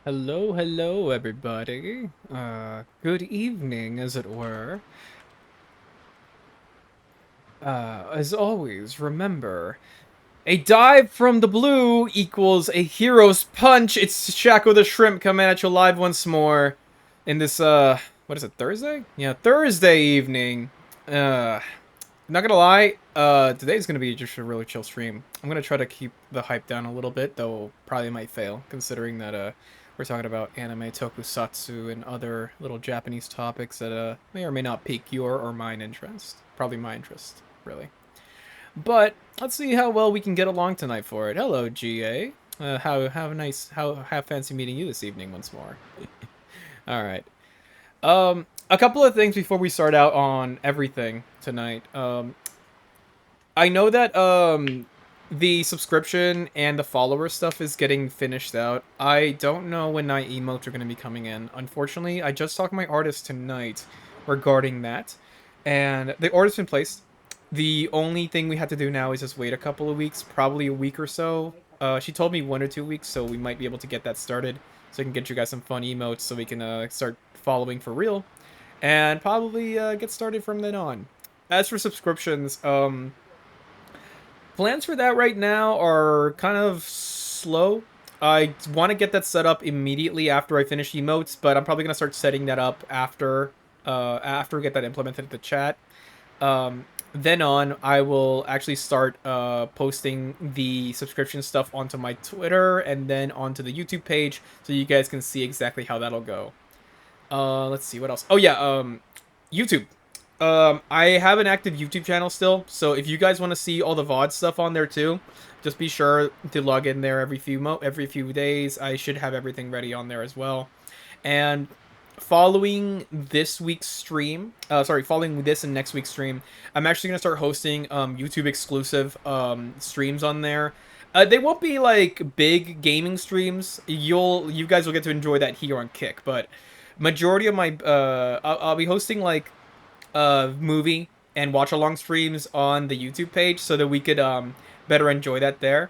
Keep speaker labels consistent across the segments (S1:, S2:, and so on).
S1: Hello, hello, everybody. Good evening, as it were. As always, remember, a dive from the blue equals a hero's punch. It's Shaco the Shrimp coming at you live once more in this, what is it, Thursday? Yeah, Thursday evening. Not gonna lie, today's gonna be just a really chill stream. I'm gonna try to keep the hype down a little bit, though probably might fail, considering that, we're talking about anime, tokusatsu, and other little Japanese topics that, may or may not pique your or mine interest. Probably my interest, really. But, let's see how well we can get along tonight for it. Hello, GA. How fancy meeting you this evening once more. Alright. A couple of things before we start out on everything tonight. I know that the subscription and the follower stuff is getting finished out. I don't know when night emotes are going to be coming in. Unfortunately, I just talked to my artist tonight regarding that, and the order's been placed. The only thing we have to do now is just wait a couple of weeks, probably a week or so. She told me 1 or 2 weeks, so we might be able to get that started, so I can get you guys some fun emotes, so we can start following for real, and probably get started from then on. As for subscriptions, plans for that right now are kind of slow. I want to get that set up immediately after I finish emotes, but I'm probably gonna start setting that up after we get that implemented in the chat. Then on, I will actually start posting the subscription stuff onto my Twitter and then onto the YouTube page, so you guys can see exactly how that'll go. Let's see what else. Oh yeah, YouTube. I have an active YouTube channel still, so if you guys want to see all the VOD stuff on there too, just be sure to log in there every few days. I should have everything ready on there as well. And following this week's stream, following this and next week's stream, I'm actually gonna start hosting YouTube exclusive streams on there. They won't be like big gaming streams. You guys will get to enjoy that here on Kick, but majority of my I'll be hosting like movie and watch along streams on the YouTube page so that we could better enjoy that there.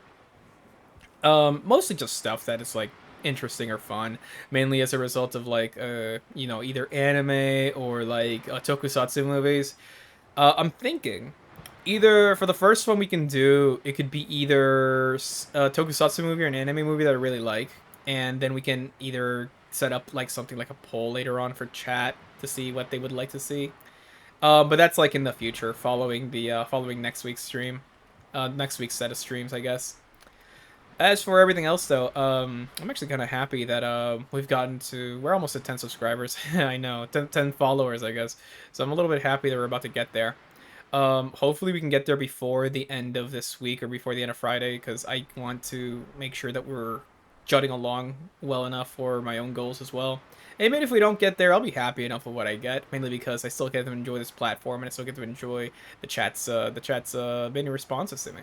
S1: Mostly just stuff that is like interesting or fun, mainly as a result of like either anime or like tokusatsu movies. I'm thinking either for the first one we can do it could be either a tokusatsu movie or an anime movie that I really like, and then we can either set up like something like a poll later on for chat to see what they would like to see. But that's like in the future, following next week's stream, next week's set of streams, I guess. As for everything else, though, I'm actually kind of happy that we're almost at 10 subscribers. I know, 10 followers, I guess. So I'm a little bit happy that we're about to get there. Hopefully we can get there before the end of this week or before the end of Friday, because I want to make sure that we're jutting along well enough for my own goals as well. Even if we don't get there, I'll be happy enough with what I get, mainly because I still get to enjoy this platform and I still get to enjoy the chat's many responses to me.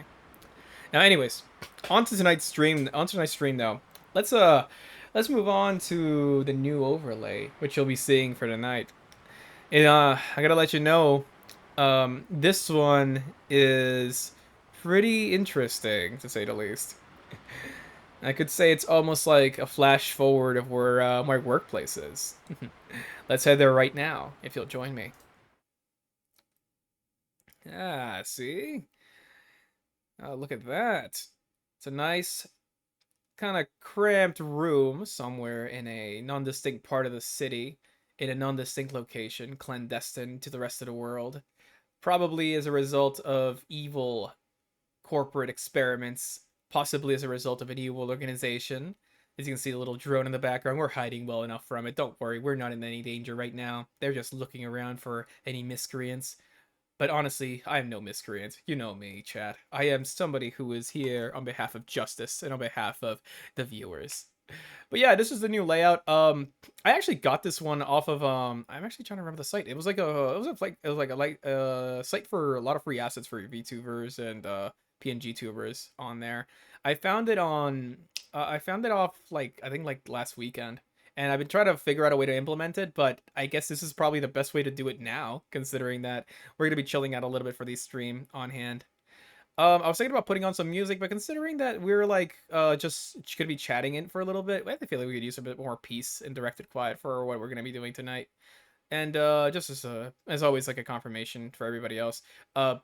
S1: Now, anyways, on to tonight's stream. On to tonight's stream, though. Let's move on to the new overlay, which you'll be seeing for tonight. And I gotta let you know, this one is pretty interesting to say the least. I could say it's almost like a flash forward of where my workplace is. Let's head there right now, if you'll join me. Ah, see? Oh, look at that. It's a nice kind of cramped room somewhere in a non-distinct part of the city, in a non-distinct location, clandestine to the rest of the world, probably as a result of evil corporate experiments, possibly as a result of an evil organization. As you can see the little drone in the background, we're hiding well enough from it. Don't worry, we're not in any danger right now. They're just looking around for any miscreants. But honestly, I am no miscreant. You know me, chat. I am somebody who is here on behalf of justice and on behalf of the viewers. But yeah, this is the new layout. I actually got this one off of I'm actually trying to remember the site. It was like a site for a lot of free assets for VTubers and PNG tubers on there. I found it off like I think like last weekend. And I've been trying to figure out a way to implement it, but I guess this is probably the best way to do it now, considering that we're gonna be chilling out a little bit for the stream on hand. I was thinking about putting on some music, but considering that we're like just gonna be chatting in for a little bit, I feel like we could use a bit more peace and directed quiet for what we're gonna be doing tonight. And just as always, like a confirmation for everybody else. Uh,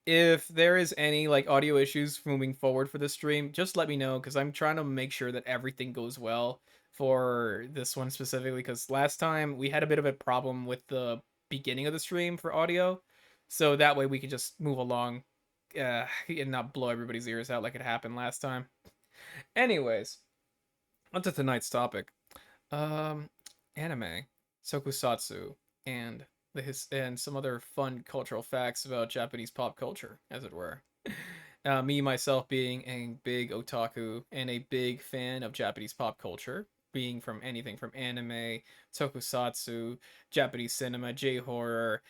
S1: if there is any like audio issues moving forward for the stream, just let me know because I'm trying to make sure that everything goes well for this one specifically. Because last time we had a bit of a problem with the beginning of the stream for audio, so that way we can just move along and not blow everybody's ears out like it happened last time. Anyways, on to tonight's topic. Um, Anime, Tokusatsu, and and some other fun cultural facts about Japanese pop culture, as it were. Me myself being a big otaku and a big fan of Japanese pop culture, being from anything from anime, Tokusatsu, Japanese cinema, J horror,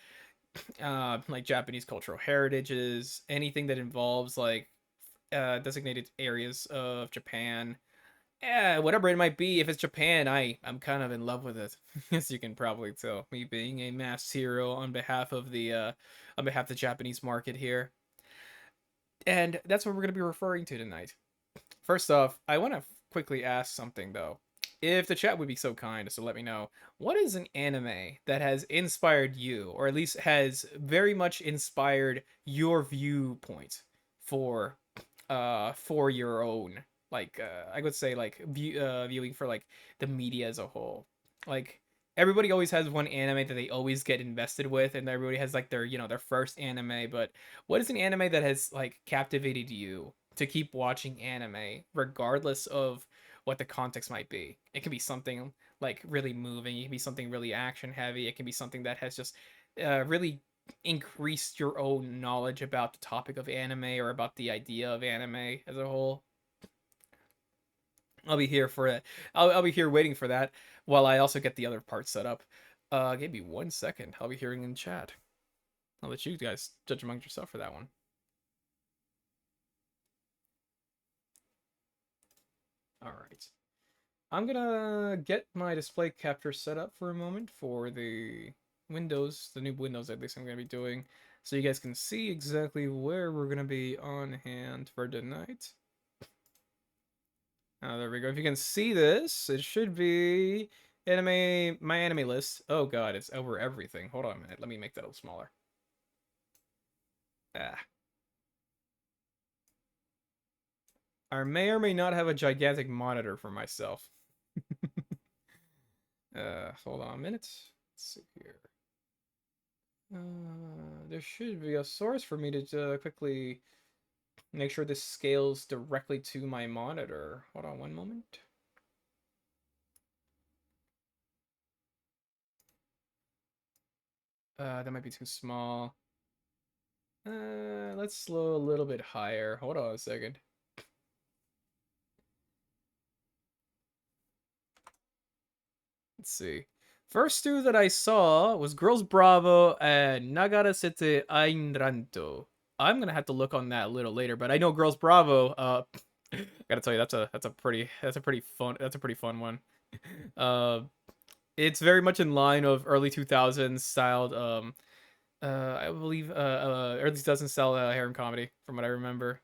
S1: like Japanese cultural heritages, anything that involves like designated areas of Japan, yeah, whatever it might be, if it's Japan, I'm kind of in love with it, as you can probably tell. Me being a mass hero on behalf of the Japanese market here, and that's what we're gonna be referring to tonight. First off, I want to quickly ask something though. If the chat would be so kind as to let me know, what is an anime that has inspired you, or at least has very much inspired your viewpoint for for your own like I would say like viewing for like the media as a whole. Like everybody always has one anime that they always get invested with, and everybody has like their their first anime. But what is an anime that has like captivated you to keep watching anime regardless of what the context might be? It can be something like really moving, it can be something really action heavy, it can be something that has just really increased your own knowledge about the topic of anime or about the idea of anime as a whole. I'll be here for it. I'll be here waiting for that while I also get the other part set up. Give me 1 second. I'll be hearing in chat. I'll let you guys judge among yourself for that one. All right. I'm gonna get my display capture set up for a moment for the Windows, the new Windows at least I'm gonna be doing, so you guys can see exactly where we're gonna be on hand for tonight. There we go. If you can see this, it should be my anime list. Oh god, it's over everything. Hold on a minute. Let me make that a little smaller. Ah. I may or may not have a gigantic monitor for myself. Hold on a minute. Let's see here. There should be a source for me to quickly make sure this scales directly to my monitor. Hold on one moment. That might be too small. Let's slow a little bit higher. Hold on a second. Let's see. First two that I saw was Girls Bravo and Nagara Sete Ain Ranto. I'm gonna have to look on that a little later, but I know Girls Bravo. Gotta tell you that's a pretty fun one. Uh, it's very much in line of early 2000s styled. I believe early 2000s style harem comedy from what I remember.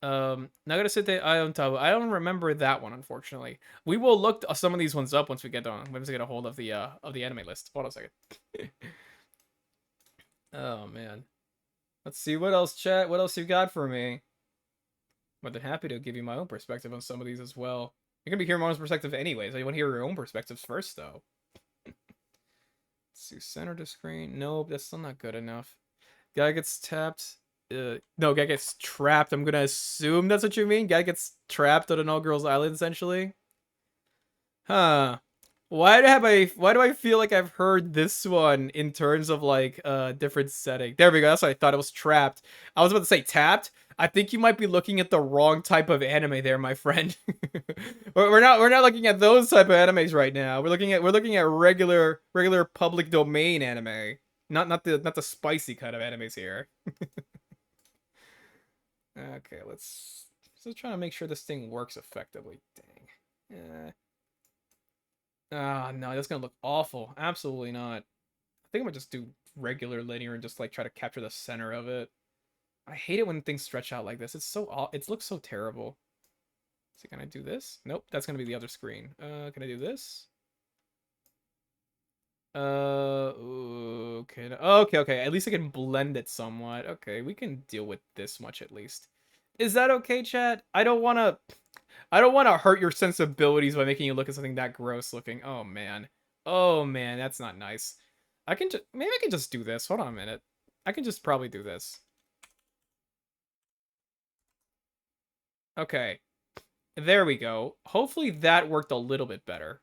S1: Nagara Sete Ion Tabu. I don't remember that one, unfortunately. We will look some of these ones up once we get a hold of the anime list. Hold on a second. Oh man. Let's see what else, chat. What else you got for me? More than happy to give you my own perspective on some of these as well. You're gonna be hearing my own perspective anyways. I want to hear your own perspectives first, though. Let's see, center to screen. Nope, that's still not good enough. Guy gets tapped. No, guy gets trapped. I'm gonna assume that's what you mean. Guy gets trapped on an all-girls island, essentially. Huh. Why do I feel like I've heard this one in terms of like different setting? There we go. That's what I thought. It was trapped. I was about to say tapped. I think you might be looking at the wrong type of anime there, my friend. We're not looking at those type of animes right now. We're looking at regular public domain anime. Not the spicy kind of animes here. Okay, let's just try to make sure this thing works effectively. Dang. Yeah. Ah, no, that's gonna look awful. Absolutely not. I think I'm gonna just do regular linear and just like try to capture the center of it. I hate it when things stretch out like this. It's so it looks so terrible. So can I do this? Nope, that's gonna be the other screen. Can I do this? Okay, okay. At least I can blend it somewhat. Okay, we can deal with this much at least. Is that okay, chat? I don't wanna hurt your sensibilities by making you look at something that gross looking. Oh man. Oh man, that's not nice. I can just maybe I can just do this. Hold on a minute. I can just probably do this. Okay. There we go. Hopefully that worked a little bit better.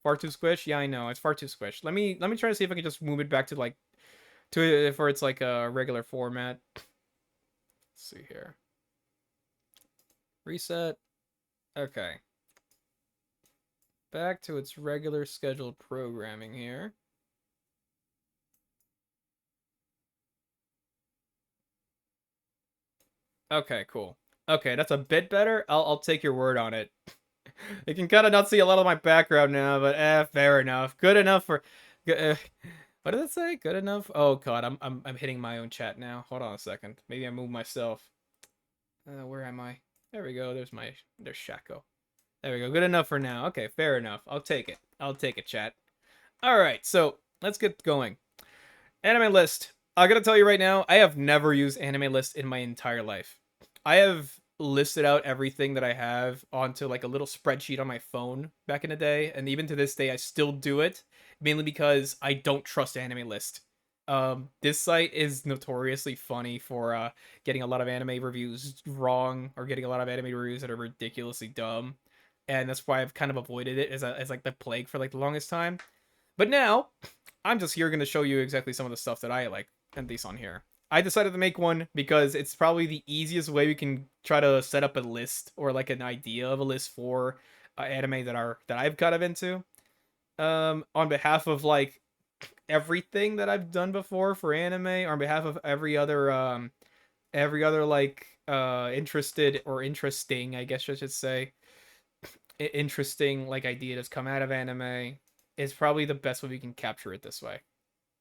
S1: Far too squish? Yeah, I know. It's far too squish. Let me try to see if I can just move it back to like for its like a regular format. Let's see here. Reset. Okay. Back to its regular scheduled programming here. Okay, cool. Okay, that's a bit better. I'll take your word on it. You can kind of not see a lot of my background now, but fair enough. Good enough for. What did it say? Good enough? Oh god, I'm hitting my own chat now. Hold on a second. Maybe I moved myself. Where am I? There we go. There's Shaco. There we go. Good enough for now. Okay, fair enough. I'll take it. I'll take it, chat. All right, so let's get going. Anime list. I gotta tell you right now, I have never used anime list in my entire life. I have listed out everything that I have onto like a little spreadsheet on my phone back in the day, and even to this day, I still do it mainly because I don't trust anime list. This site is notoriously funny for getting a lot of anime reviews wrong or getting a lot of anime reviews that are ridiculously dumb, and that's why I've kind of avoided it as like the plague for like the longest time. But now, I'm just here going to show you exactly some of the stuff that I like and these on here. I decided to make one because it's probably the easiest way we can try to set up a list or like an idea of a list for anime that I've kind of into. On behalf of like everything that I've done before for anime, or on behalf of every other like interested or interesting, I guess I should say, interesting like idea that's come out of anime is probably the best way we can capture it this way.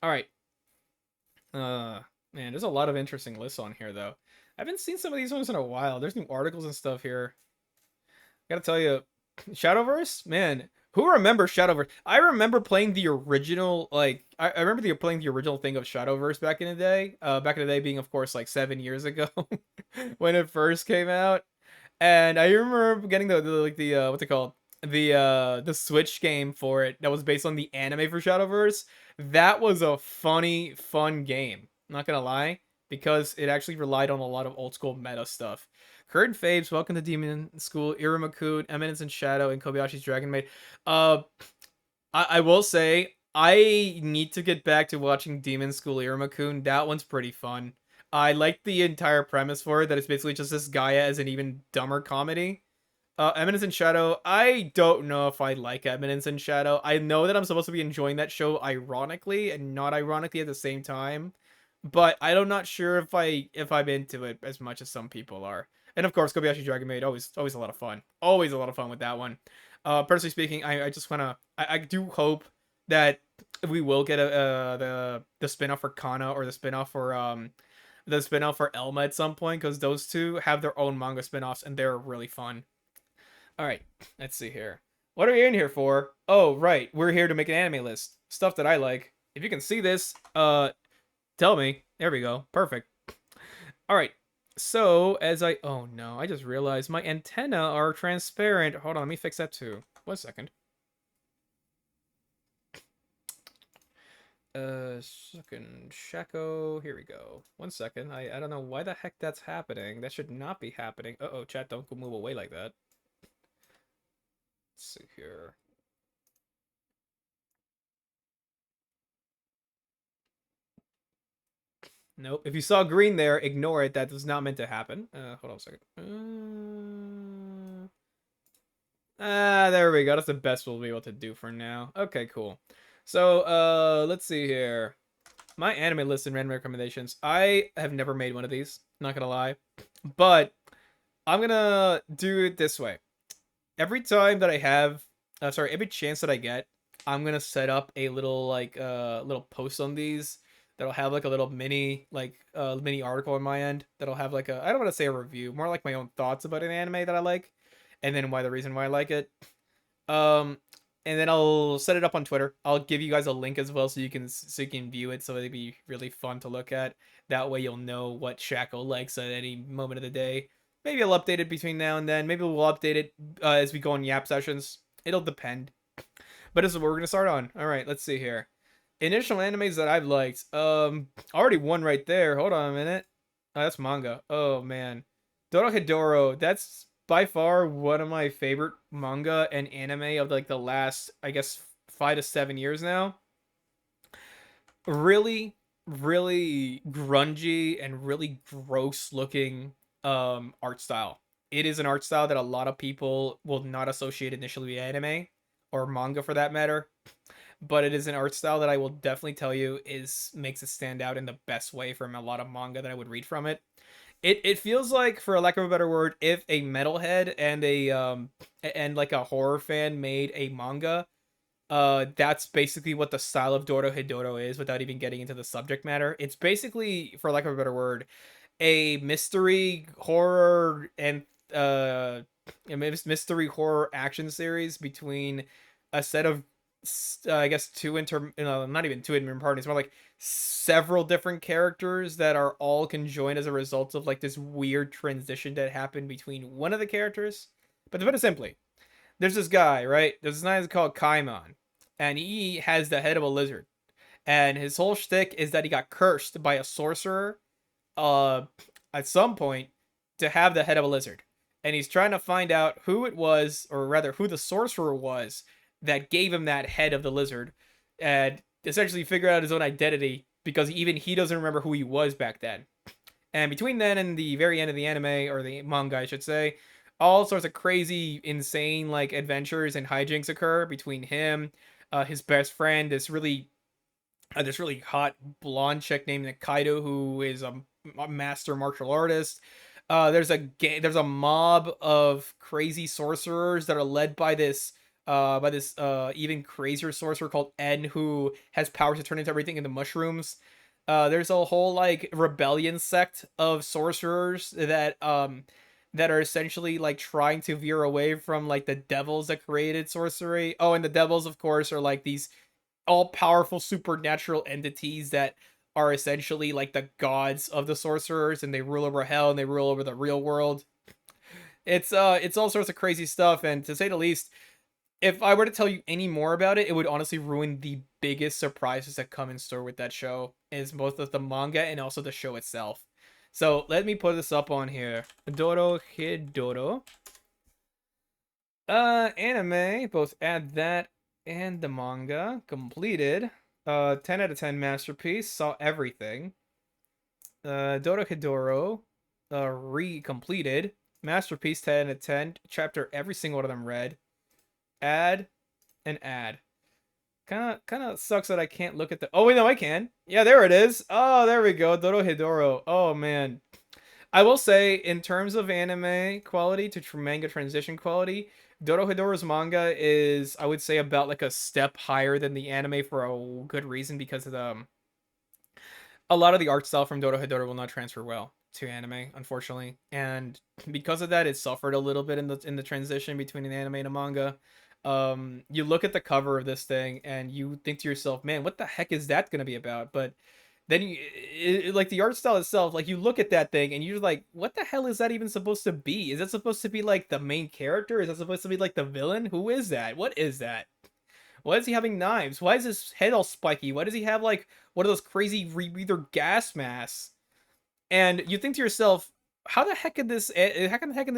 S1: All right. Man, there's a lot of interesting lists on here though. I haven't seen some of these ones in a while. There's new articles and stuff here. I gotta tell you, Shadowverse, man, who remembers Shadowverse? I remember playing the original, like I remember playing the original thing of Shadowverse back in the day. Back in the day being, of course, like 7 years ago when it first came out. And I remember getting the what's it called? The Switch game for it that was based on the anime for Shadowverse. That was a funny, fun game. Not gonna lie, because it actually relied on a lot of old school meta stuff. Current faves, Welcome to Demon School, Irumakun, Eminence in Shadow, and Kobayashi's Dragon Maid. Uh, I will say I need to get back to watching Demon School Irumakun. That one's pretty fun. I like the entire premise for it, that it's basically just this Gaia as an even dumber comedy. Eminence in Shadow, I don't know if I like Eminence in Shadow. I know that I'm supposed to be enjoying that show ironically and not ironically at the same time, but I'm not sure if I'm into it as much as some people are. And of course, Kobayashi Dragon Maid, always a lot of fun. Always a lot of fun with that one. Personally speaking, I just wanna I do hope that we will get the spin-off for Kana or the spin-off for Elma at some point, because those two have their own manga spin-offs and they're really fun. All right, let's see here. What are we in here for? Oh, right, we're here to make an anime list. Stuff that I like. If you can see this, tell me. There we go. Perfect. All right. So, oh no, I just realized my antenna are transparent. Hold on, let me fix that too. 1 second. Second Shaco. Here we go. 1 second. I don't know why the heck that's happening. That should not be happening. Uh-oh, chat, don't go move away like that. Let's see here. Nope. If you saw green there, ignore it. That was not meant to happen. Hold on a second. There we go. That's the best we'll be able to do for now. Okay, cool. So, let's see here. My anime list and random recommendations. I have never made one of these, not gonna lie. But I'm gonna do it this way. Every time that I have, every chance that I get, I'm gonna set up a little like little post on these that'll have like a little mini article on my end that'll have like a, I don't want to say a review, more like my own thoughts about an anime that I like, and then the reason why I like it. Um, and then I'll set it up on Twitter. I'll give you guys a link as well so you can view it. So it'd be really fun to look at. That way you'll know what Shackle likes at any moment of the day. Maybe I'll update it between now and then. Maybe we'll update it as we go on Yap sessions. It'll depend. But this is what we're gonna start on. All right, let's see here. Initial animes that I've liked. Already one right there. Hold on a minute. Oh, that's manga. Oh man, Dorohedoro. That's by far one of my favorite manga and anime of like the last, I guess, 5 to 7 years now. Really, really grungy and really gross looking art style. It is an art style that a lot of people will not associate initially with anime or manga for that matter, but it is an art style that I will definitely tell you is makes it stand out in the best way from a lot of manga that I would read from it. It feels like, for lack of a better word, if a metalhead and like a horror fan made a manga, that's basically what the style of Dorohedoro is without even getting into the subject matter. It's basically, for lack of a better word, a mystery horror and uh mystery horror action series between a set of I guess not even two inter parties, more like several different characters that are all conjoined as a result of like this weird transition that happened between one of the characters. But to put it simply, there's this guy, right? There's this guy called Kaimon, and he has the head of a lizard. And his whole shtick is that he got cursed by a sorcerer uh at some point to have the head of a lizard. And he's trying to find out who it was, or rather who the sorcerer was that gave him that head of the lizard, and essentially figure out his own identity because even he doesn't remember who he was back then. And between then and the very end of the anime, or the manga I should say, all sorts of crazy, insane like adventures and hijinks occur between him, his best friend, this really hot blonde chick named Kaido, who is a master martial artist. There's a mob of crazy sorcerers that are led by this even crazier sorcerer called En, who has powers to turn into everything into mushrooms. There's a whole like rebellion sect of sorcerers that are essentially like trying to veer away from like the devils that created sorcery. Oh, and the devils, of course, are like these all powerful supernatural entities that are essentially like the gods of the sorcerers, and they rule over hell and they rule over the real world. It's all sorts of crazy stuff, and to say the least, if I were to tell you any more about it, it would honestly ruin the biggest surprises that come in store with that show, is both of the manga and also the show itself. So let me put this up on here. Dorohedoro. Anime, both add that and the manga. Completed. 10 out of 10 masterpiece. Saw everything. Dorohedoro. Re-completed. Masterpiece, 10 out of 10. Chapter, every single one of them read. Add and add. Kind of sucks that I can't look at the. Oh wait, no, I can. Yeah, there it is. Oh, there we go. Dorohedoro. Oh man. I will say, in terms of anime quality to manga transition quality, Dorohedoro's manga is, I would say, about like a step higher than the anime for a good reason, because of a lot of the art style from Dorohedoro will not transfer well to anime, unfortunately, and because of that, it suffered a little bit in the transition between an anime and a manga. You look at the cover of this thing and you think to yourself, man, what the heck is that going to be about? But then like the art style itself, like you look at that thing and you're like, what the hell is that even supposed to be? Is that supposed to be like the main character? Is that supposed to be like the villain? Who is that? What is that? Why is he having knives? Why is his head all spiky? Why does he have like one of those crazy rebreather gas masks? And you think to yourself, how the heck can this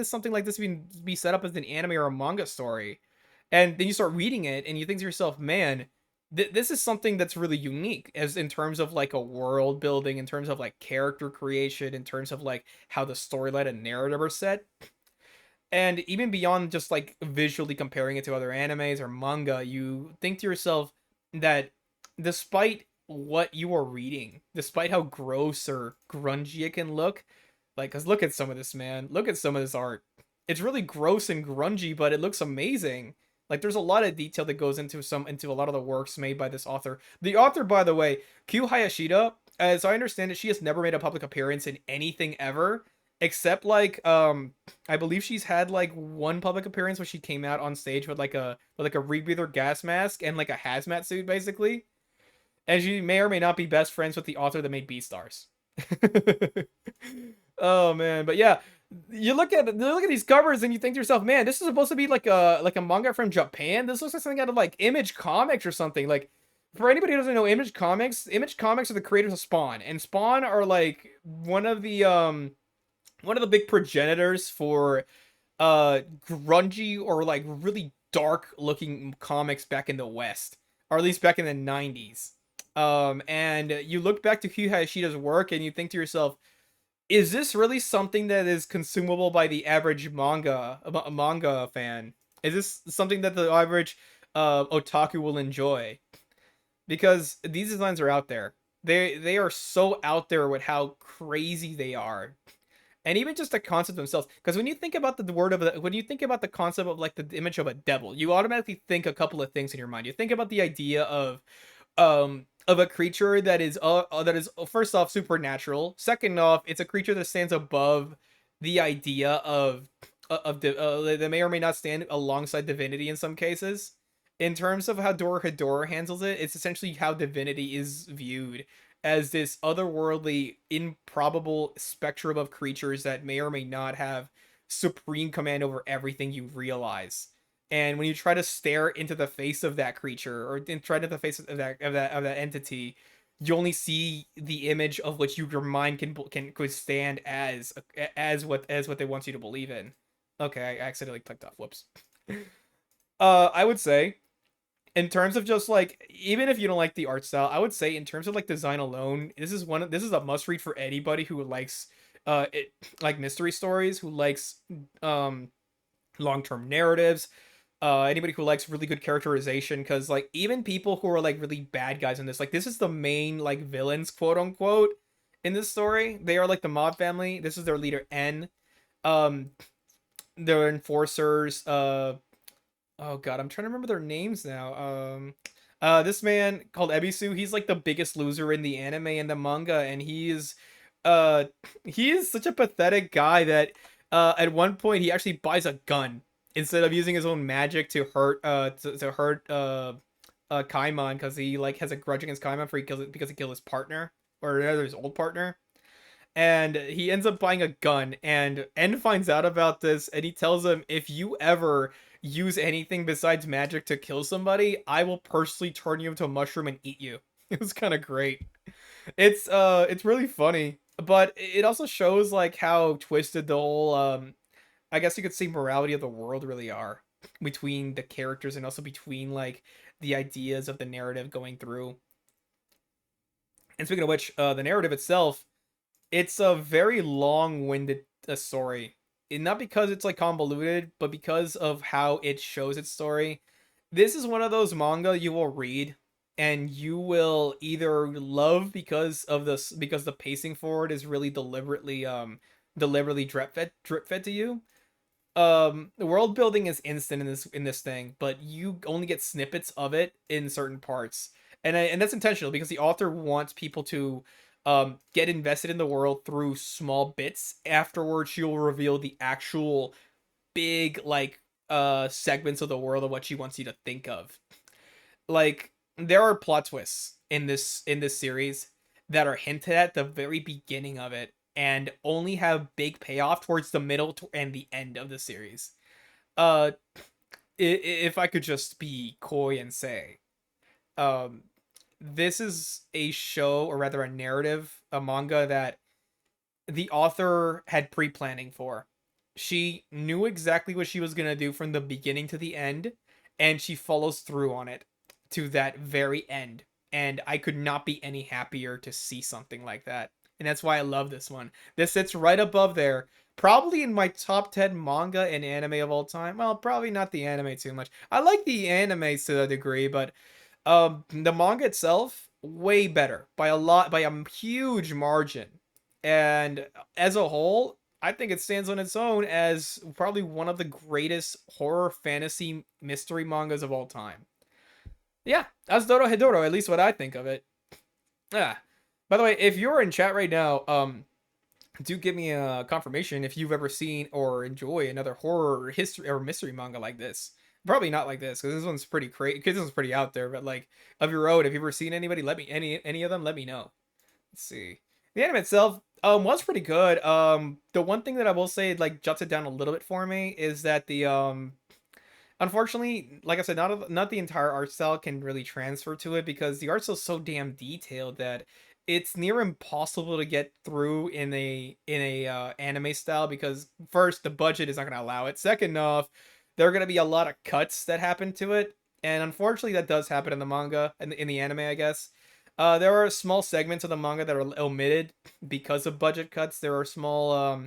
S1: something like this be set up as an anime or a manga story? And then you start reading it and you think to yourself, man, this is something that's really unique, as in terms of like a world building, in terms of like character creation, in terms of like how the storyline and narrative are set. And even beyond just like visually comparing it to other animes or manga, you think to yourself that despite what you are reading, despite how gross or grungy it can look, like, cause look at some of this, man. Look at some of this art. It's really gross and grungy, but it looks amazing. Like, there's a lot of detail that goes into a lot of the works made by this author. The author, by the way, Q Hayashida, as I understand it, she has never made a public appearance in anything ever, except like I believe she's had like one public appearance where she came out on stage with like a rebreather gas mask and like a hazmat suit basically, and she may or may not be best friends with the author that made Beastars. Oh man, but yeah, you look at these covers and you think to yourself, man, this is supposed to be like a manga from Japan. This looks like something out of like Image Comics or something. Like for anybody who doesn't know Image Comics are the creators of Spawn, and Spawn are like one of the big progenitors for grungy or like really dark looking comics back in the West, or at least back in the 90s. And you look back to Yu Hayashida's work and you think to yourself, is this really something that is consumable by the average manga fan? Is this something that the average otaku will enjoy? Because these designs are out there. They are so out there with how crazy they are, and even just the concept themselves. Because when you think about the concept of like the image of a devil, you automatically think a couple of things in your mind. You think about the idea of a creature that is first off supernatural. Second off, it's a creature that stands above the idea that may or may not stand alongside divinity in some cases. In terms of how Dorohedoro handles it, it's essentially how divinity is viewed as this otherworldly, improbable spectrum of creatures that may or may not have supreme command over everything you realize. And when you try to stare into the face of that creature or try into the face of that entity, you only see the image of which your mind can could stand as what they want you to believe in. Okay, I accidentally clicked off. Whoops. I would say in terms of just like, even if you don't like the art style, I would say in terms of like design alone, this is a must read for anybody who likes like mystery stories, who likes um long-term narratives, anybody who likes really good characterization, because like even people who are like really bad guys in this is the main like villains, quote unquote, in this story. They are like the mob family. This is their leader N. um their enforcers, oh god, I'm trying to remember their names now. This man called Ebisu, he's like the biggest loser in the anime and the manga, and uh he is such a pathetic guy that at one point he actually buys a gun instead of using his own magic to hurt Kaimon, because he like has a grudge against Kaimon because he killed his partner, or rather his old partner. And he ends up buying a gun, and N finds out about this, and he tells him, if you ever use anything besides magic to kill somebody, I will personally turn you into a mushroom and eat you. It was kind of great. It's really funny, but it also shows like how twisted the whole I guess you could say morality of the world really are, between the characters and also between like the ideas of the narrative going through. And speaking of which, the narrative itself, it's a very long-winded story. And not because it's like convoluted, but because of how it shows its story. This is one of those manga you will read and you will either love because the pacing for it is really deliberately drip fed to you. The world building is instant in this thing, but you only get snippets of it in certain parts. And that's intentional because the author wants people to get invested in the world through small bits. Afterwards, she'll reveal the actual big like segments of the world of what she wants you to think of. Like there are plot twists in this series that are hinted at the very beginning of it and only have big payoff towards the middle and the end of the series. Uh, if I could just be coy and say, um, this is a show, or rather a narrative, a manga that the author had pre-planning for. She knew exactly what she was going to do from the beginning to the end, and she follows through on it to that very end. And I could not be any happier to see something like that. And that's why I love this one. This sits right above there, probably in my top 10 manga and anime of all time. Well, probably not the anime too much. I like the anime to a degree, but the manga itself way better by a lot, by a huge margin. And as a whole, I think it stands on its own as probably one of the greatest horror fantasy mystery mangas of all time. Yeah, that's Doro Hedoro, at least what I think of it. Yeah. By the way, if you're in chat right now, do give me a confirmation if you've ever seen or enjoy another horror history or mystery manga like this. Probably not like this because this one's pretty crazy. Because this one's pretty out there. But like of your own, if you've ever seen anybody, let me any of them, let me know. Let's see. The anime itself was pretty good. The one thing that I will say like juts it down a little bit for me is that the unfortunately, like I said, not the entire art style can really transfer to it because the art style is so damn detailed that it's near impossible to get through in a anime style because first the budget is not going to allow it. Second off, there are going to be a lot of cuts that happen to it, and unfortunately that does happen in the manga and in the anime, I guess. There are small segments of the manga that are omitted because of budget cuts. There are small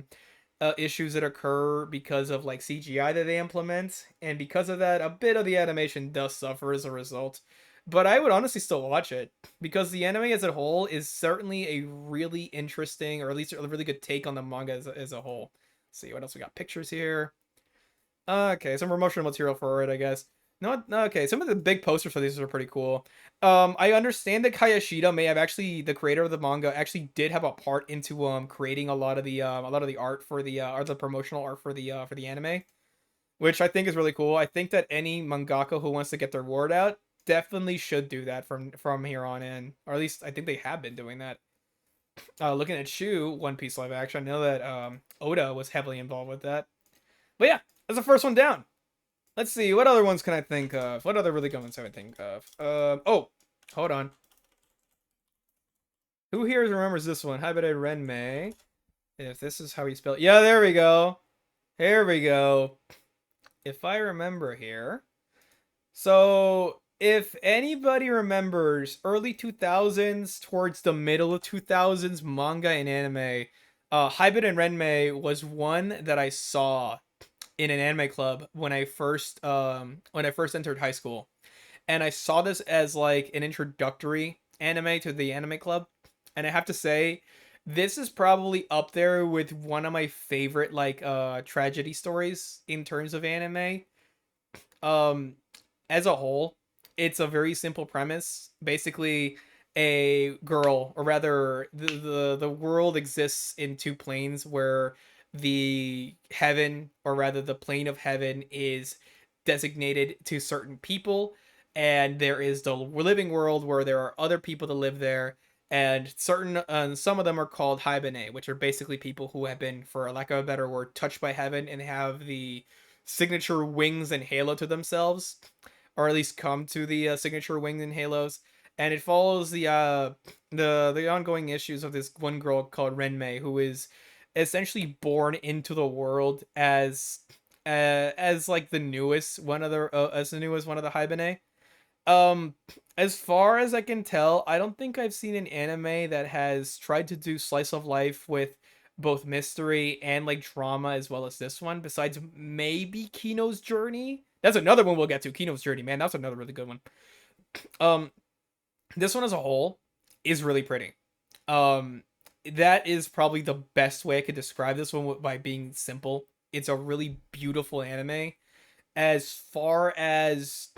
S1: issues that occur because of like CGI that they implement, and because of that, a bit of the animation does suffer as a result. But I would honestly still watch it because the anime as a whole is certainly a really interesting, or at least a really good take on the manga as a whole. Let's see what else we got. Pictures here. Okay, some promotional material for it, I guess. No, okay. Some of the big posters for these are pretty cool. I understand that Kayashida may have actually, the creator of the manga, actually did have a part into creating a lot of the art for the or the promotional art for the anime, which I think is really cool. I think that any mangaka who wants to get their word out definitely should do that from here on in, or at least I think they have been doing that. Looking at Shu One Piece live action, I know that Oda was heavily involved with that. But yeah, that's the first one down. Let's see, what other ones can I think of? What other really good ones can I think of? Oh, hold on. Who here remembers this one? Hybrid Renmei. If this is how you spell it. Yeah, there we go. Here we go. If I remember here. So, if anybody remembers early 2000s towards the middle of 2000s manga and anime, Hybrid and Renmei was one that I saw in an anime club when I first entered high school, and I saw this as like an introductory anime to the anime club, and I have to say, this is probably up there with one of my favorite like tragedy stories in terms of anime. Um, as a whole, it's a very simple premise. Basically, a girl, or rather, the world exists in two planes where the heaven, or rather, the plane of heaven, is designated to certain people, and there is the living world where there are other people that live there. And some of them are called Hibine, which are basically people who have been, for lack of a better word, touched by heaven and have the signature wings and halo to themselves, or at least come to the signature wings and halos. And it follows the ongoing issues of this one girl called Renmei, who is essentially born into the world as like the newest one of the as the newest one of the Hibine. Um, as far as I can tell, I don't think I've seen an anime that has tried to do slice of life with both mystery and like drama as well as this one, besides maybe Kino's Journey. That's another one we'll get to. Kino's Journey, man, that's another really good one. Um, this one as a whole is really pretty. Um, that is probably the best way I could describe this one by being simple. It's a really beautiful anime. As far as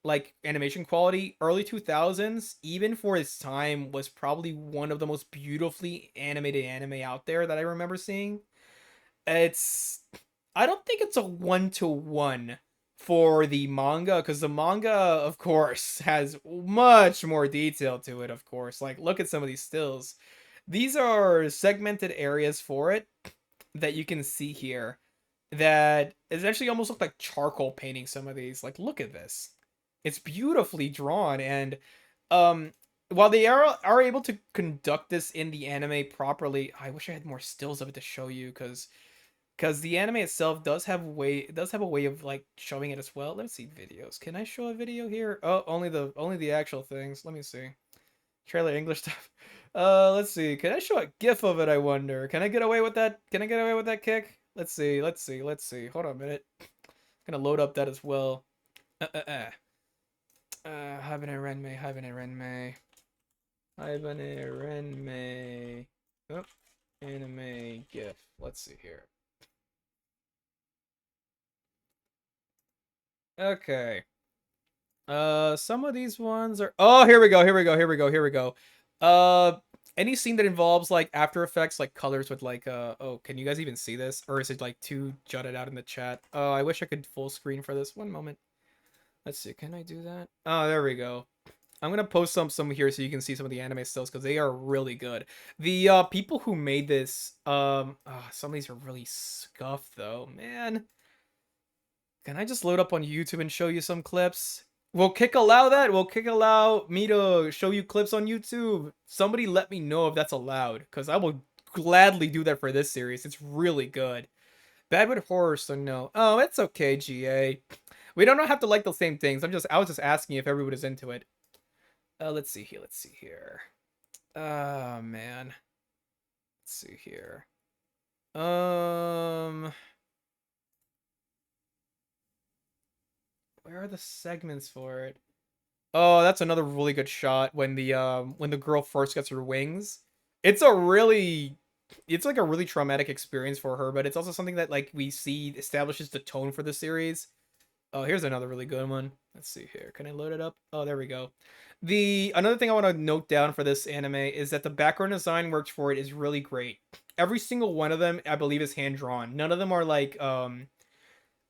S1: like animation quality, early 2000s, even for its time, was probably one of the most beautifully animated anime out there that I remember seeing. It's I don't think it's a one-to-one for the manga, because the manga of course has much more detail to it, of course. Like, look at some of these stills. These are segmented areas for it that you can see here that essentially almost look like charcoal painting. Some of these, like, look at this. It's beautifully drawn, and um while they are able to conduct this in the anime properly, I wish I had more stills of it to show you, because the anime itself does have a way of like showing it as well. Let's see videos. Can I show a video here? Oh, only the actual things. Let me see. Trailer English stuff. Let's see. Can I show a GIF of it? I wonder. Can I get away with that? Can I get away with that kick? Let's see. Let's see. Let's see. Hold on a minute. Gonna load up that as well. Hibane Renmei. Hibane Renmei. Hibane Renmei. Oh, anime GIF. Let's see here. Okay. Some of these ones are. Oh, here we go. Here we go. Here we go. Here we go. Uh, any scene that involves like After Effects, like colors with like oh, can you guys even see this, or is it like too jutted out in the chat? Oh, I wish I could full screen for this. One moment. Let's see. Can I do that? Oh, there we go. I'm gonna post some here so you can see some of the anime stills because they are really good. The people who made this, some of these are really scuffed though, man. Can I just load up on YouTube and show you some clips? Will Kick allow that? Will Kick allow me to show you clips on YouTube? Somebody let me know if that's allowed, because I will gladly do that for this series. It's really good. Bad with horror, so no. Oh, it's okay, GA. We don't have to like the same things. I was just asking if everybody's into it. Let's see here. Let's see here. Oh man. Let's see here. Where are the segments for it? Oh, that's another really good shot when the girl first gets her wings. It's a really it's like a really traumatic experience for her, but it's also something that like we see establishes the tone for the series. Oh, here's another really good one. Let's see here. Can I load it up? Oh, there we go. The another thing I want to note down for this anime is that the background design works for it is really great. Every single one of them, I believe, is hand drawn. None of them are like none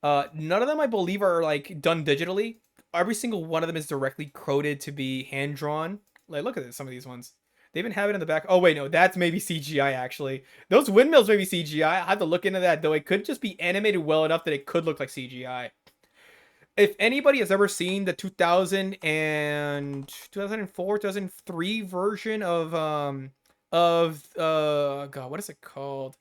S1: of them I believe are like done digitally. Every single one of them is directly coded to be hand drawn. Like look at this, some of these ones. They even have it in the back. Oh wait, no, that's maybe CGI actually. Those windmills may be CGI. I have to look into that though. It could just be animated well enough that it could look like CGI. If anybody has ever seen the 2004 2003 version of god, what is it called?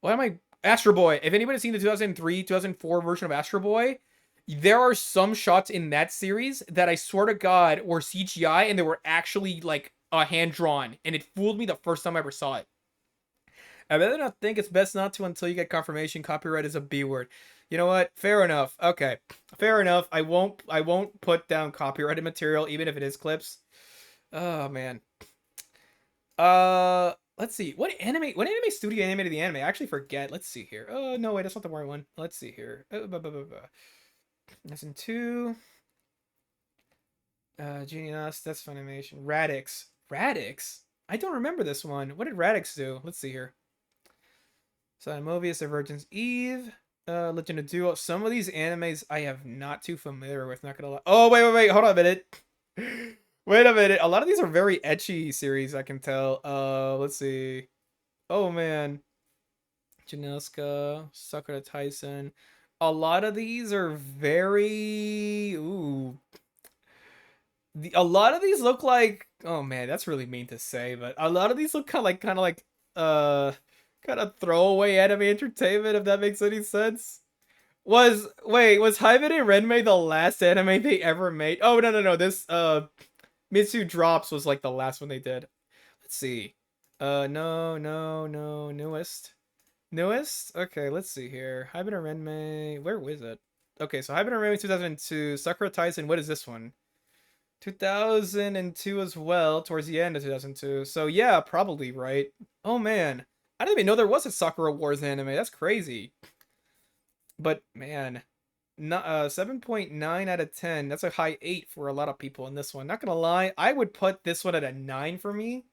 S1: What am I Astro Boy. If anybody's seen the 2003 2004 version of Astro Boy, there are some shots in that series that I swear to god were CGI and they were actually like hand drawn, and it fooled me the first time I ever saw it. I rather not think it's best not to until you get confirmation. Copyright is a B word. You know what? Fair enough. Okay. Fair enough. I won't put down copyrighted material even if it is clips. Oh man. Let's see. What anime studio animated the anime? I actually forget. Let's see here. Oh no, wait, that's not the right one. Let's see here. Lesson 2. Genius, that's Funimation. Radix. Radix? I don't remember this one. What did Radix do? Let's see here. So Mobius, Divergence, Eve, Legend of Duo. Some of these animes I have not too familiar with. Not gonna lie. Oh wait. Hold on a minute. Wait a minute. A lot of these are very ecchi series. I can tell. Let's see. Oh man, Januska, Sakura Tyson. A lot of these are very a lot of these look like, oh man, that's really mean to say, but a lot of these look kind of like uh kind of throwaway anime entertainment, if that makes any sense. Was Hyben and Renmei the last anime they ever made? Oh no. This Mitsu Drops was like the last one they did. Let's see. No, newest. Newest? Okay, let's see here. Hyben and Renmei, where was it? Okay, so Hyben and Renmei 2002, Sakura Tyson, what is this one? 2002 as well, towards the end of 2002. So yeah, probably right. Oh man, I didn't even know there was a Sakura Wars anime. That's crazy. But man, 7.9 out of 10. That's a high 8 for a lot of people in this one. Not gonna lie, I would put this one at a 9 for me.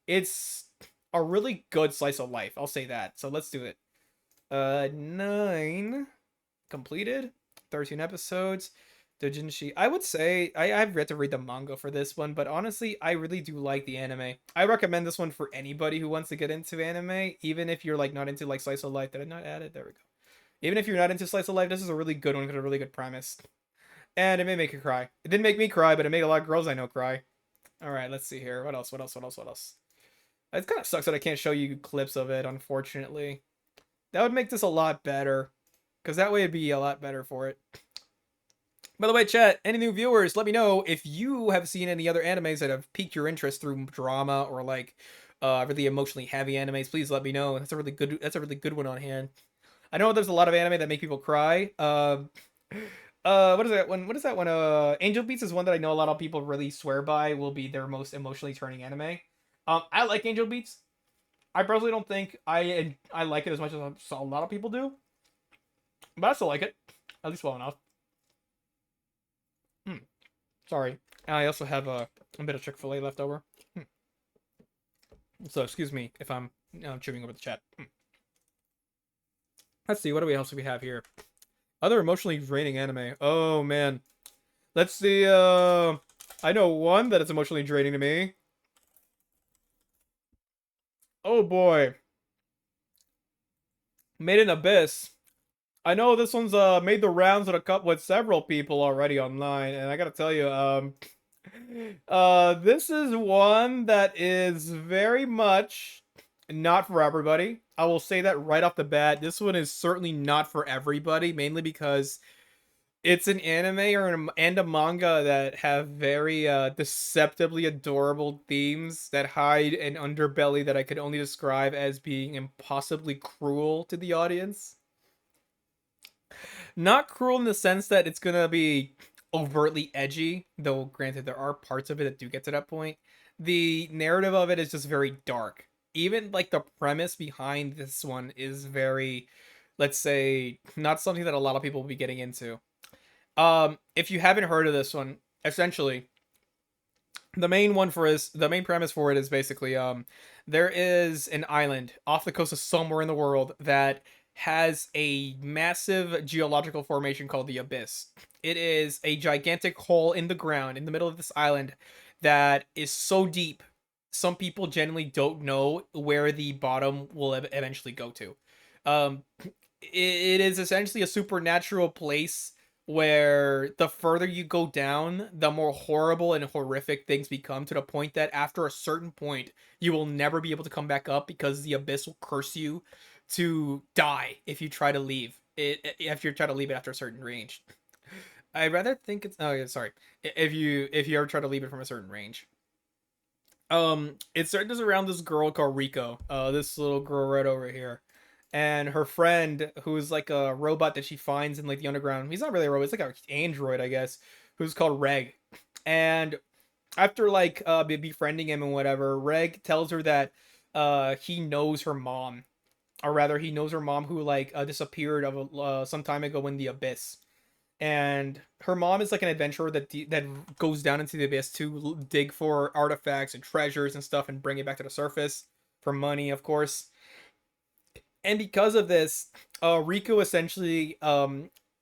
S1: It's a really good slice of life. I'll say that. So let's do it. 9 completed. 13 episodes. Dojinshi. I would say I've yet to read the manga for this one, but honestly, I really do like the anime. I recommend this one for anybody who wants to get into anime, even if you're like not into like slice of life. Did I not add it? There we go. Even if you're not into slice of life, this is a really good one with a really good premise. And it may make you cry. It didn't make me cry, but it made a lot of girls I know cry. All right, let's see here. What else? It kind of sucks that I can't show you clips of it, unfortunately. That would make this a lot better, because that way it'd be a lot better for it. By the way, chat, any new viewers, let me know if you have seen any other animes that have piqued your interest through drama or like really emotionally heavy animes. Please let me know. That's a really good one on hand. I know there's a lot of anime that make people cry. What is that one? What is that one? Angel Beats is one that I know a lot of people really swear by will be their most emotionally turning anime. I like Angel Beats. I personally don't think I like it as much as a lot of people do, but I still like it, at least well enough. Sorry. I also have a bit of Chick-fil-A left over. So excuse me if I'm chewing over the chat. Let's see, what do we else do we have here? Other emotionally draining anime. Oh man. Let's see, I know one that is emotionally draining to me. Oh boy. Made in Abyss. I know this one's made the rounds with a couple with several people already online, and I gotta tell you, this is one that is very much not for everybody. I will say that right off the bat. This one is certainly not for everybody, mainly because it's an anime and a manga that have very deceptively adorable themes that hide an underbelly that I could only describe as being impossibly cruel to the audience. Not cruel in the sense that it's gonna be overtly edgy, though granted there are parts of it that do get to that point. The narrative of it is just very dark. Even like the premise behind this one is very, let's say, not something that a lot of people will be getting into. If you haven't heard of this one, essentially the main premise for it is basically there is an island off the coast of somewhere in the world that has a massive geological formation called the Abyss. It is a gigantic hole in the ground in the middle of this island that is so deep some people generally don't know where the bottom will eventually go to. um it is essentially a supernatural place where the further you go down, the more horrible and horrific things become, to the point that after a certain point, you will never be able to come back up because the abyss will curse you to die if you try to leave it, if you try to leave it after a certain range. I rather think it's, oh yeah, sorry, if you ever try to leave it from a certain range. It centers around this girl called Rico, this little girl right over here, and her friend, who's like a robot that she finds in like the underground. He's not really a robot; it's like an android, I guess, who's called Reg. And after like befriending him and whatever, Reg tells her that he knows her mom, or rather, he knows her mom who like disappeared of some time ago in the abyss. And her mom is like an adventurer that goes down into the abyss to dig for artifacts and treasures and stuff and bring it back to the surface for money, of course. And because of this, Riku essentially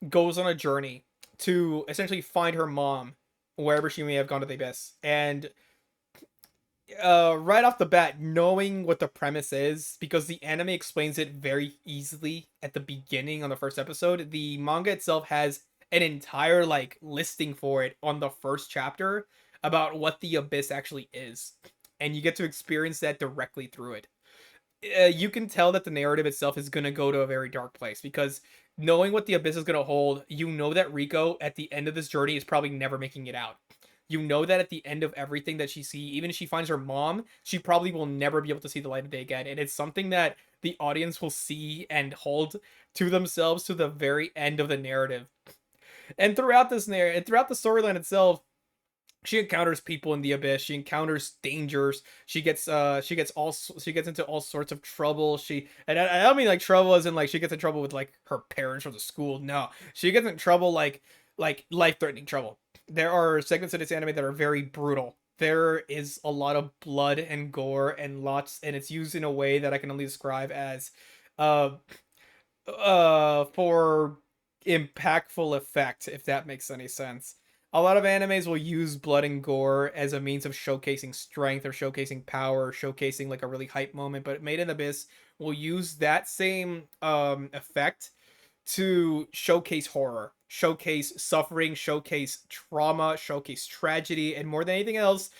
S1: goes on a journey to essentially find her mom wherever she may have gone to the abyss. And right off the bat, knowing what the premise is, because the anime explains it very easily at the beginning on the first episode, the manga itself has an entire like listing for it on the first chapter about what the abyss actually is, and you get to experience that directly through it. You can tell that the narrative itself is going to go to a very dark place, because knowing what the abyss is going to hold, you know that Rico at the end of this journey is probably never making it out. You know that at the end of everything that she sees, even if she finds her mom, she probably will never be able to see the light of day again. And it's something that the audience will see and hold to themselves to the very end of the narrative. And throughout this narrative, throughout the storyline itself, she encounters people in the abyss, she encounters dangers, she gets into all sorts of trouble. I don't mean like trouble as in like she gets in trouble with like her parents or the school. No, she gets in trouble like life-threatening trouble. There are segments of this anime that are very brutal. There is a lot of blood and gore and lots, and it's used in a way that I can only describe as uh for impactful effect, if that makes any sense. A lot of animes will use blood and gore as a means of showcasing strength or showcasing power or showcasing like a really hype moment, but Made in Abyss will use that same effect to showcase horror, showcase suffering, showcase trauma, showcase tragedy, and more than anything else,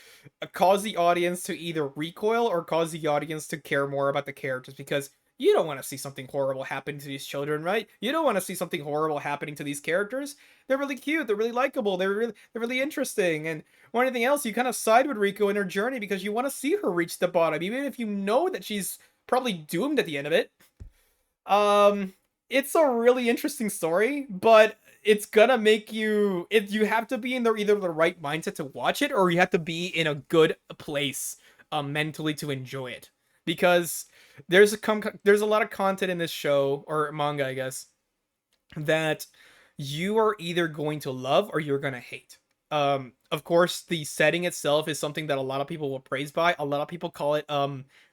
S1: cause the audience to either recoil or cause the audience to care more about the characters, because you don't want to see something horrible happen to these children, right? You don't want to see something horrible happening to these characters. They're really cute, they're really likable, they're really interesting, and more than anything else, you kind of side with Rico in her journey because you want to see her reach the bottom, even if you know that she's probably doomed at the end of it. Um, it's a really interesting story, but it's gonna make you, if you have to be in the either the right mindset to watch it, or you have to be in a good place mentally to enjoy it, because there's a lot of content in this show or manga, I guess, that you are either going to love or you're gonna hate. Of course, the setting itself is something that a lot of people will praise by. A lot of people call it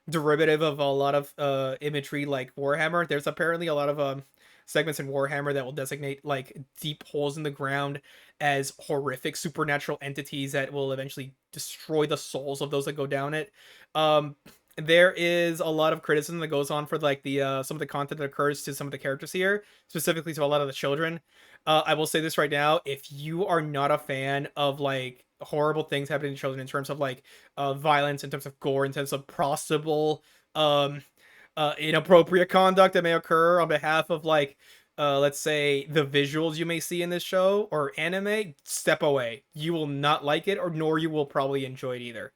S1: derivative of a lot of imagery like Warhammer. There's apparently a lot of segments in Warhammer that will designate like deep holes in the ground as horrific supernatural entities that will eventually destroy the souls of those that go down it. Um, there is a lot of criticism that goes on for like the some of the content that occurs to some of the characters here, specifically to a lot of the children. I will say this right now: if you are not a fan of like horrible things happening to children in terms of like violence, in terms of gore, in terms of possible um inappropriate conduct that may occur on behalf of like let's say the visuals you may see in this show or anime, step away. You will not like it, or nor you will probably enjoy it either.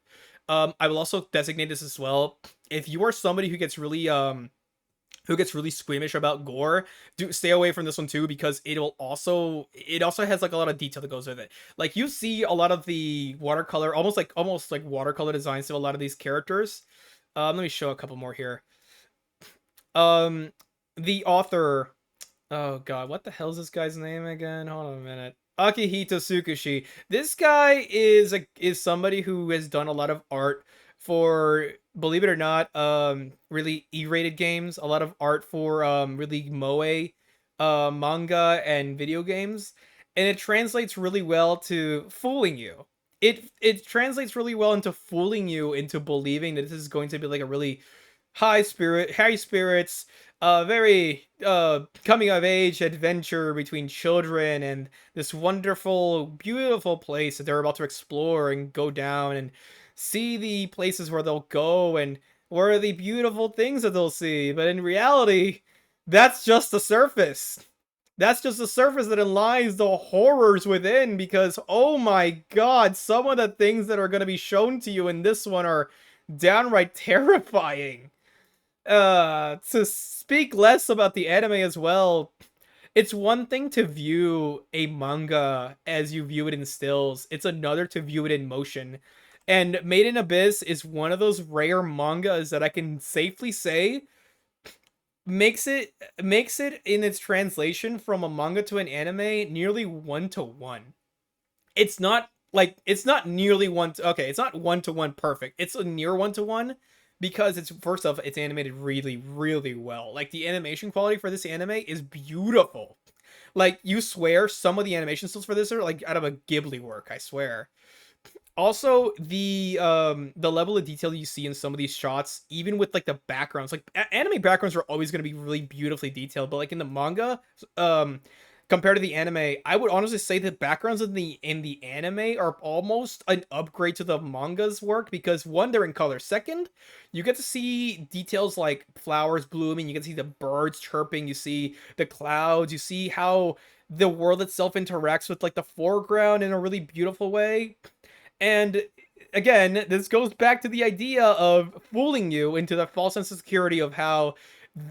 S1: I will also designate this as well. If you are somebody who gets really squeamish about gore, do stay away from this one too, because it also has like a lot of detail that goes with it. Like you see a lot of the watercolor, almost like watercolor designs of a lot of these characters. Let me show a couple more here. Um, the author, oh god, what the hell is this guy's name again? Hold on a minute. Akihito Tsukushi. This guy is somebody who has done a lot of art for, believe it or not, really E-rated games, a lot of art for really moe manga and video games, and it translates really well to fooling you. It translates really well into fooling you into believing that this is going to be like a really high spirits, very coming of age adventure between children and this wonderful, beautiful place that they're about to explore and go down and see the places where they'll go and where are the beautiful things that they'll see. But in reality, that's just the surface. That's just the surface that lies the horrors within, because oh my god, some of the things that are going to be shown to you in this one are downright terrifying. To speak less about the anime as well, it's one thing to view a manga as you view it in stills, it's another to view it in motion. And Made in Abyss is one of those rare mangas that I can safely say makes it in its translation from a manga to an anime nearly 1 to 1. It's not nearly okay, it's not 1 to 1 perfect. It's a near 1 to 1, because it's, first off, it's animated really, really well. Like the animation quality for this anime is beautiful. Like you swear some of the animation stills for this are like out of a Ghibli work, I swear. Also, the level of detail you see in some of these shots, even with like the backgrounds, like anime backgrounds are always going to be really beautifully detailed, but like in the manga, compared to the anime, I would honestly say the backgrounds in the anime are almost an upgrade to the manga's work, because one, they're in color. Second, you get to see details like flowers blooming, you get to see the birds chirping, you see the clouds, you see how the world itself interacts with like the foreground in a really beautiful way. And again, this goes back to the idea of fooling you into the false sense of security of how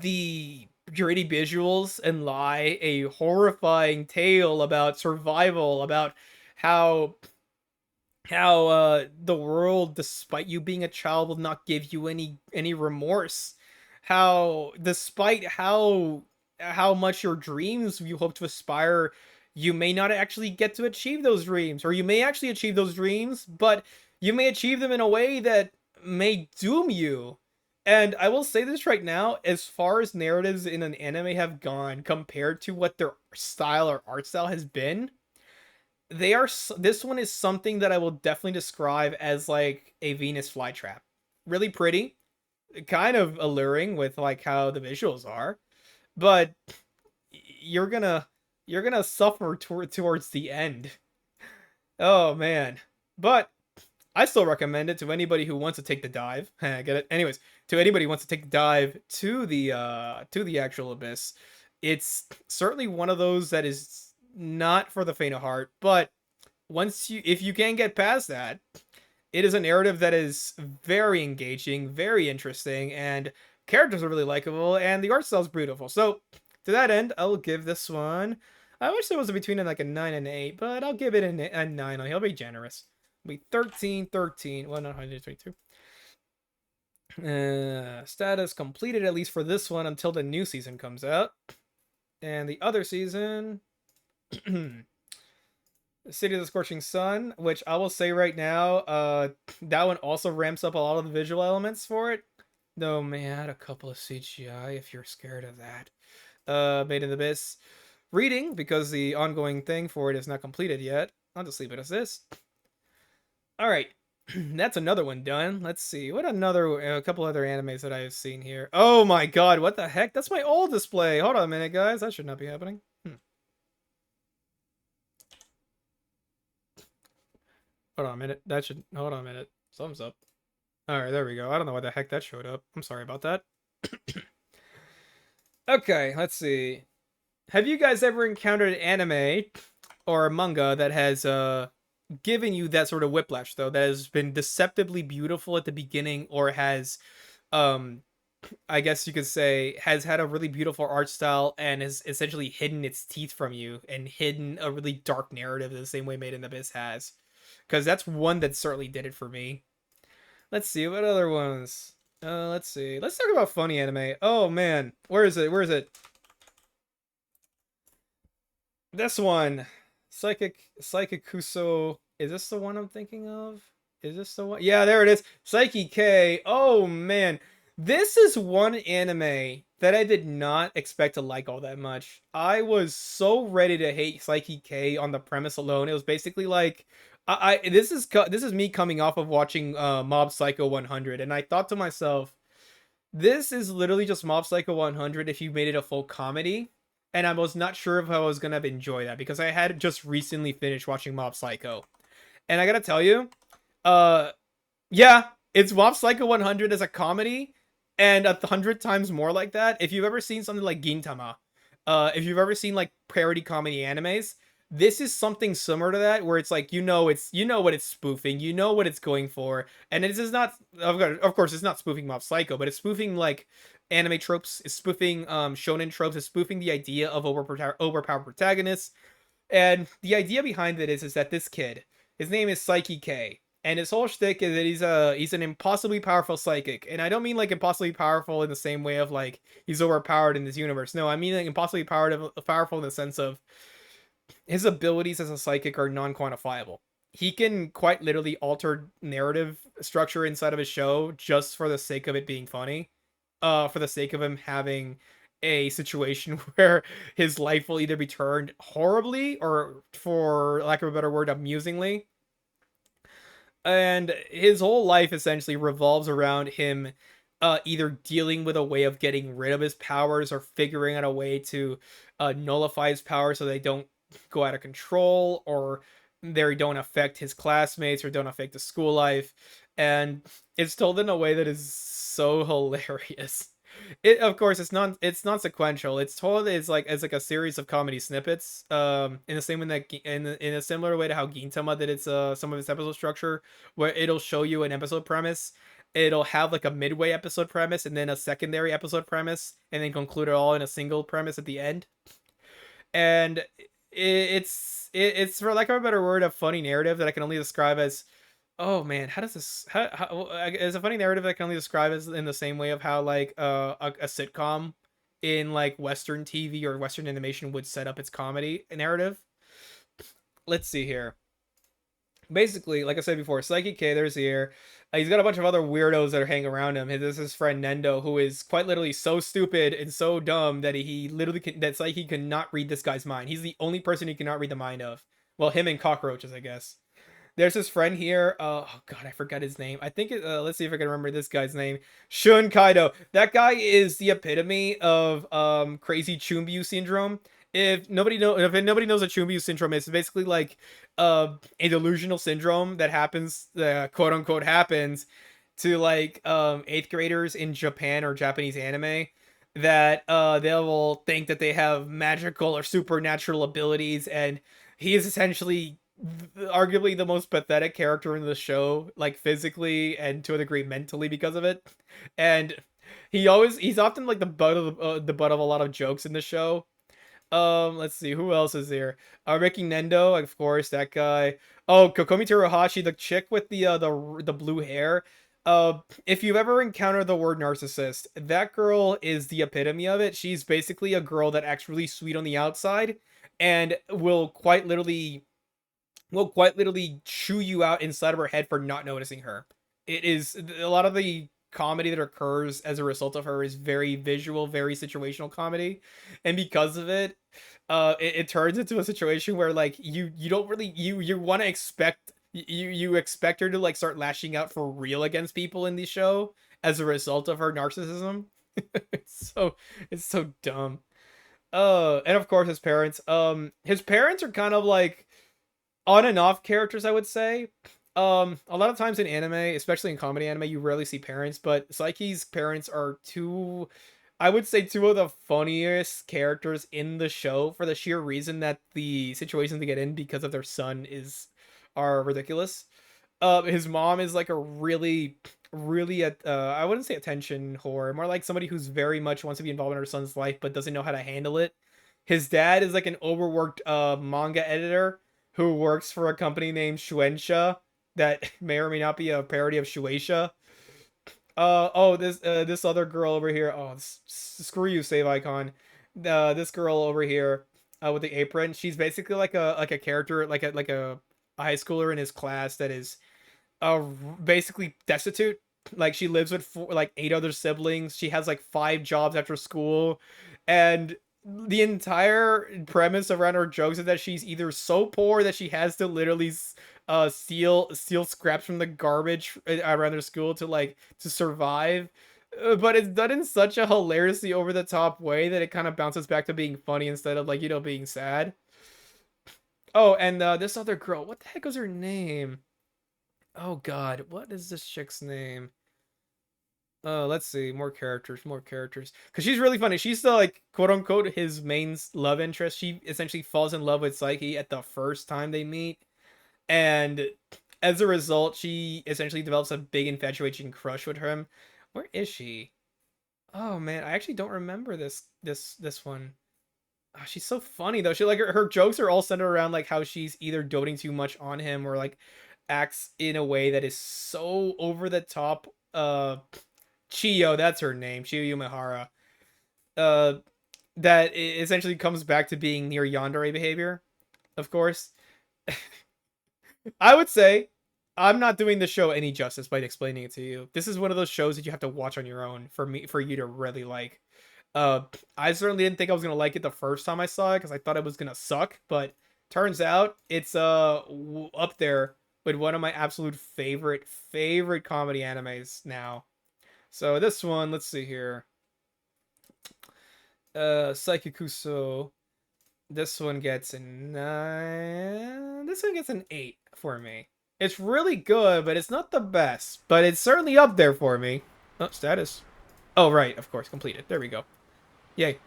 S1: the gritty visuals and lie a horrifying tale about survival, about how the world, despite you being a child, will not give you any remorse. How despite how much your dreams you hope to aspire, you may not actually get to achieve those dreams, or you may actually achieve those dreams, but you may achieve them in a way that may doom you. And I will say this right now, as far as narratives in an anime have gone compared to what their style or art style has been, this one is something that I will definitely describe as like a Venus flytrap. Really pretty, kind of alluring with like how the visuals are, but you're gonna you're gonna suffer towards the end. Oh man. But I still recommend it to anybody who wants to take the dive. Get it? Anyways, to anybody who wants to take the dive to the actual abyss. It's certainly one of those that is not for the faint of heart, but once you if you can get past that, it is a narrative that is very engaging, very interesting, and characters are really likable, and the art style is beautiful. So, to that end, I'll give this one. I wish there was a between like a 9 and 8, but I'll give it a 9. I'll be generous. It'll be 13, 13. Well, not 122. Status completed, at least for this one, until the new season comes out. And the other season. City of the Scorching Sun, which I will say right now, that one also ramps up a lot of the visual elements for it. Though may add a couple of CGI if you're scared of that. Made in the Abyss. Reading, because the ongoing thing for it is not completed yet. I'll just leave it as this. Alright. That's another one done. Let's see. What another, a couple other animes that I've seen here. Oh my god, what the heck? That's my old display. Hold on a minute, guys. That should not be happening. Hold on a minute. That should, hold on a minute. Thumbs up. Alright, there we go. I don't know why the heck that showed up. I'm sorry about that. Okay, let's see. Have you guys ever encountered an anime or a manga that has given you that sort of whiplash though, that has been deceptively beautiful at the beginning, or has um I guess you could say has had a really beautiful art style and has essentially hidden its teeth from you and hidden a really dark narrative the same way Made in Abyss has? Because that's one that certainly did it for me. Let's see what other ones. Let's see. Let's talk about funny anime. Oh man, where is it? Where is it? This one, Psychic Kuso. Is this the one I'm thinking of? Is this the one? Yeah, there it is. Psyche K. Oh man, this is one anime that I did not expect to like all that much. I was so ready to hate Psyche K on the premise alone. It was basically like, this is me coming off of watching Mob Psycho 100, and I thought to myself, this is literally just Mob Psycho 100 if you made it a full comedy. And I was not sure if I was gonna enjoy that because I had just recently finished watching Mob Psycho. And I gotta tell you, uh, yeah, it's Mob Psycho 100 as a comedy, and 100 times more like that. If you've ever seen something like Gintama, if you've ever seen like parody comedy animes, this is something similar to that, where it's like you know what it's spoofing, you know what it's going for, and it is not. Of course, it's not spoofing Mob Psycho, but it's spoofing like anime tropes, it's spoofing shonen tropes, it's spoofing the idea of overpowered protagonists, and the idea behind it is that this kid, his name is Psyche K, and his whole shtick is that he's an impossibly powerful psychic. And I don't mean like impossibly powerful in the same way of like he's overpowered in this universe. No, I mean like impossibly powerful in the sense of his abilities as a psychic are non-quantifiable. He can quite literally alter narrative structure inside of his show just for the sake of it being funny. For the sake of him having a situation where his life will either be turned horribly or, for lack of a better word, amusingly. And his whole life essentially revolves around him either dealing with a way of getting rid of his powers or figuring out a way to nullify his powers so they don't go out of control, or they don't affect his classmates or don't affect the school life. And it's told in a way that is so hilarious. It, of course, it's not sequential. It's told as like a series of comedy snippets. In the same way that in a similar way to how Gintama did its some of its episode structure, where it'll show you an episode premise. It'll have like a midway episode premise and then a secondary episode premise, and then conclude it all in a single premise at the end. And it's for lack of a better word, a funny narrative that I can only describe as, oh man, how does this? How is a funny narrative that I can only describe as in the same way of how like a sitcom in like Western TV or Western animation would set up its comedy narrative. Let's see here. Basically, like I said before, Psyche K, there's here. He's got a bunch of other weirdos that are hanging around him. There's his friend Nendo, who is quite literally so stupid and so dumb that he literally that Psyche cannot read this guy's mind. He's the only person he cannot read the mind of. Well, him and cockroaches, I guess. There's his friend here. Oh god, I forgot his name. I think let's see if I can remember this guy's name. Shun Kaido. That guy is the epitome of crazy Chumbu syndrome. If nobody knows what Chumbu syndrome is, it's basically like a delusional syndrome that happens, quote unquote happens to like eighth graders in Japan or Japanese anime, that they will think that they have magical or supernatural abilities, and he is essentially arguably the most pathetic character in the show, like physically and to a degree mentally because of it. And he's often like the butt of a lot of jokes in the show. Let's see who else is there. Ricky Nendo, of course, that guy. Oh, Kokomi Teruhashi, the chick with the blue hair. If you've ever encountered the word narcissist, that girl is the epitome of it. She's basically a girl that acts really sweet on the outside and will quite literally will quite literally chew you out inside of her head for not noticing her. It is a lot of the comedy that occurs as a result of her is very visual, very situational comedy, and because of it, it turns into a situation where like you don't really you want to expect you expect her to like start lashing out for real against people in the show as a result of her narcissism. it's so it's so dumb. And of course his parents are kind of like on and off characters, I would say. A lot of times in anime, especially in comedy anime, you rarely see parents, but Psyche's parents are two, I would say, two of the funniest characters in the show for the sheer reason that the situations they get in because of their son is are ridiculous. His mom is like a really I wouldn't say attention whore, more like somebody who's very much wants to be involved in her son's life but doesn't know how to handle it. His dad is like an overworked manga editor who works for a company named Shueisha that may or may not be a parody of Shueisha. This other girl over here. Oh, screw you, save icon. This girl over here with the apron. She's basically like a character, like a high schooler in his class that is uh basically destitute. Like she lives with like eight other siblings. She has like five jobs after school, and the entire premise around her jokes is that she's either so poor that she has to literally steal scraps from the garbage around her school to like to survive. But it's done in such a hilariously over the top way that it kind of bounces back to being funny instead of like being sad. Oh, and this other girl, what the heck was her name? Oh God, what is this chick's name? Let's see, more characters, more characters. Cause she's really funny. She's the like quote unquote his main love interest. She essentially falls in love with Psyche at the first time they meet, and as a result, she essentially develops a big infatuation crush with him. Where is she? Oh man, I actually don't remember this one. Oh, she's so funny though. She like her jokes are all centered around like how she's either doting too much on him or like acts in a way that is so over the top. Chiyo, that's her name, Chiyo Yumehara. Uh, that essentially comes back to being near yandere behavior. Of course, I would say I'm not doing the show any justice by explaining it to you. This is one of those shows that you have to watch on your own for you to really like. Uh, I certainly didn't think I was gonna like it the first time I saw it because I thought it was gonna suck, but turns out it's up there with one of my absolute favorite comedy animes now. So this one, let's see here. Psychikuso. This one gets a 9. This one gets an 8 for me. It's really good, but it's not the best. But it's certainly up there for me. Oh, status. Oh, right, of course, completed. There we go. Yay.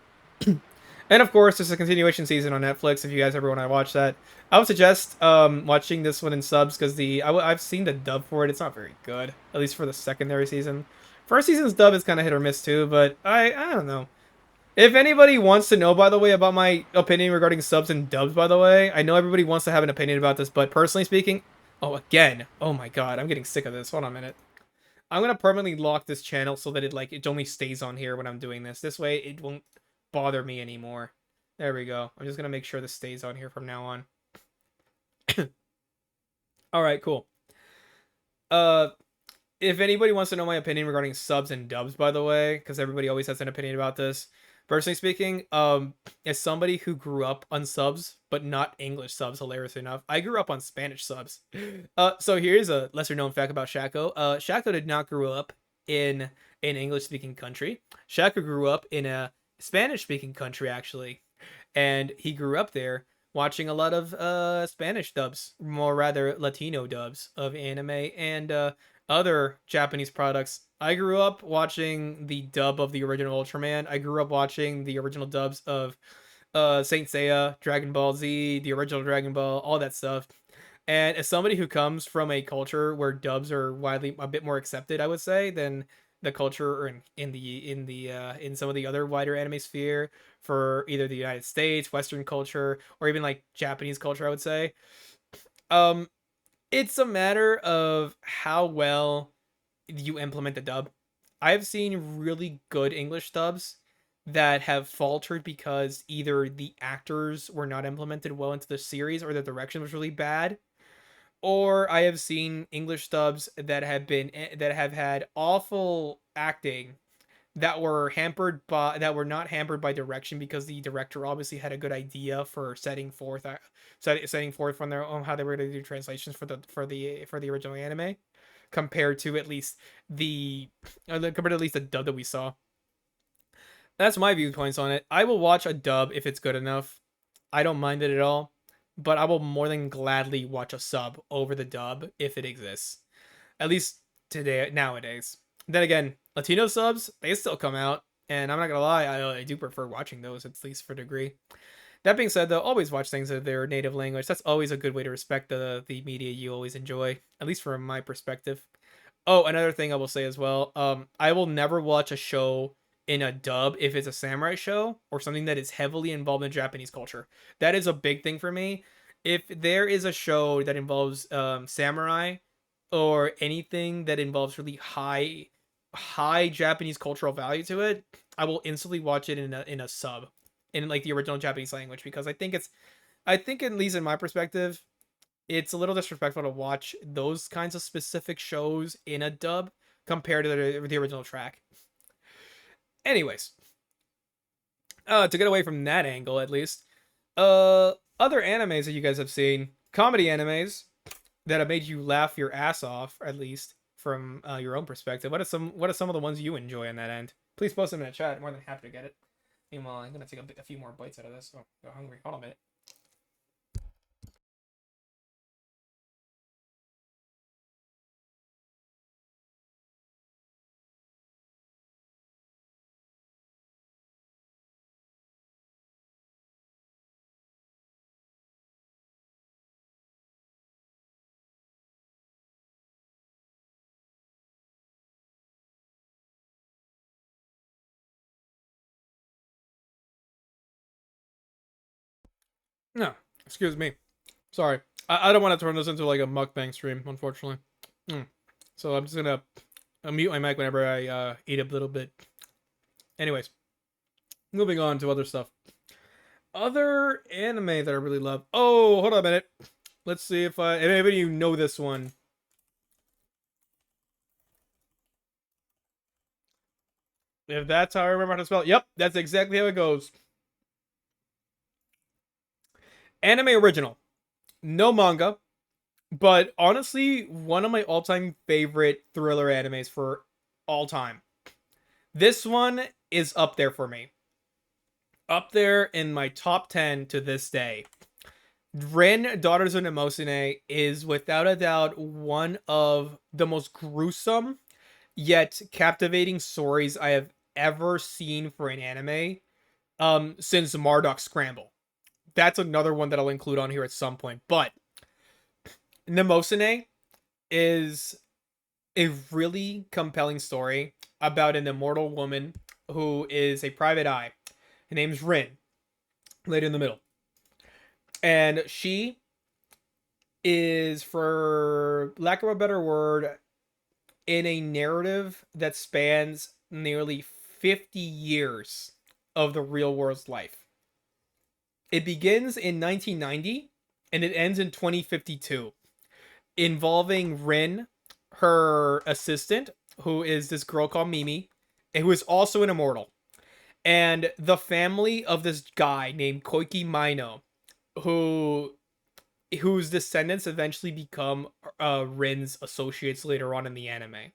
S1: And of course, there's a continuation season on Netflix if you guys ever want to watch that. I would suggest watching this one in subs because I've seen the dub for it. It's not very good, at least for the secondary season. First season's dub is kind of hit or miss too, but I don't know. If anybody wants to know, by the way, about my opinion regarding subs and dubs, by the way, I know everybody wants to have an opinion about this, but personally speaking, oh, again, oh my god, I'm getting sick of this. Hold on a minute. I'm gonna permanently lock this channel so that it only stays on here when I'm doing this. This way, it won't bother me anymore. There we go. I'm just gonna make sure this stays on here from now on. All right, cool. Uh, if anybody wants to know my opinion regarding subs and dubs, by the way, because everybody always has an opinion about this. Personally speaking, as somebody who grew up on subs, but not English subs, hilarious enough, I grew up on Spanish subs. So here's a lesser known fact about Shaco. Shaco did not grow up in an English speaking country. Shaco grew up in a Spanish speaking country, actually. And he grew up there watching a lot of Spanish dubs, more rather Latino dubs of anime and other Japanese products. I grew up watching the dub of the original Ultraman. I grew up watching the original dubs of Saint Seiya, Dragon Ball Z, the original Dragon Ball, all that stuff. And as somebody who comes from a culture where dubs are widely a bit more accepted, I would say, than the culture or in some of the other wider anime sphere for either the United States, Western culture, or even like Japanese culture, I would say. Um, it's a matter of how well you implement the dub. I've seen really good English dubs that have faltered because either the actors were not implemented well into the series or the direction was really bad. or I have seen English dubs that have had awful acting that were not hampered by direction because the director obviously had a good idea for setting forth from their own how they were going to do translations for the original anime compared to at least the compared to at least the dub that we saw. That's my viewpoints on it. I will watch a dub if it's good enough. I don't mind it at all, but I will more than gladly watch a sub over the dub if it exists. At least today nowadays. Then again, Latino subs they still come out, and I'm not gonna lie, I do prefer watching those at least for a degree. That being said, though, always watch things in their native language. That's always a good way to respect the media you always enjoy, at least from my perspective. Oh, another thing I will say as well. I will never watch a show in a dub if it's a samurai show or something that is heavily involved in Japanese culture. That is a big thing for me. If there is a show that involves samurai or anything that involves really high Japanese cultural value to it, I will instantly watch it in a sub in like the original Japanese language because I think at least in my perspective it's a little disrespectful to watch those kinds of specific shows in a dub compared to the original track. Anyways, to get away from that angle at least, other animes that you guys have seen, comedy animes that have made you laugh your ass off, at least from your own perspective. What are some of the ones you enjoy on that end? Please post them in the chat. I'm more than happy to get it. Meanwhile, I'm gonna take a few more bites out of this. Oh, I'm hungry. Hold on a minute. No, excuse me. Sorry. I don't want to turn this into like a mukbang stream, unfortunately. Mm. So I'm just gonna mute my mic whenever I eat a little bit. Anyways, moving on to other stuff. Other anime that I really love. Oh, hold on a minute. Let's see if anybody you know this one. If that's how I remember how to spell it. Yep, that's exactly how it goes. Anime original. No manga. But honestly, one of my all-time favorite thriller animes for all time. This one is up there for me. Up there in my top 10 to this day. Rin, Daughters of Nemosine is without a doubt one of the most gruesome yet captivating stories I have ever seen for an anime since Marduk Scramble. That's another one that I'll include on here at some point. But Nemosine is a really compelling story about an immortal woman who is a private eye. Her name's Rin, later in the middle. And she is, for lack of a better word, in a narrative that spans nearly 50 years of the real world's life. It begins in 1990 and it ends in 2052, involving Rin, her assistant, who is this girl called Mimi, and who is also an immortal, and the family of this guy named Koiki Maino, who whose descendants eventually become Rin's associates later on in the anime.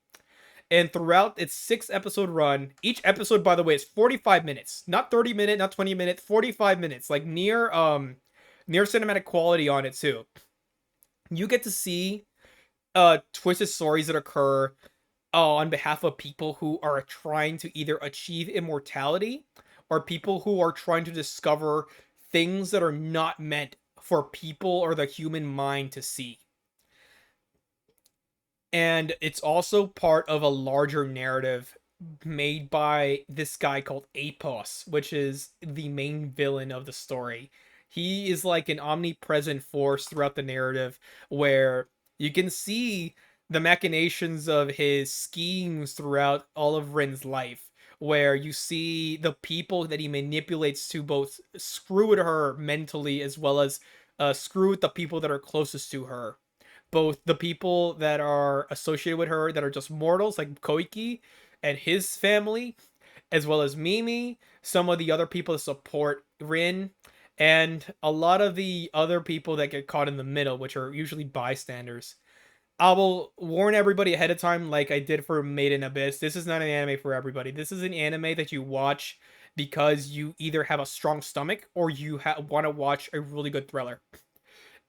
S1: And throughout its 6 episode run, each episode, by the way, is 45 minutes, not 30 minute, not 20 minute, 45 minutes, like near cinematic quality on it too. You get to see twisted stories that occur on behalf of people who are trying to either achieve immortality or people who are trying to discover things that are not meant for people or the human mind to see. And it's also part of a larger narrative made by this guy called Apos, which is the main villain of the story. He is like an omnipresent force throughout the narrative where you can see the machinations of his schemes throughout all of Rin's life, where you see the people that he manipulates to both screw with her mentally as well as screw with the people that are closest to her. both the people that are associated with her that are just mortals, like Koiki and his family, as well as Mimi, some of the other people that support Rin, and a lot of the other people that get caught in the middle, which are usually bystanders. I will warn everybody ahead of time, like I did for Made in Abyss. This is not an anime for everybody. This is an anime that you watch because you either have a strong stomach or you want to watch a really good thriller.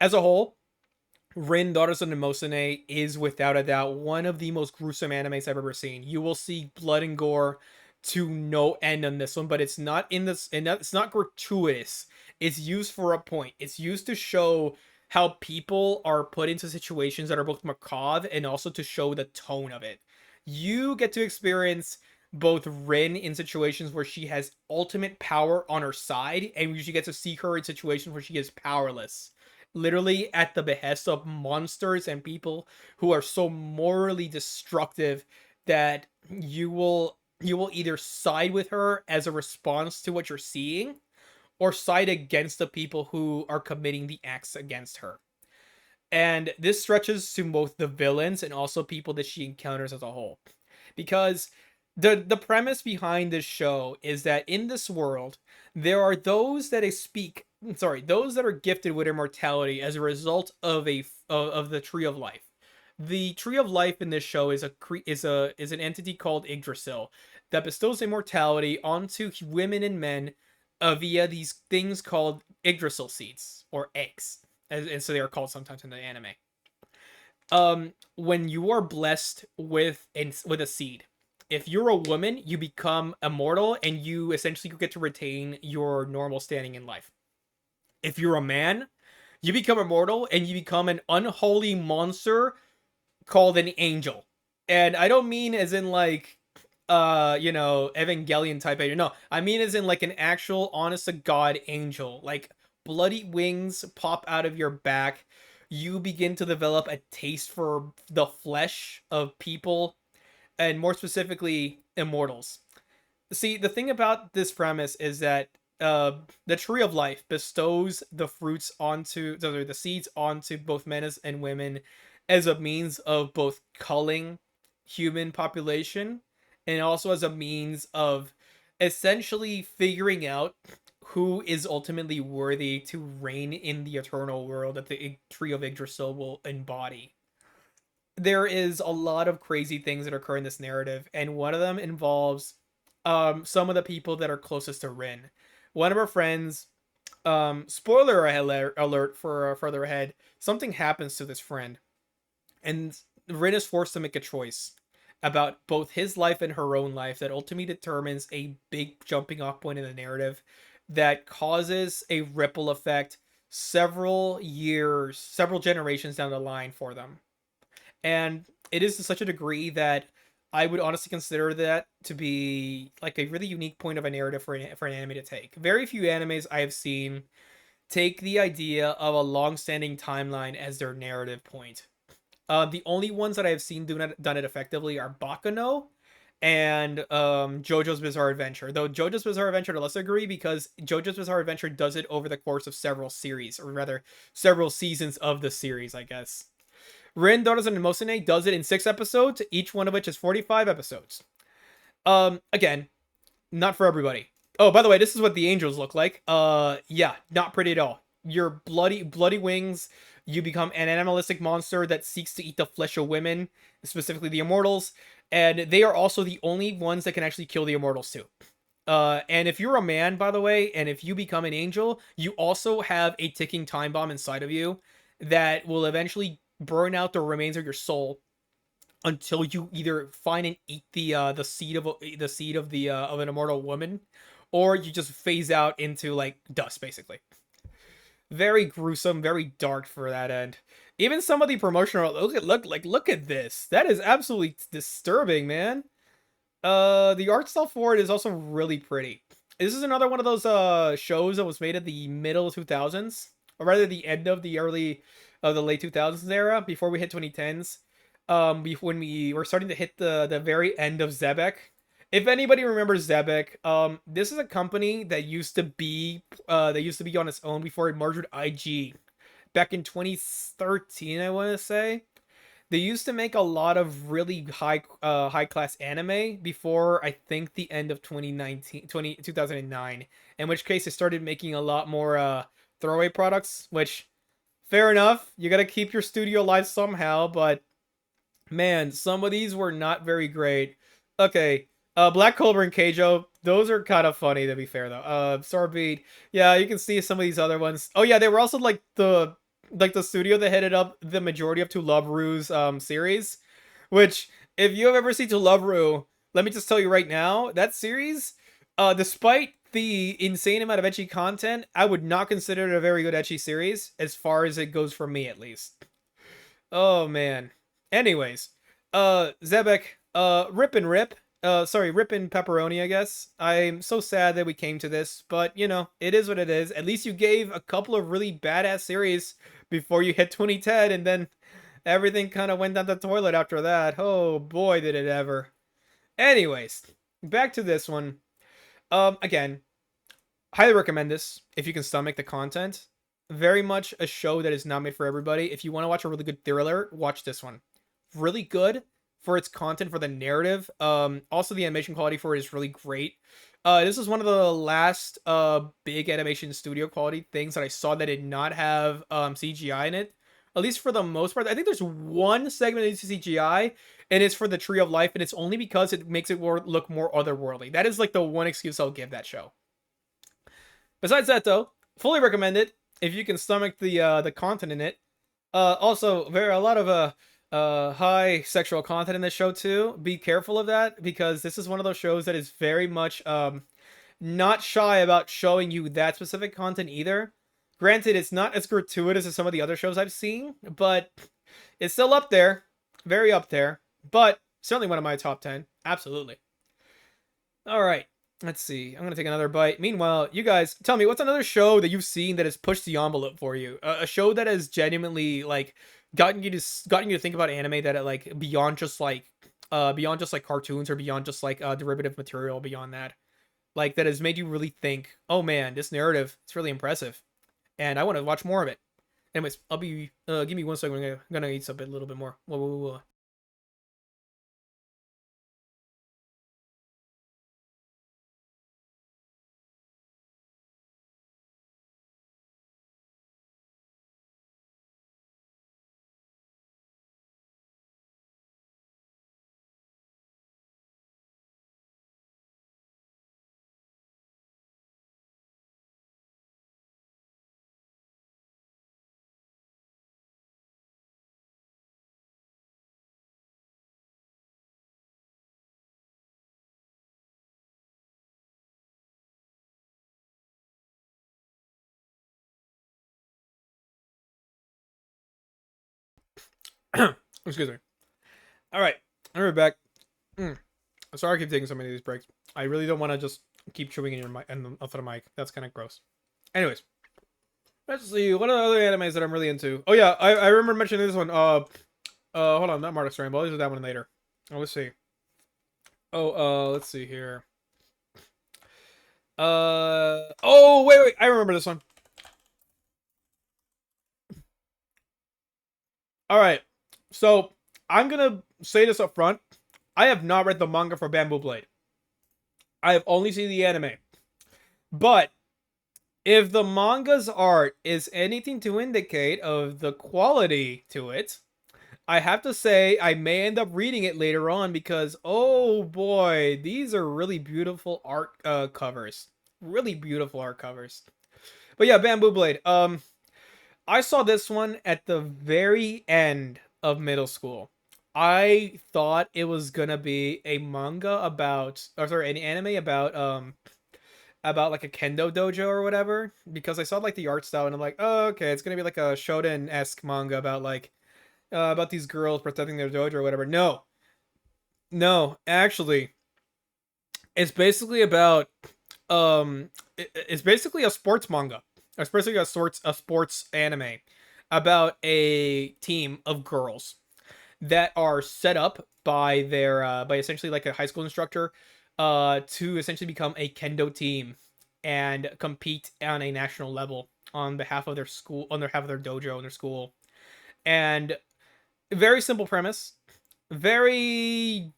S1: As a whole, Rin Daughters of Nemosine is without a doubt one of the most gruesome animes I've ever seen. You will see blood and gore to no end on this one, but it's not in this, and it's not gratuitous. It's used for a point. It's used to show how people are put into situations that are both macabre and also to show the tone of it. You get to experience both Rin in situations where she has ultimate power on her side, and you get to see her in situations where she is powerless, literally at the behest of monsters and people who are so morally destructive that you will either side with her as a response to what you're seeing or side against the people who are committing the acts against her. And this stretches to both the villains and also people that she encounters as a whole, because the premise behind this show is that in this world there are those that those that are gifted with immortality as a result of the tree of life. The tree of life in this show is an entity called Yggdrasil that bestows immortality onto women and men via these things called Yggdrasil seeds or eggs, and so they are called sometimes in the anime. When you are blessed with a seed, if you're a woman, you become immortal and you essentially get to retain your normal standing in life. If you're a man, you become immortal and you become an unholy monster called an angel. And I don't mean as in like Evangelion type angel. No, I mean as in like an actual honest to god angel. Like bloody wings pop out of your back. You begin to develop a taste for the flesh of people, and more specifically immortals. See, the thing about this premise is that the tree of life bestows the fruits onto the seeds onto both men and women as a means of both culling human population and also as a means of essentially figuring out who is ultimately worthy to reign in the eternal world that the tree of Yggdrasil will embody. There is a lot of crazy things that occur in this narrative, and one of them involves some of the people that are closest to Rin. One of her friends, spoiler alert for further ahead, something happens to this friend, and Rin is forced to make a choice about both his life and her own life that ultimately determines a big jumping off point in the narrative that causes a ripple effect several years, several generations down the line for them. And it is to such a degree that I would honestly consider that to be like a really unique point of a narrative for an anime to take. Very few animes I have seen take the idea of a long-standing timeline as their narrative point. The only ones that I have seen done it effectively are Baccano and JoJo's Bizarre Adventure. Though JoJo's Bizarre Adventure to a lesser degree, because JoJo's Bizarre Adventure does it over the course of several series, or rather, several seasons of the series, I guess. Rin Daughters of Nemosine does it in 6 episodes, each one of which is 45 episodes. Again, not for everybody. Oh, by the way, this is what the angels look like. Yeah, not pretty at all. Your bloody wings. You become an animalistic monster that seeks to eat the flesh of women, specifically the immortals, and they are also the only ones that can actually kill the immortals too. And if you're a man, by the way, and if you become an angel, you also have a ticking time bomb inside of you that will eventually burn out the remains of your soul until you either find and eat the seed of the of an immortal woman, or you just phase out into like dust, basically. Very gruesome, very dark for that end. Even some of the promotional look at this. That is absolutely disturbing, man. The art style for it is also really pretty. This is another one of those shows that was made at the middle 2000s, or rather the end of the late 2000s era before we hit 2010s. When we were starting to hit the very end of Zebek. If anybody remembers Zebek, this is a company that used to be on its own before it merged with IG. back in 2013, I want to say. They used to make a lot of really high class anime before I think the end of 2009, in which case they started making a lot more throwaway products, which fair enough, you got to keep your studio alive somehow, but man, some of these were not very great. Okay, Black Cobra and Keijo, those are kind of funny to be fair though. Starbeat, yeah, you can see some of these other ones. Oh yeah, they were also like the studio that headed up the majority of To Love Ru's series, which if you have ever seen To Love Ru, let me just tell you right now, that series, despite the insane amount of ecchi content, I would not consider it a very good ecchi series as far as it goes for me at least. Oh man. Anyways, Zebek, rip and rip. Sorry, rip and pepperoni, I guess. I'm so sad that we came to this, but you know, it is what it is. At least you gave a couple of really badass series before you hit 2010, and then everything kind of went down the toilet after that. Oh boy, did it ever. Anyways, back to this one. Again, highly recommend this if you can stomach the content. Very much a show that is not made for everybody. If you want to watch a really good thriller, watch this one. Really good for its content, for the narrative. Also the animation quality for it is really great. This is one of the last big animation studio quality things that I saw that did not have CGI in it. At least for the most part. I think there's one segment that needs CGI, and it's for the Tree of Life, and it's only because it makes it look more otherworldly. That is like the one excuse I'll give that show. Besides that, though, fully recommend it if you can stomach the content in it. Also, there are a lot of high sexual content in this show too. Be careful of that because this is one of those shows that is very much not shy about showing you that specific content either. Granted, it's not as gratuitous as some of the other shows I've seen, but it's still up there, very up there. But certainly one of my top 10. Absolutely. All right. Let's see. I'm gonna take another bite. Meanwhile, you guys, tell me what's another show that you've seen that has pushed the envelope for you? A show that has genuinely like gotten you to think about anime that like beyond just like cartoons or beyond just like derivative material beyond that, like that has made you really think. Oh man, this narrative it's really impressive, and I want to watch more of it. Anyways, I'll be give me one second. I'm gonna eat something a little bit more. Whoa, whoa, whoa. Excuse me. All right, we're back. Mm. I'm sorry I keep taking so many of these breaks. I really don't want to just keep chewing in your mic and off the mic. That's kind of gross. Anyways, let's see. What are the other animes that I'm really into? Oh yeah, I remember mentioning this one. Hold on, not Marty's Rainbow. I'll do that one later. Oh, let's see. Oh, let's see here. Oh wait, I remember this one. All right, so I'm gonna say this up front. I have not read the manga for Bamboo Blade. I have only seen the anime. But if the manga's art is anything to indicate of the quality to it, I have to say I may end up reading it later on because oh boy, these are really beautiful art covers. Really beautiful art covers. But yeah, Bamboo Blade. I saw this one at the very end of middle school. I thought it was gonna be a manga about, or sorry, an anime about like a kendo dojo or whatever because I saw like the art style and I'm like, oh okay, it's gonna be like a shonen esque manga about these girls protecting their dojo or whatever. No, no, actually, it's basically about it's basically a sports manga. It's basically a sports anime about a team of girls that are set up by their by essentially like a high school instructor to essentially become a kendo team and compete on a national level. on behalf of their school, on behalf of their dojo and their school. And very simple premise, very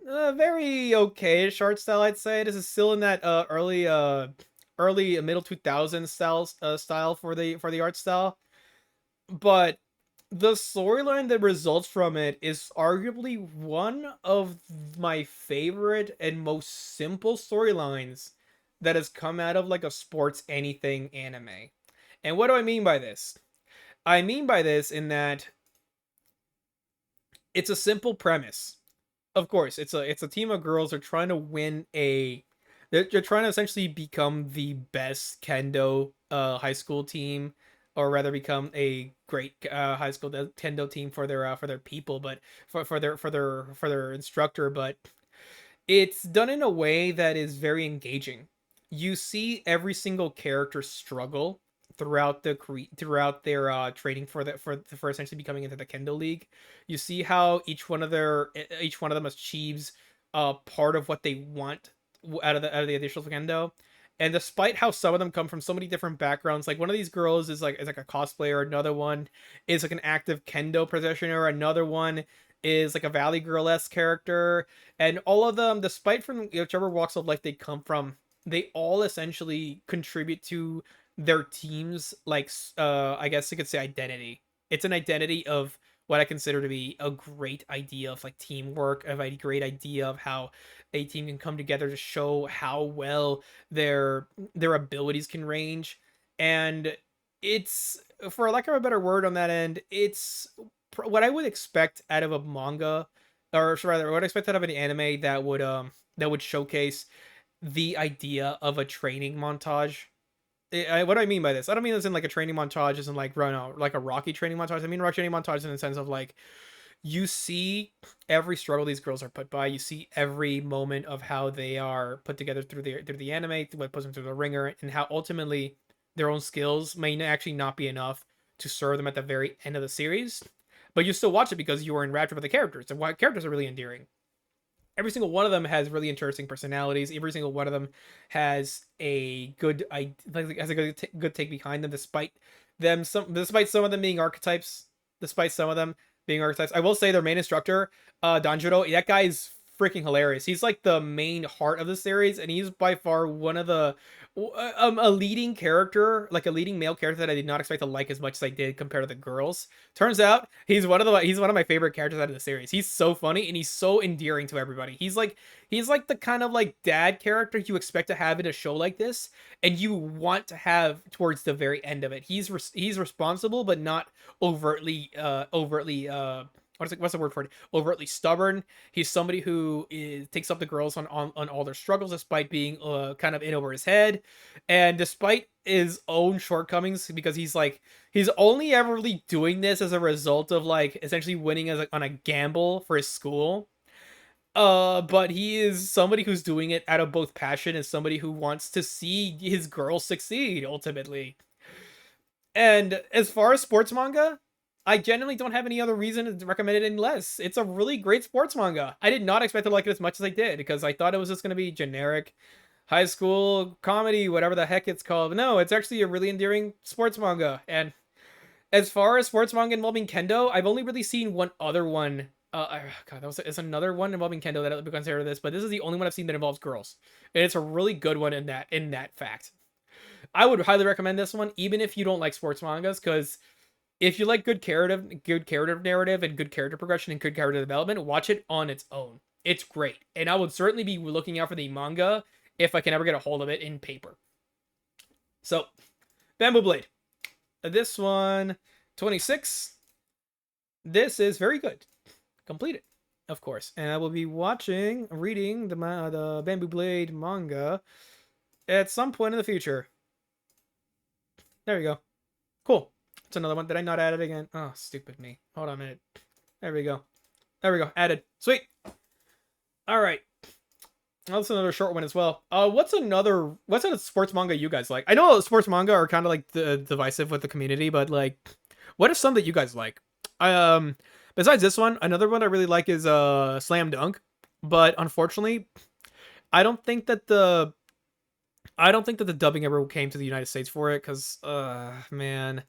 S1: very okay-ish art style, I'd say. This is still in that early middle 2000s style for the art style, but the storyline that results from it is arguably one of my favorite and most simple storylines that has come out of like a sports anything anime. And what do I mean by this? I mean by this in that it's a simple premise. Of course, it's a team of girls. They're trying to win a. They're trying to essentially become the best kendo high school team, or rather become a great high school kendo team for their people, but for their instructor. But it's done in a way that is very engaging. You see every single character struggle throughout throughout their training for essentially becoming into the Kendo League. You see how each one of them achieves part of what they want out of the additional Kendo. And despite how some of them come from so many different backgrounds, like one of these girls is like a cosplayer, another one is like an active Kendo practitioner, another one is like a Valley Girl esque character, and all of them, despite from whichever walks of life they come from, they all essentially contribute to their team's like I guess you could say identity. It's an identity of what I consider to be a great idea of like teamwork, of a great idea of how a team can come together to show how well their abilities can range. And it's, for lack of a better word on that end, it's what I would expect out of a manga, or rather what I expect out of an anime that would showcase the idea of a training montage. What do I mean by this? I don't mean this in like a training montage, as in like run out like a Rocky training montage. I mean rock training montage in the sense of like you see every struggle these girls are put by. You see every moment of how they are put together through the anime, what puts them through the ringer, and how ultimately their own skills may actually not be enough to serve them at the very end of the series. But you still watch it because you are enraptured with the characters, and why characters are really endearing. Every single one of them has really interesting personalities. Every single one of them has a good has a good take behind them, despite some of them being archetypes. Despite some of them being archetypes, I will say their main instructor, Danjiro, that guy is freaking hilarious. He's like the main heart of the series, and he's by far one of the a leading character, like a leading male character that I did not expect to like as much as I did compared to the girls. Turns out he's one of my favorite characters out of the series. He's so funny and he's so endearing to everybody. He's like the kind of like dad character you expect to have in a show like this, and you want to have towards the very end of it. He's responsible, but not overtly what's the word for it? Overtly stubborn. He's somebody who takes up the girls on all their struggles, despite being kind of in over his head, and despite his own shortcomings, because he's only ever really doing this as a result of like essentially winning as on a gamble for his school. But he is somebody who's doing it out of both passion and somebody who wants to see his girls succeed ultimately. And as far as sports manga, I genuinely don't have any other reason to recommend it any less. It's a really great sports manga. I did not expect to like it as much as I did, because I thought it was just going to be generic high school comedy, whatever the heck it's called. But no, it's actually a really endearing sports manga. And as far as sports manga involving kendo, I've only really seen one other one. God, it's another one involving kendo that I would consider this, but this is the only one I've seen that involves girls, and it's a really good one in that fact. I would highly recommend this one, even if you don't like sports mangas, because if you like good character narrative, and good character progression and good character development, watch it on its own. It's great, and I would certainly be looking out for the manga if I can ever get a hold of it in paper. So, Bamboo Blade. This one, 26. This is very good. Complete it, of course, and I will be reading the Bamboo Blade manga at some point in the future. There we go. Cool. It's another one. Did I not add it again? Oh, stupid me. Hold on a minute. There we go. There we go. Added. Sweet. All right. That's another short one as well. What's a sports manga you guys like? I know sports manga are kind of like divisive with the community, but like, what are some that you guys like? Um, Besides this one, another one I really like is Slam Dunk, but unfortunately, I don't think that I don't think that the dubbing ever came to the United States for it, because man,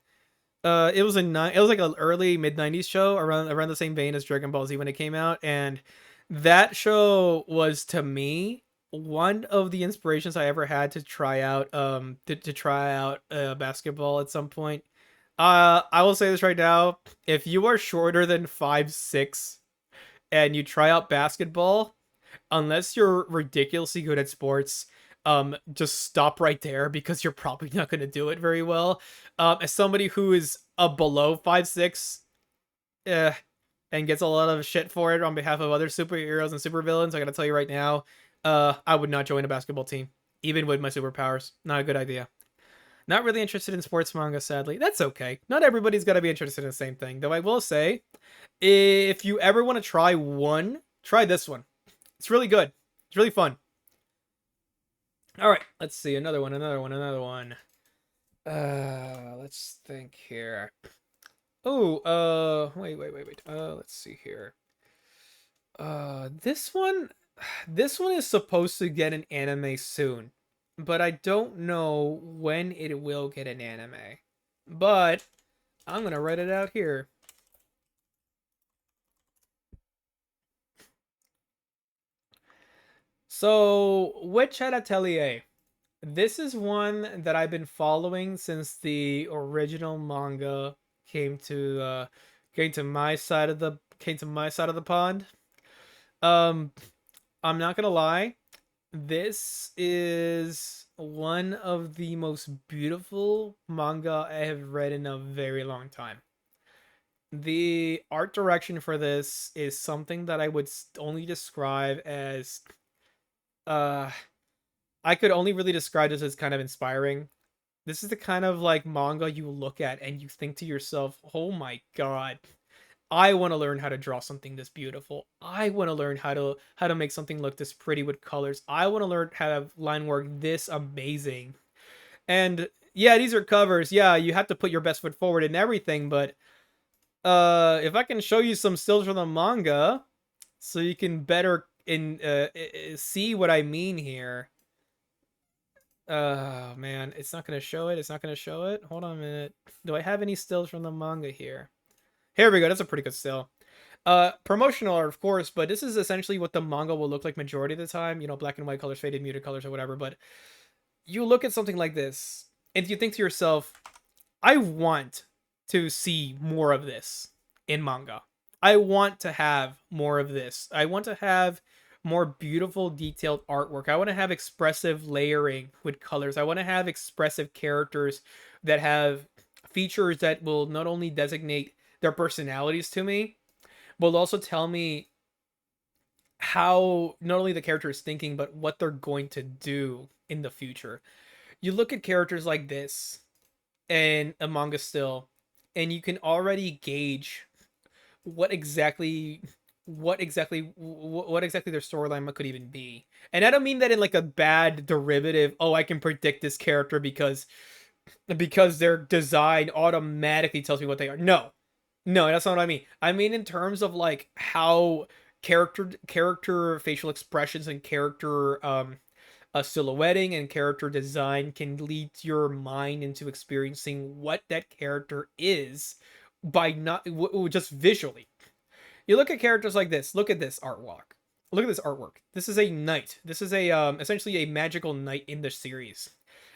S1: it was it was like an early mid '90s show around the same vein as Dragon Ball Z when it came out, and that show was to me one of the inspirations I ever had to try out to try out basketball at some point. I will say this right now: if you are shorter than 5'6" and you try out basketball, unless you're ridiculously good at sports, just stop right there because you're probably not going to do it very well. As somebody who is below 5'6", eh, and gets a lot of shit for it on behalf of other superheroes and supervillains, I gotta tell you right now, I would not join a basketball team, even with my superpowers. Not a good idea. Not really interested in sports manga, sadly. That's okay. Not everybody's got to be interested in the same thing. Though I will say, if you ever want to try one, try this one. It's really good. It's really fun. All right, let's see another one. Let's think here. Oh, wait. Let's see here. This one, this one is supposed to get an anime soon, but I don't know when it will get an anime. But I'm gonna write it out here. So, Witch at Atelier. This is one that I've been following since the original manga came to came to my side of the pond. Um, I'm not gonna lie, this is one of the most beautiful manga I have read in a very long time. The art direction for this is something that I would only describe as uh I could only really describe this as kind of inspiring. This is the kind of like manga you look at and you think to yourself, "Oh my god, I want to learn how to draw something this beautiful. I want to learn how to make something look this pretty with colors. I want to learn how to have line work this amazing." And yeah, these are covers. Yeah, you have to put your best foot forward and everything, but if I can show you some stills from the manga so you can better see what I mean here. Oh man, it's not gonna show it. It's not gonna show it. Hold on a minute. Do I have any stills from the manga here? Here we go. That's a pretty good still. Promotional art, of course, but this is essentially what the manga will look like majority of the time. You know, black and white colors, faded, muted colors, or whatever. But you look at something like this, and you think to yourself, I want to see more of this in manga. I want to have more of this. I want to have more beautiful, detailed artwork. I want to have expressive layering with colors. I want to have expressive characters that have features that will not only designate their personalities to me, but will also tell me how not only the character is thinking, but what they're going to do in the future. You look at characters like this and a manga still, and you can already gauge what exactly what exactly their storyline could even be. And I don't mean that in like a bad derivative, oh, I can predict this character because their design automatically tells me what they are. No. No, that's not what I mean. I mean in terms of like how character facial expressions and character silhouetting and character design can lead your mind into experiencing what that character is by not just visually. You look at characters like this. Look at this artwork. Look at this artwork. This is a knight. This is a essentially a magical knight in the series.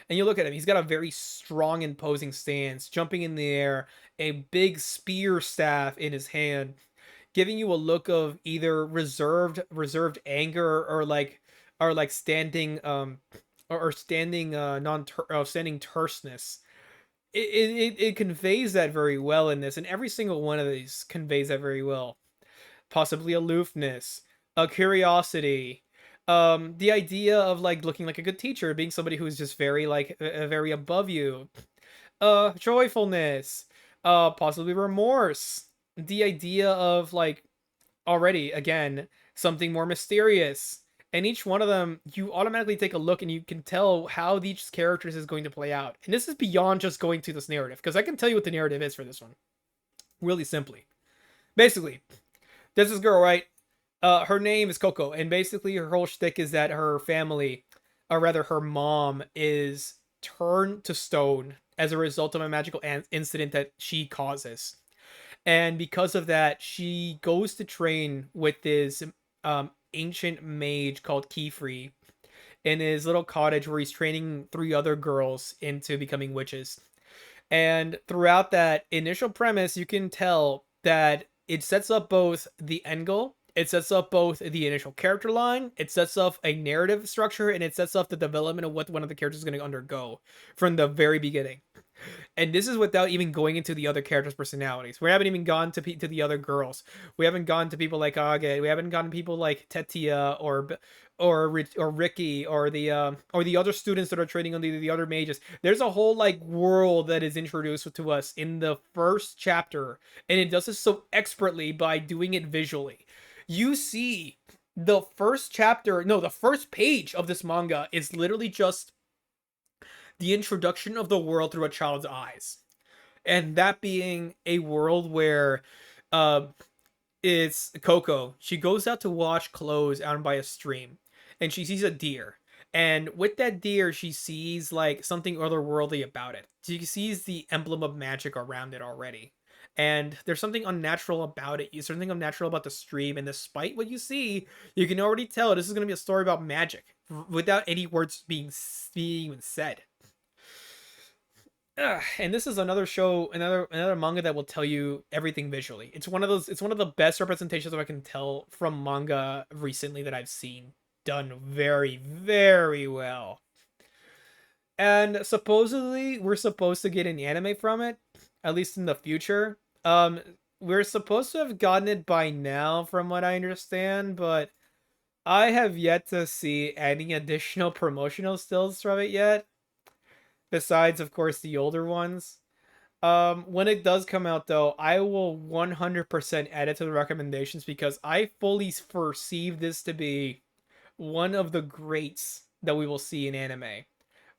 S1: And you look at him. He's got a very strong, imposing stance, jumping in the air, a big spear staff in his hand, giving you a look of either reserved anger or like standing or standing standing terseness. It conveys that very well in this, and every single one of these conveys that very well. Possibly aloofness, a curiosity, the idea of like looking like a good teacher, being somebody who's just very like very above you, joyfulness, possibly remorse, the idea of like already again something more mysterious. And each one of them, you automatically take a look and you can tell how each characters is going to play out. And this is beyond just going to this narrative, because I can tell you what the narrative is for this one. Really simply. Basically, this girl, right? Her name is Coco, and basically her whole shtick is that her family, or rather her mom, is turned to stone as a result of a magical incident that she causes. And because of that, she goes to train with this ancient mage called Keyfree in his little cottage where he's training three other girls into becoming witches. And throughout that initial premise, you can tell that it sets up both the end goal, it sets up both the initial character line, it sets up a narrative structure, and it sets up the development of what one of the characters is going to undergo from the very beginning. And this is without even going into the other characters' personalities. We haven't even gone to the other girls. We haven't gone to people like Age. We haven't gone to people like Tetia or Ricky or the other students that are training under the other mages. There's a whole like world that is introduced to us in the first chapter, and it does this so expertly by doing it visually. You see the first chapter, no, the first page of this manga is literally just the introduction of the world through a child's eyes, and that being a world where uh it's Coco. She goes out to wash clothes out by a stream, and she sees a deer. And with that deer, she sees like something otherworldly about it. She sees the emblem of magic around it already. And there's something unnatural about it. There's something unnatural about the stream. And despite what you see, you can already tell this is going to be a story about magic without any words being said. And this is another show, another manga that will tell you everything visually. It's one of those. It's one of the best representations that I can tell from manga recently that I've seen, done very very well. And supposedly we're supposed to get an anime from it, at least in the future. We're supposed to have gotten it by now, from what I understand, but I have yet to see any additional promotional stills from it yet. Besides, of course, the older ones. When it does come out, though, I will 100% add it to the recommendations because I fully perceive this to be one of the greats that we will see in anime.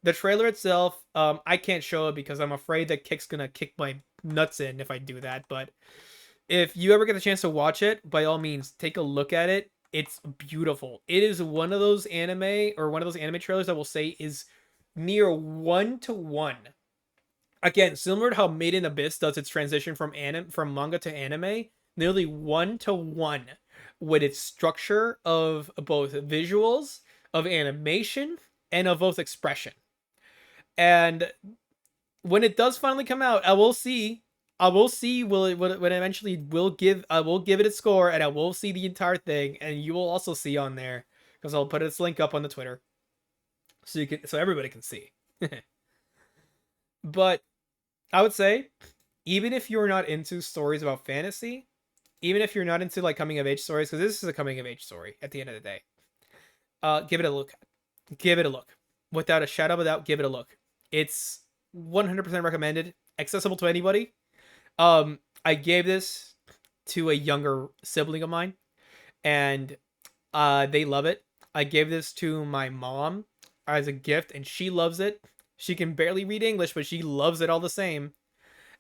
S1: The trailer itself, I can't show it because I'm afraid that Kick's gonna kick my nuts in if I do that. But if you ever get the chance to watch it, by all means, take a look at it. It's beautiful. It is one of those anime or one of those anime trailers that will say is near 1 to 1, again, similar to how Made in Abyss does its transition from manga to anime, nearly 1 to 1 with its structure of both visuals, of animation, and of both expression. And when it does finally come out, I will see will it eventually will give I will give it a score, and I will see the entire thing, and you will also see on there because I'll put its link up on the Twitter so everybody can see. But I would say, even if you're not into stories about fantasy, even if you're not into like coming of age stories, because this is a coming of age story at the end of the day, give it a look. Give it a look. Without a shadow of a doubt, give it a look. It's 100% recommended, accessible to anybody. I gave this to a younger sibling of mine, and they love it. I gave this to my mom as a gift, and she loves it. She can barely read English, but she loves it all the same.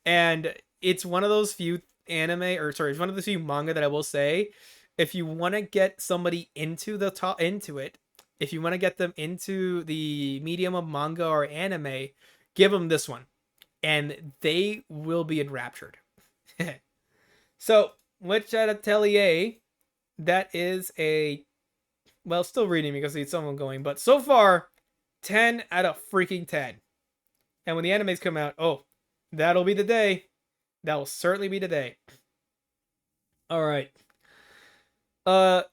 S1: And it's one of those few anime, or sorry, it's one of the few manga that I will say, if you want to get somebody into it, if you want to get them into the medium of manga or anime, give them this one, and they will be enraptured. So, which atelier? That is a, well, still reading because it's still going, but so far, 10 out of freaking 10. And when the animes come out, oh, that'll be the day. That will certainly be the day. All right.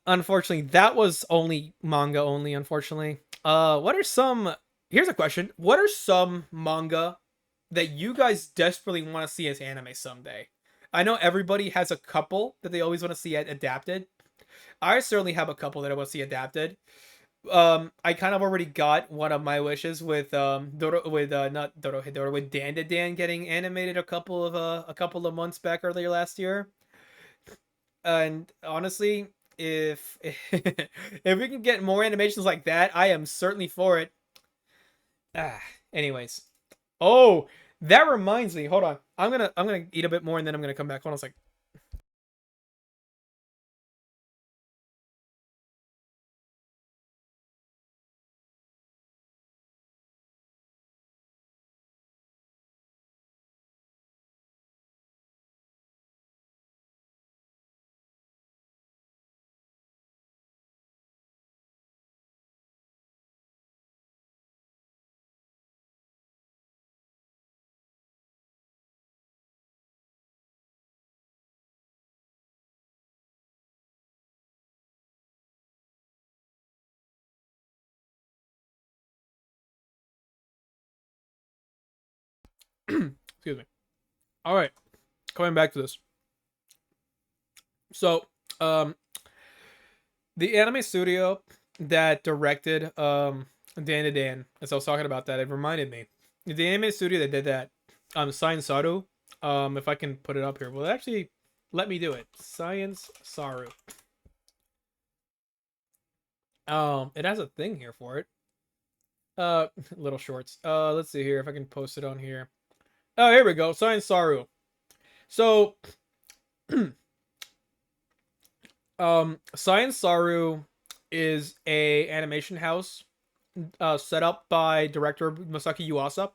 S1: Unfortunately, that was only manga only, unfortunately. What are some, here's a question. What are some manga that you guys desperately want to see as anime someday? I know everybody has a couple that they always want to see adapted. I certainly have a couple that I want to see adapted. I kind of already got one of my wishes with not Dorohedoro, with Dan to Dan getting animated a couple of months back earlier last year. And honestly, if if we can get more animations like that, I am certainly for it. Ah, anyways. Oh, that reminds me. Hold on. I'm gonna eat a bit more and then I'm gonna come back. Hold on a second. Excuse me. All right, coming back to this. So, um, the anime studio that directed Dan to Dan, as I was talking about that, it reminded me. The anime studio that did that, Science Saru. If I can put it up here, well, actually, let me do it. Science Saru. It has a thing here for it. Little shorts. Let's see here if I can post it on here. Oh, here we go. Science Saru. So, Science Saru is a animation house set up by director Masaki Yuasa,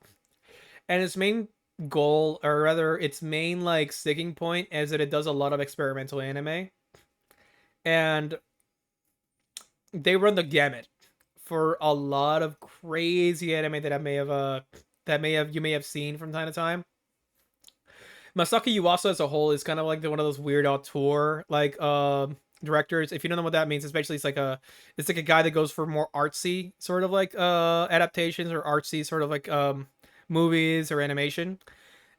S1: and its main goal, or rather, its main like sticking point, is that it does a lot of experimental anime, and they run the gamut for a lot of crazy anime that I may have you may have seen from time to time. Masaki Yuasa as a whole is kind of like one of those weird auteur like directors. If you don't know what that means, especially it's like a guy that goes for more artsy sort of like adaptations or artsy sort of like movies or animation.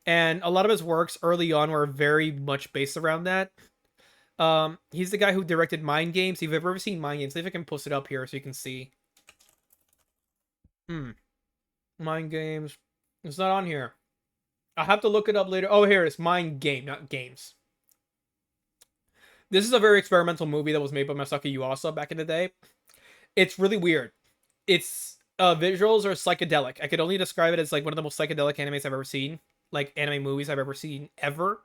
S1: And a lot of his works early on were very much based around that. He's the guy who directed Mind Games. If you've ever seen Mind Games, see if I can post it up here so you can see. Mind Games. It's not on here. I'll have to look it up later. Oh, here it's Mind Game, not Games. This is a very experimental movie that was made by Masaki Yuasa back in the day. It's really weird. Its visuals are psychedelic. I could only describe it as like one of the most psychedelic animes I've ever seen, like anime movies I've ever seen ever.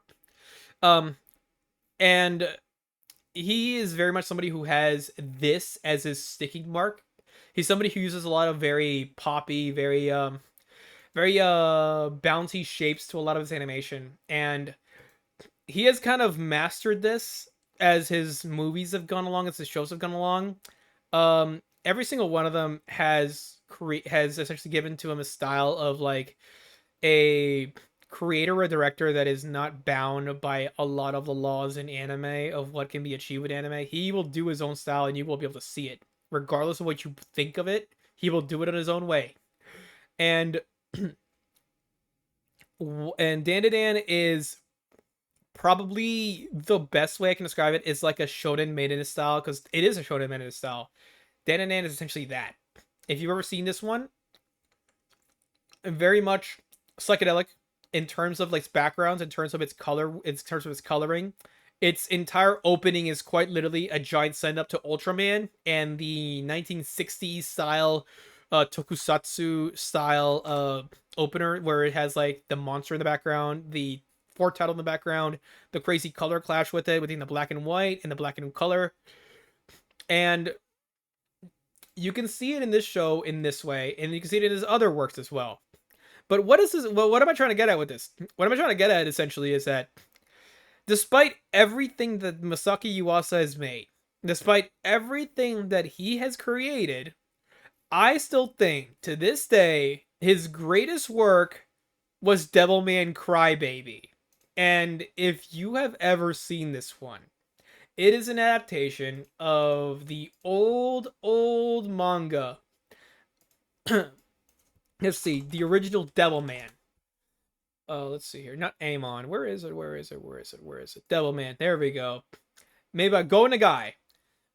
S1: Um, and he is very much somebody who has this as his sticking mark. He's somebody who uses a lot of very poppy, very bouncy shapes to a lot of his animation, and he has kind of mastered this as his movies have gone along, as his shows have gone along. Every single one of them has essentially given to him a style of like a creator or director that is not bound by a lot of the laws in anime of what can be achieved with anime. He will do his own style, and you will be able to see it, regardless of what you think of it. He will do it in his own way, and Dan to Dan is probably the best way I can describe it is like a shonen maiden style, because it is a shonen maiden style. Dan and Dan is essentially that. If you've ever seen this one, very much psychedelic in terms of like its backgrounds, in terms of its color, in terms of its coloring. Its entire opening is quite literally a giant send up to Ultraman and the 1960s style tokusatsu style opener, where it has like the monster in the background, the fourth title in the background, the crazy color clash with it between the black and white and the black and color. And you can see it in this show in this way, and you can see it in his other works as well. But what is this? Well, what am I trying to get at with this? What am I trying to get at essentially is that despite everything that Masaki Yuasa has made, despite everything that he has created, I still think to this day his greatest work was Devilman Crybaby. And if you have ever seen this one, it is an adaptation of the old manga. Let's see, the original Devilman. Let's see here. Not Amon. Where is it? Where is it? Where is it? Where is it? Devilman. There we go. Made by Go Nagai.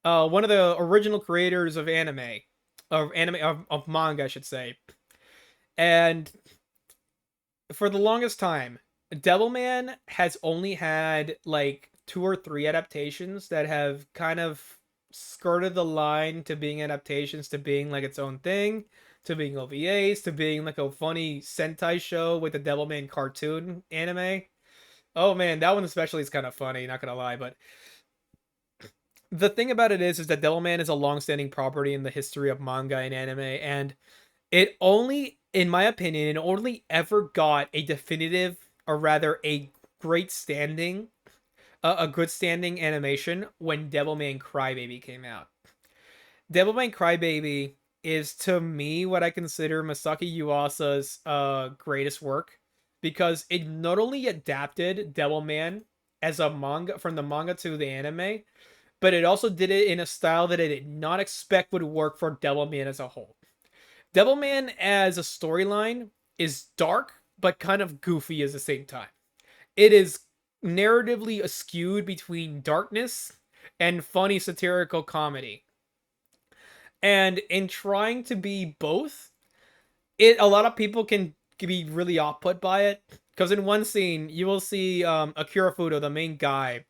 S1: One of the original creators of of manga, I should say. And for the longest time, Devilman has only had like 2 or 3 adaptations that have kind of skirted the line to being adaptations, to being like its own thing, to being OVAs, to being like a funny Sentai show with the Devilman cartoon anime. Oh man, that one especially is kind of funny, not gonna lie. But the thing about it is that Devilman is a long-standing property in the history of manga and anime, and it only, in my opinion, it only ever got a definitive, or rather a great standing, a good standing animation when Devilman Crybaby came out. Devilman Crybaby is to me what I consider Masaki Yuasa's greatest work, because it not only adapted Devilman as a manga from the manga to the anime, but it also did it in a style that I did not expect would work for Devilman as a whole. Devilman as a storyline is dark, but kind of goofy at the same time. It is narratively skewed between darkness and funny satirical comedy. And in trying to be both, it a lot of people can be really off put by it. Because in one scene, you will see Akira Fudo, the main guy,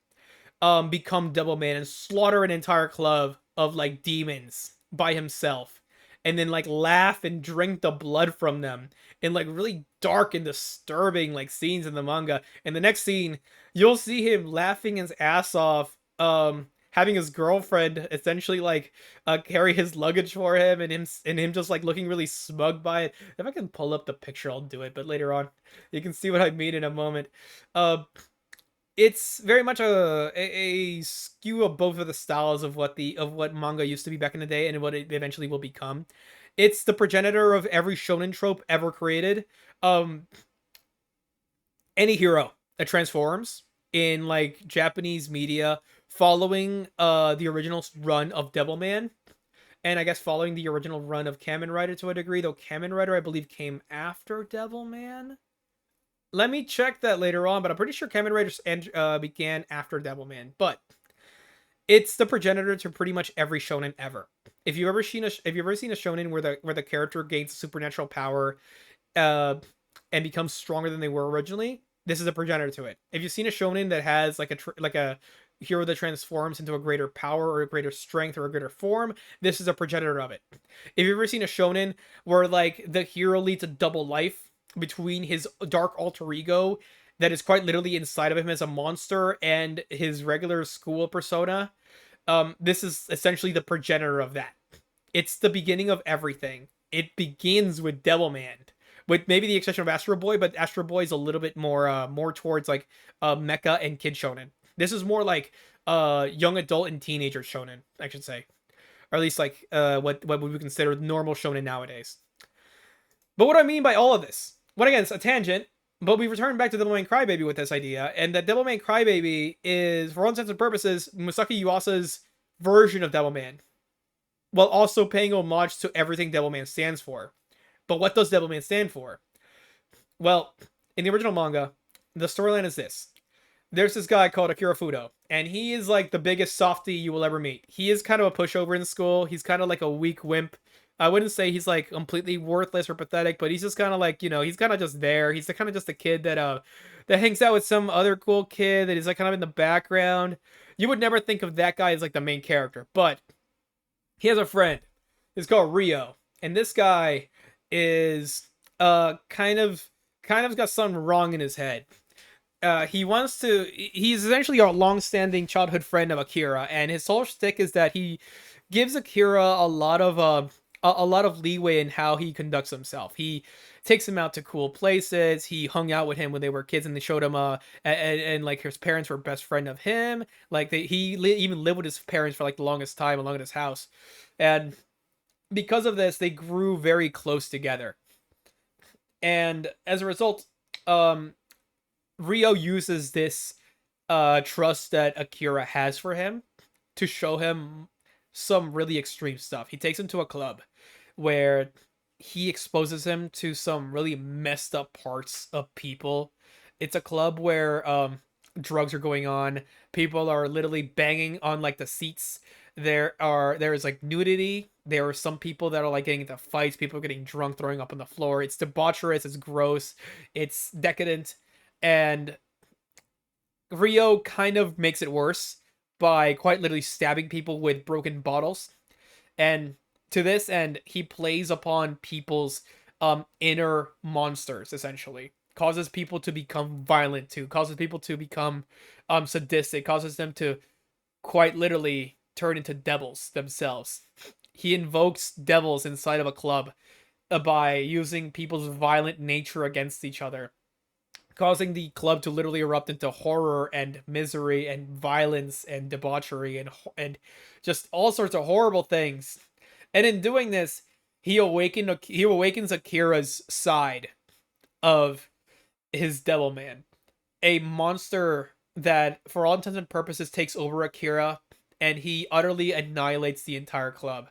S1: become Devil Man and slaughter an entire club of like demons by himself, and then like laugh and drink the blood from them in like really dark and disturbing like scenes in the manga. And the next scene, you'll see him laughing his ass off, having his girlfriend essentially like carry his luggage for him, and him just like looking really smug by it. If I can pull up the picture, I'll do it, but later on you can see what I mean in a moment. uh it's very much a skew of both of the styles of what manga used to be back in the day and what it eventually will become. It's the progenitor of every shonen trope ever created. Um, any hero that transforms in like Japanese media following the original run of Devilman, and I guess following the original run of Kamen Rider to a degree, though Kamen Rider I believe came after Devilman. Let me check that later on, but I'm pretty sure Kamen Rider began after Devilman. But it's the progenitor to pretty much every shonen ever. If you've ever seen a shonen where the character gains supernatural power, uh, and becomes stronger than they were originally, this is a progenitor to it. If you've seen a shonen that has like a hero that transforms into a greater power or a greater strength or a greater form, this is a progenitor of it. If you've ever seen a shonen where like the hero leads a double life between his dark alter ego that is quite literally inside of him as a monster and his regular school persona, this is essentially the progenitor of that. It's the beginning of everything. It begins with Devilman, with maybe the exception of Astro Boy, but Astro Boy is a little bit more towards like mecha and kid shonen. This is more like young adult and teenager shonen, I should say, or at least like what would we consider normal shonen nowadays. But what do I mean by all of this? Well, again, it's a tangent, but we return back to Devilman Crybaby with this idea, and that Devilman Crybaby is, for all intents and purposes, Musaki Yuasa's version of Devilman, while also paying homage to everything Devilman stands for. But what does Devilman stand for? Well, in the original manga, the storyline is this. There's this guy called Akira Fudo, and he is like the biggest softy you will ever meet. He is kind of a pushover in school. He's kind of like a weak wimp. I wouldn't say he's like completely worthless or pathetic, but he's just kind of like, he's kind of just there. He's the kind of just a kid that hangs out with some other cool kid that is like kind of in the background. You would never think of that guy as like the main character, but he has a friend. It's called Rio, and this guy is kind of got something wrong in his head. He's essentially a long-standing childhood friend of Akira, and his whole shtick is that he gives Akira a lot of leeway in how he conducts himself. He takes him out to cool places. He hung out with him when they were kids, and they showed him and like his parents were best friend of him. Like even lived with his parents for like the longest time along at his house, and because of this, they grew very close together. And as a result, um Rio uses this trust that Akira has for him to show him some really extreme stuff. He takes him to a club where he exposes him to some really messed up parts of people. It's a club where drugs are going on. People are literally banging on like the seats. There is like nudity. There are some people that are like getting into fights. People are getting drunk, throwing up on the floor. It's debaucherous. It's gross. It's decadent, and Rio kind of makes it worse by quite literally stabbing people with broken bottles. And to this end, he plays upon people's inner monsters, essentially. Causes people to become violent too, causes people to become sadistic, causes them to quite literally turn into devils themselves. He invokes devils inside of a club by using people's violent nature against each other, causing the club to literally erupt into horror and misery and violence and debauchery and just all sorts of horrible things. And in doing this, he awakens Akira's side of his devil man, a monster that, for all intents and purposes, takes over Akira, and he utterly annihilates the entire club.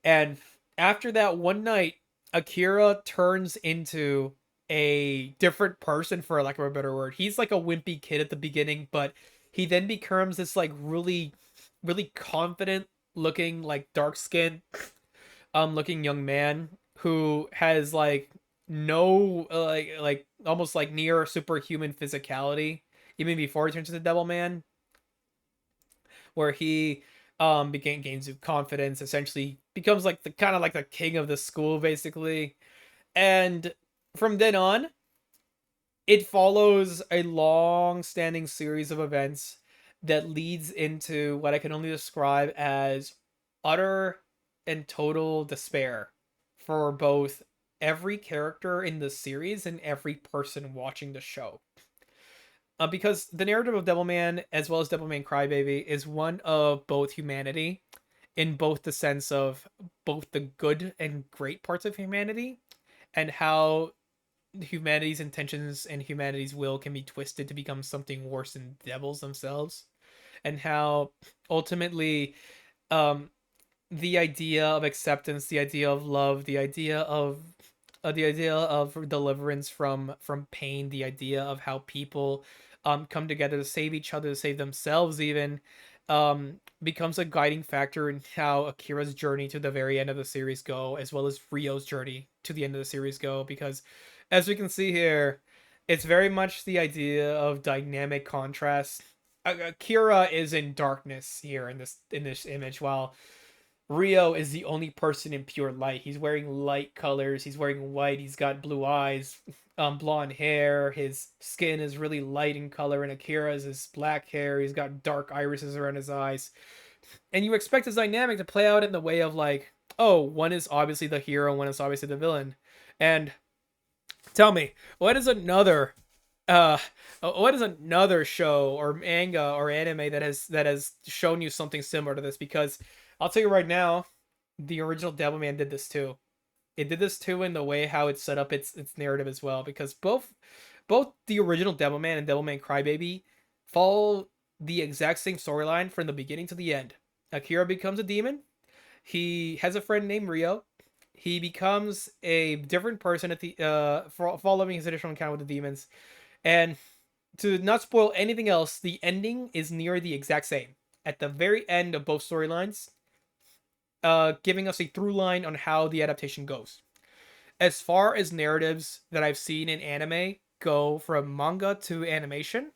S1: And after that one night, Akira turns into a different person, for lack of a better word. He's like a wimpy kid at the beginning, but he then becomes this like really confident looking, like dark skinned looking young man who has like no like almost like near superhuman physicality even before he turns into Devil Man, where he begin gains of confidence, essentially becomes like the kind of like the king of the school basically. And from then on, it follows a long standing series of events that leads into what I can only describe as utter and total despair for both every character in the series and every person watching the show. Because the narrative of Devilman, as well as Devilman Crybaby, is one of both humanity, in both the sense of both the good and great parts of humanity, and how humanity's intentions and humanity's will can be twisted to become something worse than devils themselves, and how ultimately um the idea of acceptance, the idea of love, the idea of deliverance from pain, the idea of how people come together to save each other, to save themselves even, becomes a guiding factor in how Akira's journey to the very end of the series go, as well as Ryo's journey to the end of the series go. Because as we can see here, it's very much the idea of dynamic contrast. Akira is in darkness here in this image, while Rio is the only person in pure light. He's wearing light colors. He's wearing white. He's got blue eyes, blonde hair. His skin is really light in color. And Akira's is black hair. He's got dark irises around his eyes. And you expect his dynamic to play out in the way of like, oh, one is obviously the hero, one is obviously the villain. And tell me, uh what is another show or manga or anime that has shown you something similar to this? Because I'll tell you right now, the original Devilman did this too. It did this too in the way how it set up its narrative as well. Because both the original Devilman and Devilman Crybaby follow the exact same storyline from the beginning to the end. Akira becomes a demon. He has a friend named Rio. He becomes a different person at the following his initial encounter with the demons. And to not spoil anything else, the ending is near the exact same. At the very end of both storylines, giving us a through line on how the adaptation goes. As far as narratives that I've seen in anime go from manga to animation,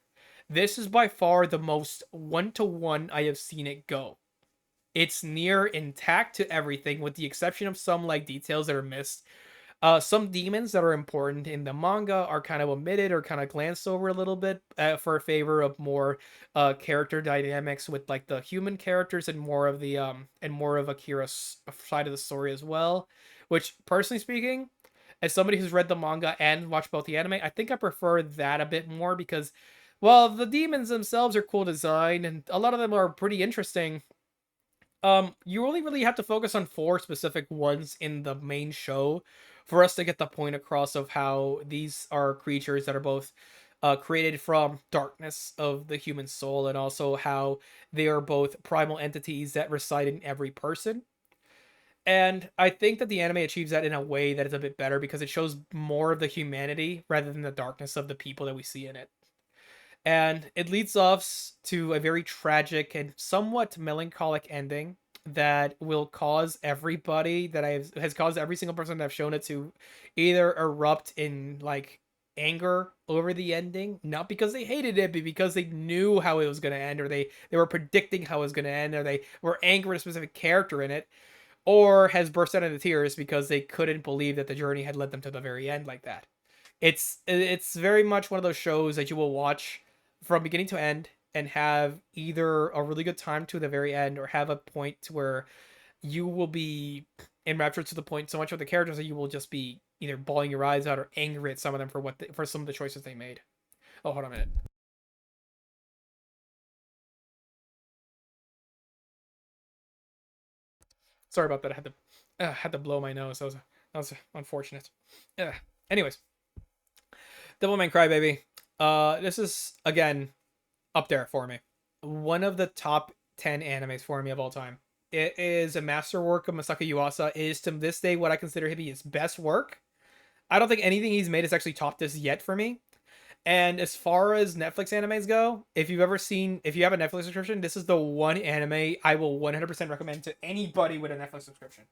S1: this is by far the most one to one I have seen it go. It's near intact to everything, with the exception of some like details that are missed. Some demons that are important in the manga are kind of omitted or kind of glanced over a little bit for favor of more character dynamics with like the human characters and more of the and more of Akira's side of the story as well. Which, personally speaking, as somebody who's read the manga and watched both the anime, I think I prefer that a bit more because, well, the demons themselves are cool design and a lot of them are pretty interesting. You only really have to focus on four specific ones in the main show for us to get the point across of how these are creatures that are both created from darkness of the human soul, and also how they are both primal entities that reside in every person. And I think that the anime achieves that in a way that is a bit better because it shows more of the humanity rather than the darkness of the people that we see in it. And it leads us to a very tragic and somewhat melancholic ending that will cause everybody that has caused every single person that I've shown it to either erupt in like anger over the ending, not because they hated it, but because they knew how it was going to end, or they were predicting how it was going to end, or they were angry at a specific character in it, or has burst out into tears because they couldn't believe that the journey had led them to the very end like that. It's very much one of those shows that you will watch from beginning to end and have either a really good time to the very end, or have a point to where you will be enraptured to the point so much with the characters that you will just be either bawling your eyes out or angry at some of them for for some of the choices they made. Oh, hold on a minute. Sorry about that. I had to blow my nose. That was unfortunate. Yeah. Anyways, Devilman Crybaby. This is again up there for me. One of the top 10 animes for me of all time. It is a masterwork of Masaki Yuasa. It is to this day what I consider to be his best work. I don't think anything he's made has actually topped this yet for me. And as far as Netflix animes go, if you have a Netflix subscription, this is the one anime I will 100% recommend to anybody with a Netflix subscription.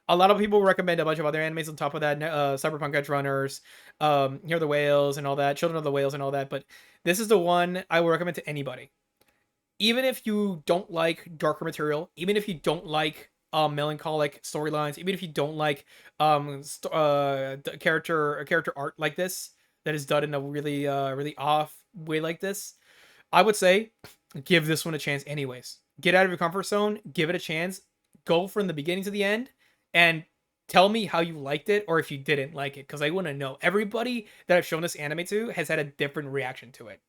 S1: A lot of people recommend a bunch of other animes on top of that, Cyberpunk Edge Runners, Here the Whales and all that, Children of the Whales and all that. But this is the one I will recommend to anybody, even if you don't like darker material, even if you don't like melancholic storylines, even if you don't like character art like this that is done in a really off way like this, I would say give this one a chance anyways. Get out of your comfort zone, give it a chance, go from the beginning to the end, and tell me how you liked it or if you didn't like it, because I want to know. Everybody that I've shown this anime to has had a different reaction to it,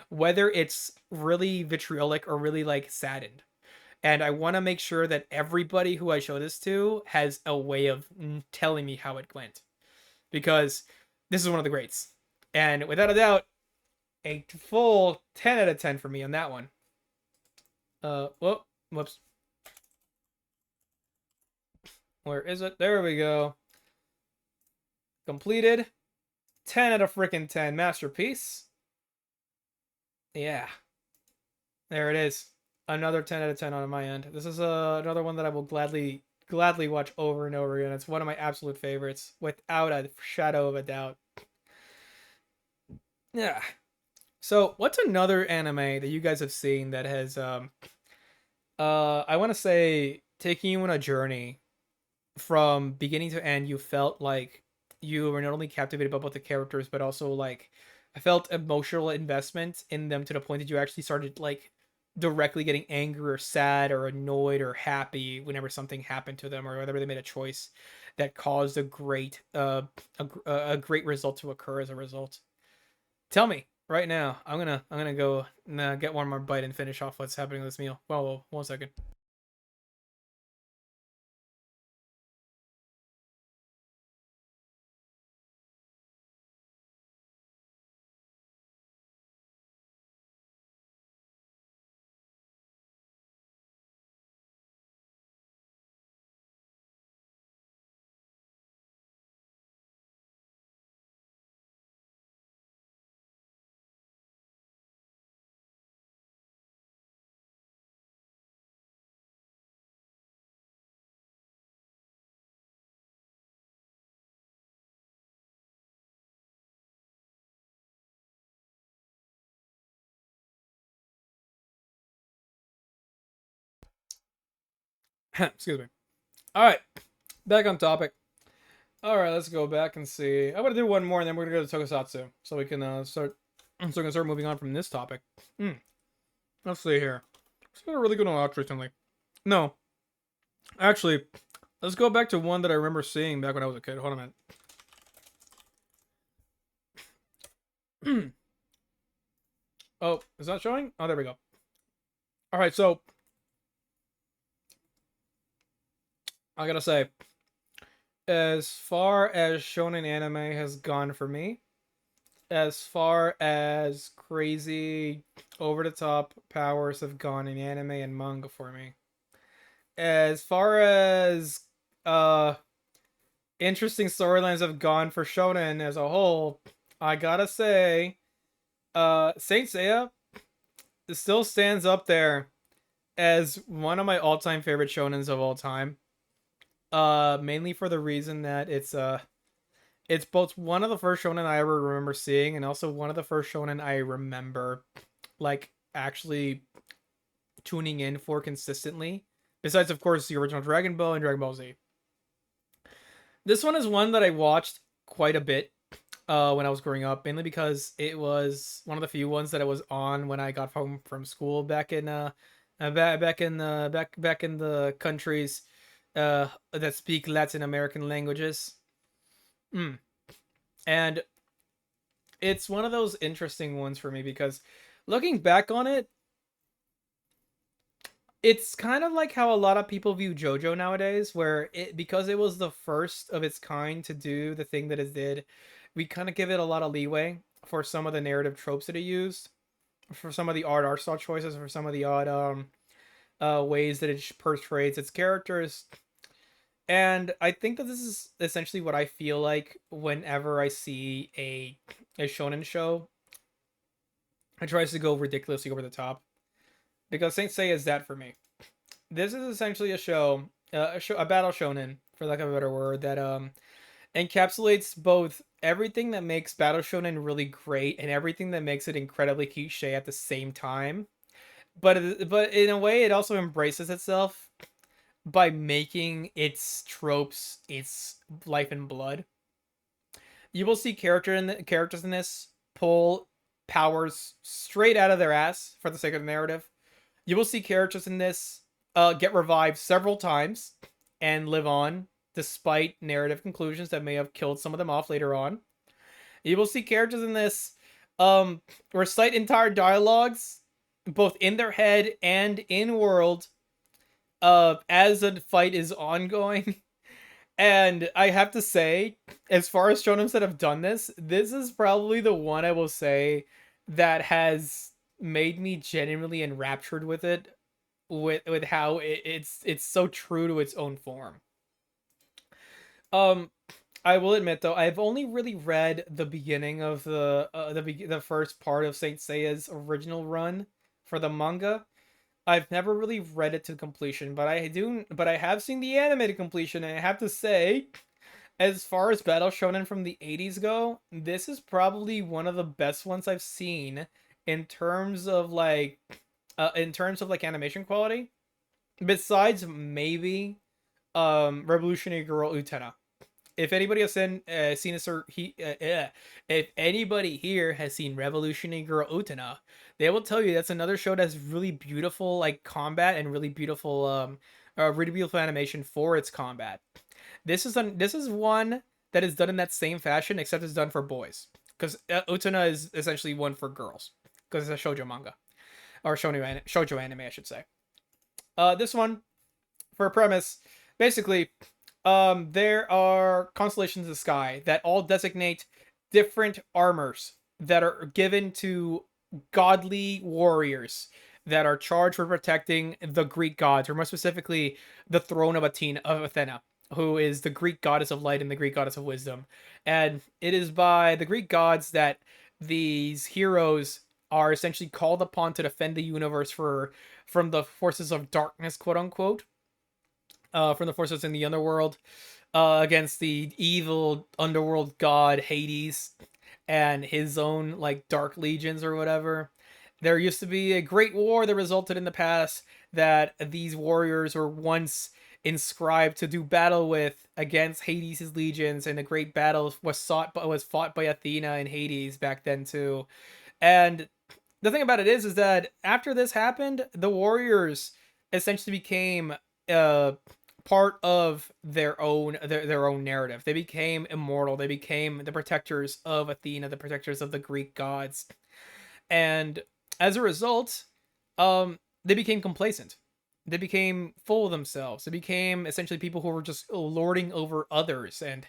S1: whether it's really vitriolic or really like saddened. And I want to make sure that everybody who I show this to has a way of telling me how it went, because this is one of the greats. And without a doubt, a full 10 out of 10 for me on that one. Whoops. Where is it? There we go. Completed. 10 out of freaking 10. Masterpiece. Yeah. There it is. Another 10 out of 10 on my end. This is another one that I will gladly watch over and over again. It's one of my absolute favorites, without a shadow of a doubt. Yeah. So, what's another anime that you guys have seen that has I want to say taking you on a journey from beginning to end? You felt like you were not only captivated by both the characters, but also like I felt emotional investment in them to the point that you actually started like directly getting angry or sad or annoyed or happy whenever something happened to them or whenever they made a choice that caused a great result to occur as a result. Tell me right now. I'm gonna go get one more bite and finish off what's happening with this meal. Well, 1 second. Excuse me. All right, back on topic. All right, let's go back and see. I'm gonna do one more, and then we're gonna go to Tokusatsu, so we can start. So we can start moving on from this topic. Hmm. Let's see here. It's been a really good one watch recently. No, actually, let's go back to one that I remember seeing back when I was a kid. Hold on a minute. Oh, is that showing? Oh, there we go. All right, so I gotta say, as far as shonen anime has gone for me, as far as crazy, over the top powers have gone in anime and manga for me, as far as uh interesting storylines have gone for shonen as a whole, I gotta say, Saint Seiya still stands up there as one of my all-time favorite shonens of all time. Mainly for the reason that it's both one of the first shonen I ever remember seeing, and also one of the first shonen I remember like actually tuning in for consistently. Besides, of course, the original Dragon Ball and Dragon Ball Z. This one is one that I watched quite a bit when I was growing up, mainly because it was one of the few ones that I was on when I got home from school back in the countries that speak Latin American languages. Mm. And it's one of those interesting ones for me because looking back on it, it's kind of like how a lot of people view JoJo nowadays, where it because it was the first of its kind to do the thing that it did, we kind of give it a lot of leeway for some of the narrative tropes that it used, for some of the odd art style choices, for some of the odd ways that it portrays its characters. And I think that this is essentially what I feel like whenever I see a shonen show. It tries to go ridiculously over the top because Saint Seiya is that for me. This is essentially a battle shonen, for lack of a better word, that encapsulates both everything that makes battle shonen really great and everything that makes it incredibly cliche at the same time. But in a way, it also embraces itself by making its tropes its life and blood. You will see characters in this pull powers straight out of their ass for the sake of the narrative. You will see characters in this get revived several times and live on despite narrative conclusions that may have killed some of them off later on. You will see characters in this recite entire dialogues both in their head and in world as the fight is ongoing. And I have to say, as far as shonems that have done this, this is probably the one I will say that has made me genuinely enraptured with it, with how it's so true to its own form. Um, I will admit though, I've only really read the beginning of the first part of Saint Seiya's original run for the manga. I've never really read it to completion, but I have seen the animated completion, and I have to say, as far as battle shonen from the 80s go, this is probably one of the best ones I've seen in terms of like animation quality. Besides maybe Revolutionary Girl Utena. If anybody has seen this or if anybody here has seen Revolutionary Girl Utena, they will tell you that's another show that's really beautiful like combat and really beautiful animation for its combat. This is one that is done in that same fashion, except it's done for boys. Because Utena is essentially one for girls, because it's a shoujo manga or shoujo anime, I should say. This one for a premise, basically, there are constellations in the sky that all designate different armors that are given to godly warriors that are charged for protecting the Greek gods, or more specifically, the throne of Athena, who is the Greek goddess of light and the Greek goddess of wisdom. And it is by the Greek gods that these heroes are essentially called upon to defend the universe from the forces of darkness, quote unquote, from the forces in the underworld, against the evil underworld god Hades and his own like dark legions or whatever. There used to be a great war that resulted in the past that these warriors were once inscribed to do battle with against Hades' legions, and a great battle was fought by Athena and Hades back then too. And the thing about it is that after this happened, the warriors essentially became uh part of their own narrative. They became immortal. They became the protectors of Athena, the protectors of the Greek gods. And as a result, they became complacent. They became full of themselves. They became essentially people who were just lording over others and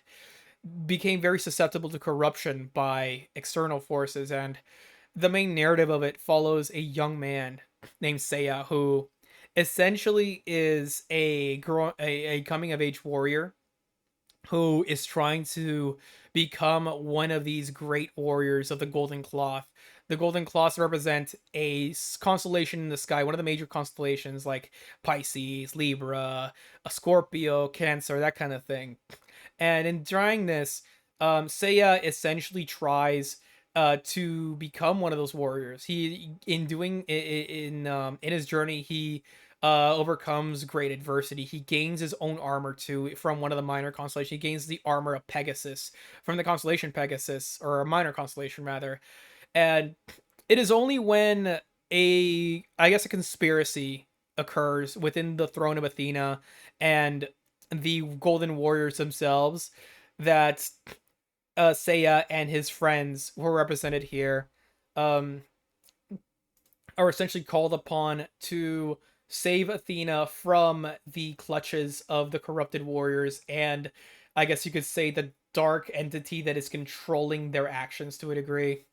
S1: became very susceptible to corruption by external forces. And the main narrative of it follows a young man named Seiya who essentially is a coming of age warrior who is trying to become one of these great warriors of the Golden Cloth. The Golden Cloths represent a constellation in the sky, one of the major constellations like Pisces, Libra, a Scorpio, Cancer, that kind of thing. And in trying this, Seiya essentially tries to become one of those warriors. He in his journey he overcomes great adversity. He gains his own armor too from one of the minor constellations. He gains the armor of Pegasus from the constellation Pegasus, or a minor constellation rather. And it is only when I guess a conspiracy occurs within the throne of Athena and the Golden Warriors themselves that Seiya and his friends, who are represented here, um, are essentially called upon to save Athena from the clutches of the corrupted warriors, and I guess you could say the dark entity that is controlling their actions to a degree.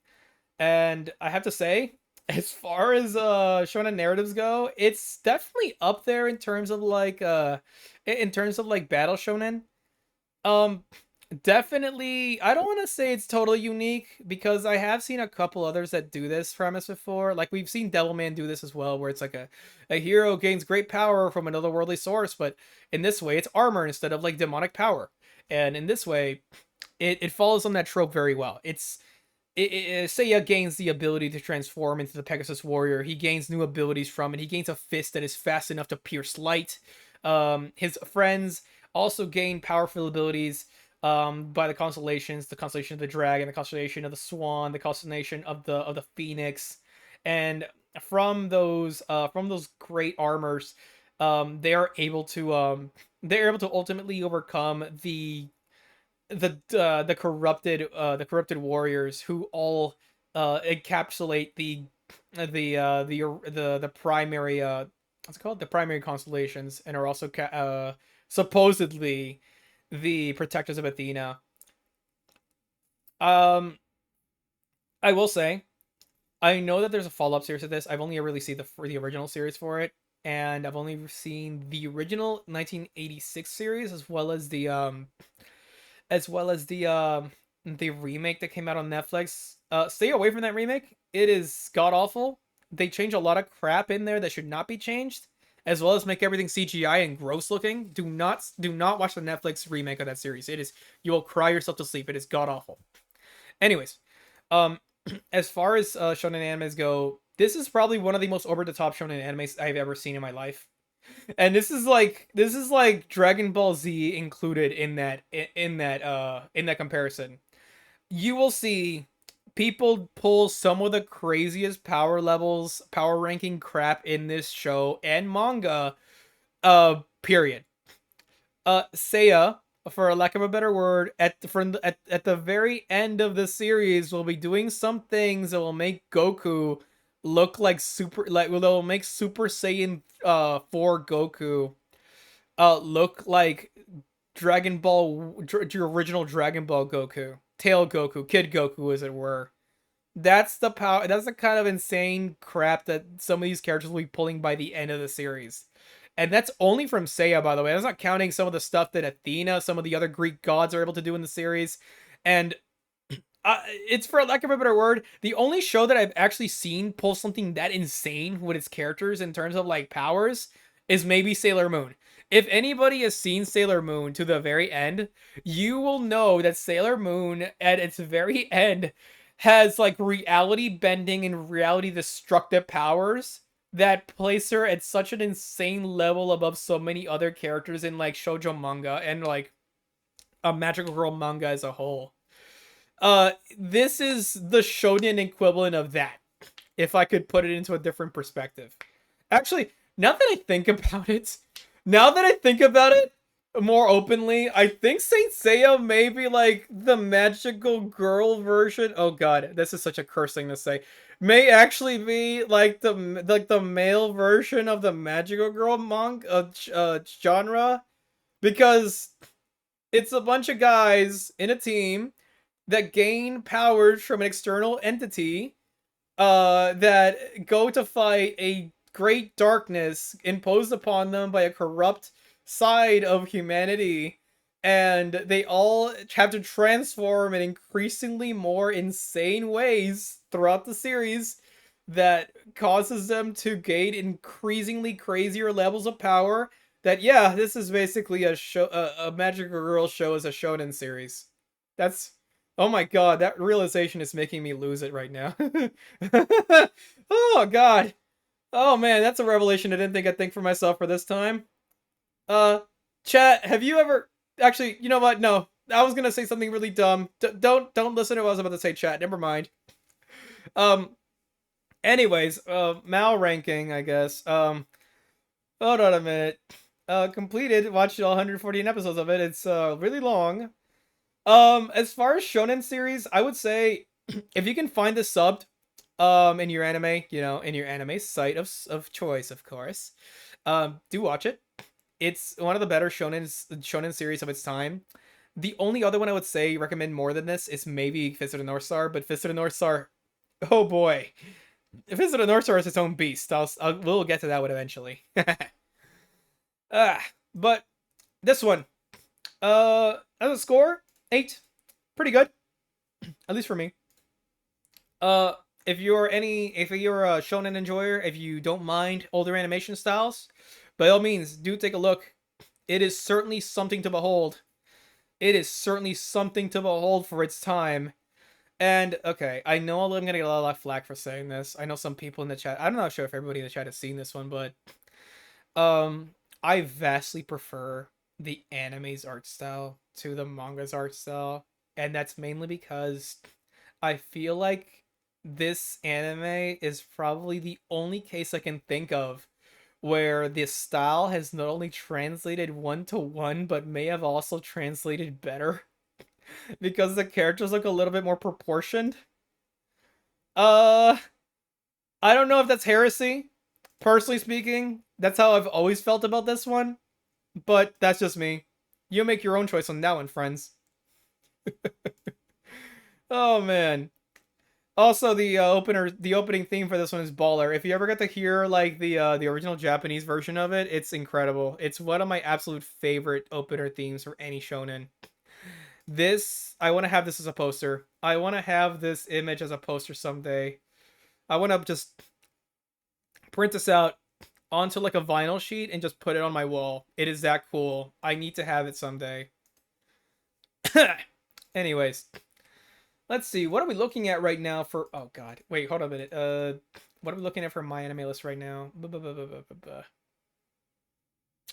S1: And I have to say, As far as shonen narratives go, it's definitely up there in terms of like in terms of like battle shonen. Um, definitely. I don't want to say it's totally unique because I have seen a couple others that do this premise before. Like we've seen Devilman do this as well, where it's like a hero gains great power from another worldly source, but in this way, it's armor instead of like demonic power. And in this way, it follows on that trope very well. Seiya gains the ability to transform into the Pegasus Warrior. He gains new abilities from it. He gains a fist that is fast enough to pierce light. His friends also gain powerful abilities by the constellation of the dragon, the constellation of the swan, the constellation of the phoenix, and from those great armors, they are able to ultimately overcome the corrupted warriors who all encapsulate the primary what's it called, the primary constellations, and are also supposedly the protectors of Athena. um I will say, I know that there's a follow-up series to this. I've only ever really seen the original series for it, and I've only seen the original 1986 series, as well as the remake that came out on Netflix. Stay away from that remake. It is god awful. They change a lot of crap in there that should not be changed, as well as make everything CGI and gross looking. Do not watch the Netflix remake of that series. It is, you will cry yourself to sleep. It is god awful. Anyways, um, as far as shonen animes go, this is probably one of the most over the top shonen animes I've ever seen in my life. And this is like Dragon Ball Z included in that comparison. You will see people pull some of the craziest power ranking crap in this show and manga. Period. Seiya, for lack of a better word, at the very end of the series, will be doing some things that will make Goku look like will make Super Saiyan 4 Goku look like your original Dragon Ball Goku, Tail Goku, Kid Goku, as it were. That's the power. That's the kind of insane crap that some of these characters will be pulling by the end of the series. And that's only from Seiya, by the way. That's not counting some of the stuff that Athena, some of the other Greek gods are able to do in the series. And it's, for lack of a better word, the only show that I've actually seen pull something that insane with its characters in terms of like powers is maybe Sailor Moon. If anybody has seen Sailor Moon to the very end, you will know that Sailor Moon at its very end has like reality bending and reality destructive powers that place her at such an insane level above so many other characters in like shoujo manga and like a magical girl manga as a whole. This is the shonen equivalent of that, if I could put it into a different perspective. Actually, now that I think about it more openly, I think Saint Seiya may be like the magical girl version. Oh god, this is such a curse thing to say. May actually be like the male version of the magical girl manga genre, because it's a bunch of guys in a team that gain powers from an external entity that go to fight a great darkness imposed upon them by a corrupt side of humanity, and they all have to transform in increasingly more insane ways throughout the series that causes them to gain increasingly crazier levels of power. That, yeah, this is basically a magical girl show as a shonen series. That's, oh my god, that realization is making me lose it right now. Oh god. Oh man, that's a revelation I didn't think I'd think for myself for this time. Uh, Chat, have you ever, actually, you know what? No, I was gonna say something really dumb. Don't listen to what I was about to say, chat. Never mind. Um. Anyways, Mal ranking, I guess. Hold on a minute. Completed. Watched all 114 episodes of it. It's really long. As far as shonen series, I would say if you can find this subbed, in your anime, in your anime site of choice, of course, do watch it. It's one of the better shonen series of its time. The only other one I would say recommend more than this is maybe Fist of the North Star, but Fist of the North Star, oh boy, Visit the North Star is its own beast. We'll get to that one eventually. But this one, as a score, 8, pretty good, at least for me. Uh, if you're a shonen enjoyer, if you don't mind older animation styles, by all means, do take a look. It is certainly something to behold. It is certainly something to behold for its time. And okay, I know I'm gonna get a lot of flack for saying this. I know some people in the chat. I'm not sure if everybody in the chat has seen this one, but um, I vastly prefer the anime's art style to the manga's art style, and that's mainly because I feel like this anime is probably the only case I can think of where this style has not only translated one to one, but may have also translated better because the characters look a little bit more proportioned. Uh, I don't know if that's heresy. Personally speaking, that's how I've always felt about this one, but that's just me. You make your own choice on that one, friends. Oh man. Also, the opening theme for this one is baller. If you ever get to hear like the original Japanese version of it, it's incredible. It's one of my absolute favorite opener themes for any shonen. This, I want to have this as a poster. I want to have this image as a poster someday. I want to just print this out onto like a vinyl sheet and just put it on my wall. It is that cool. I need to have it someday. Anyways, let's see. What are we looking at right now for? Oh God, wait, hold on a minute. What are we looking at for my anime list right now?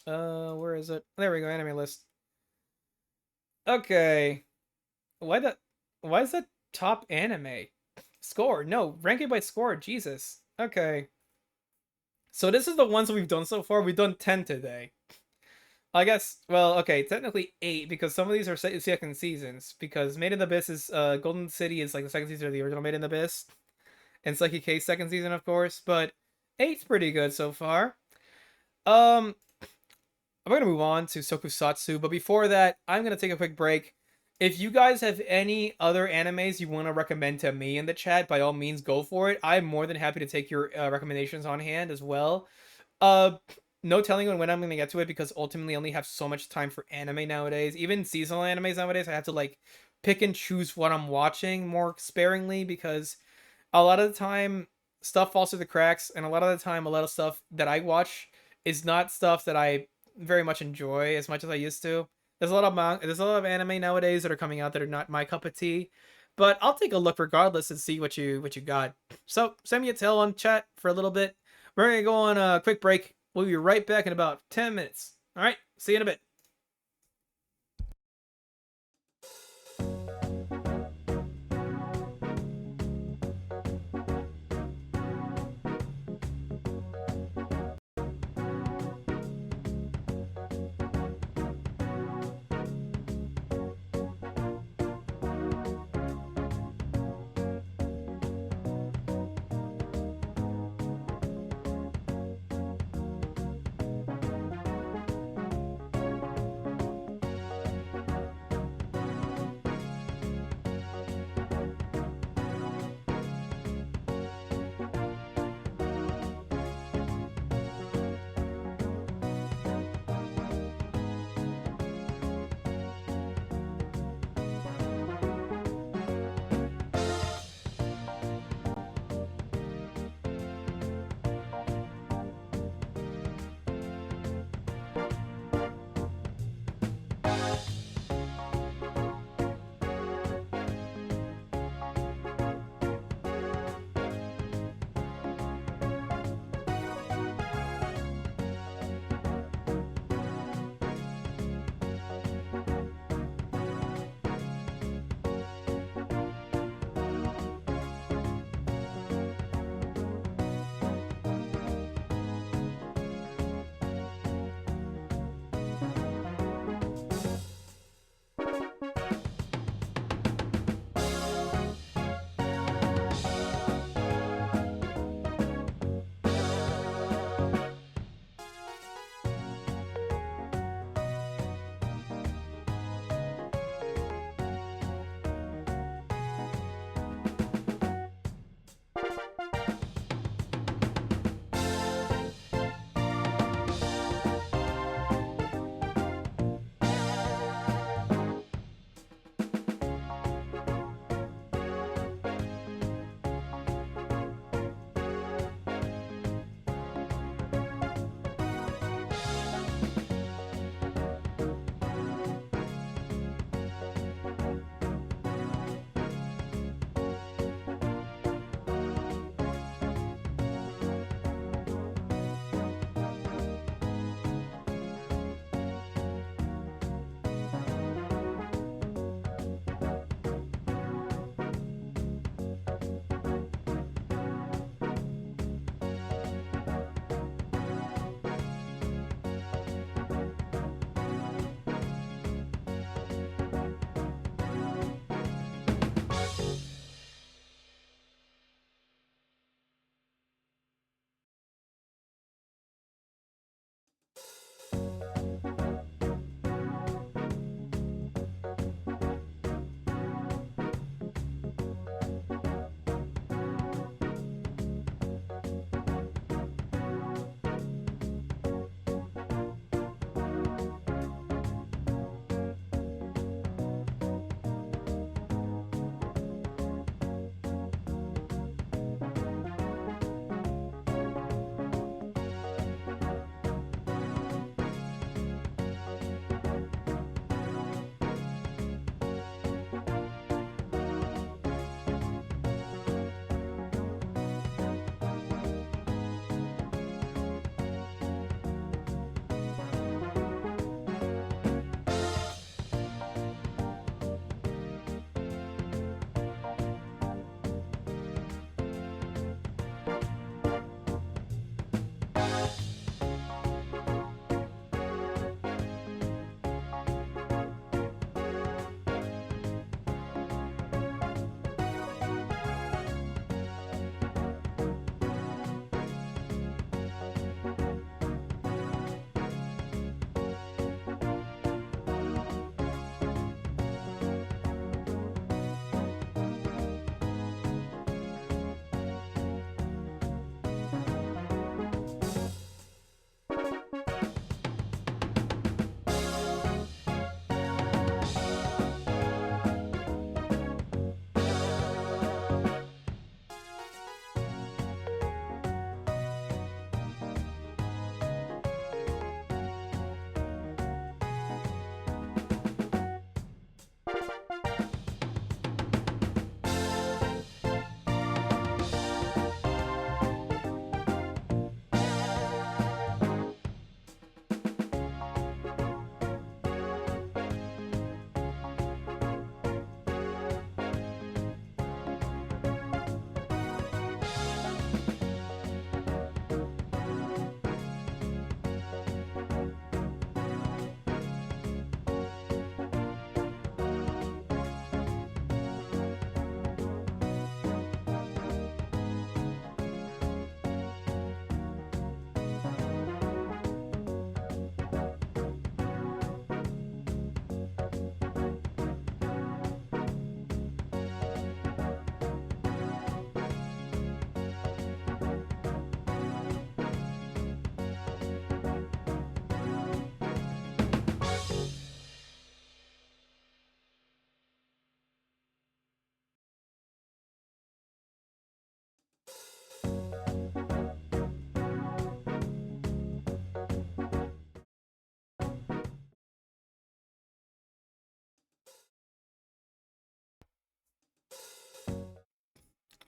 S1: Where is it? There we go, anime list. Okay, why the? Why is that top anime? Score? No, ranking by score. Jesus. Okay. So this is the ones that we've done so far. We've done 10 today. I guess, well, okay, technically 8 because some of these are second seasons. Because Made in the Abyss is, Golden City is like the second season of the original Made in the Abyss. And Psyche K's second season, of course. But 8's pretty good so far. I'm gonna move on to Tokusatsu. But before that, I'm gonna take a quick break. If you guys have any other animes you want to recommend to me in the chat, by all means, go for it. I'm more than happy to take your recommendations on hand as well. Uh, no telling when I'm going to get to it because ultimately I only have so much time for anime nowadays. Even seasonal animes nowadays, I have to like pick and choose what I'm watching more sparingly because a lot of the time stuff falls through the cracks, and a lot of the time, a lot of stuff that I watch is not stuff that I very much enjoy as much as I used to. There's a lot of anime nowadays that are coming out that are not my cup of tea, but I'll take a look regardless and see what you got. So send me a tell on chat for a little bit. We're gonna go on a quick break. We'll be right back in about 10 minutes. All right, see you in a bit.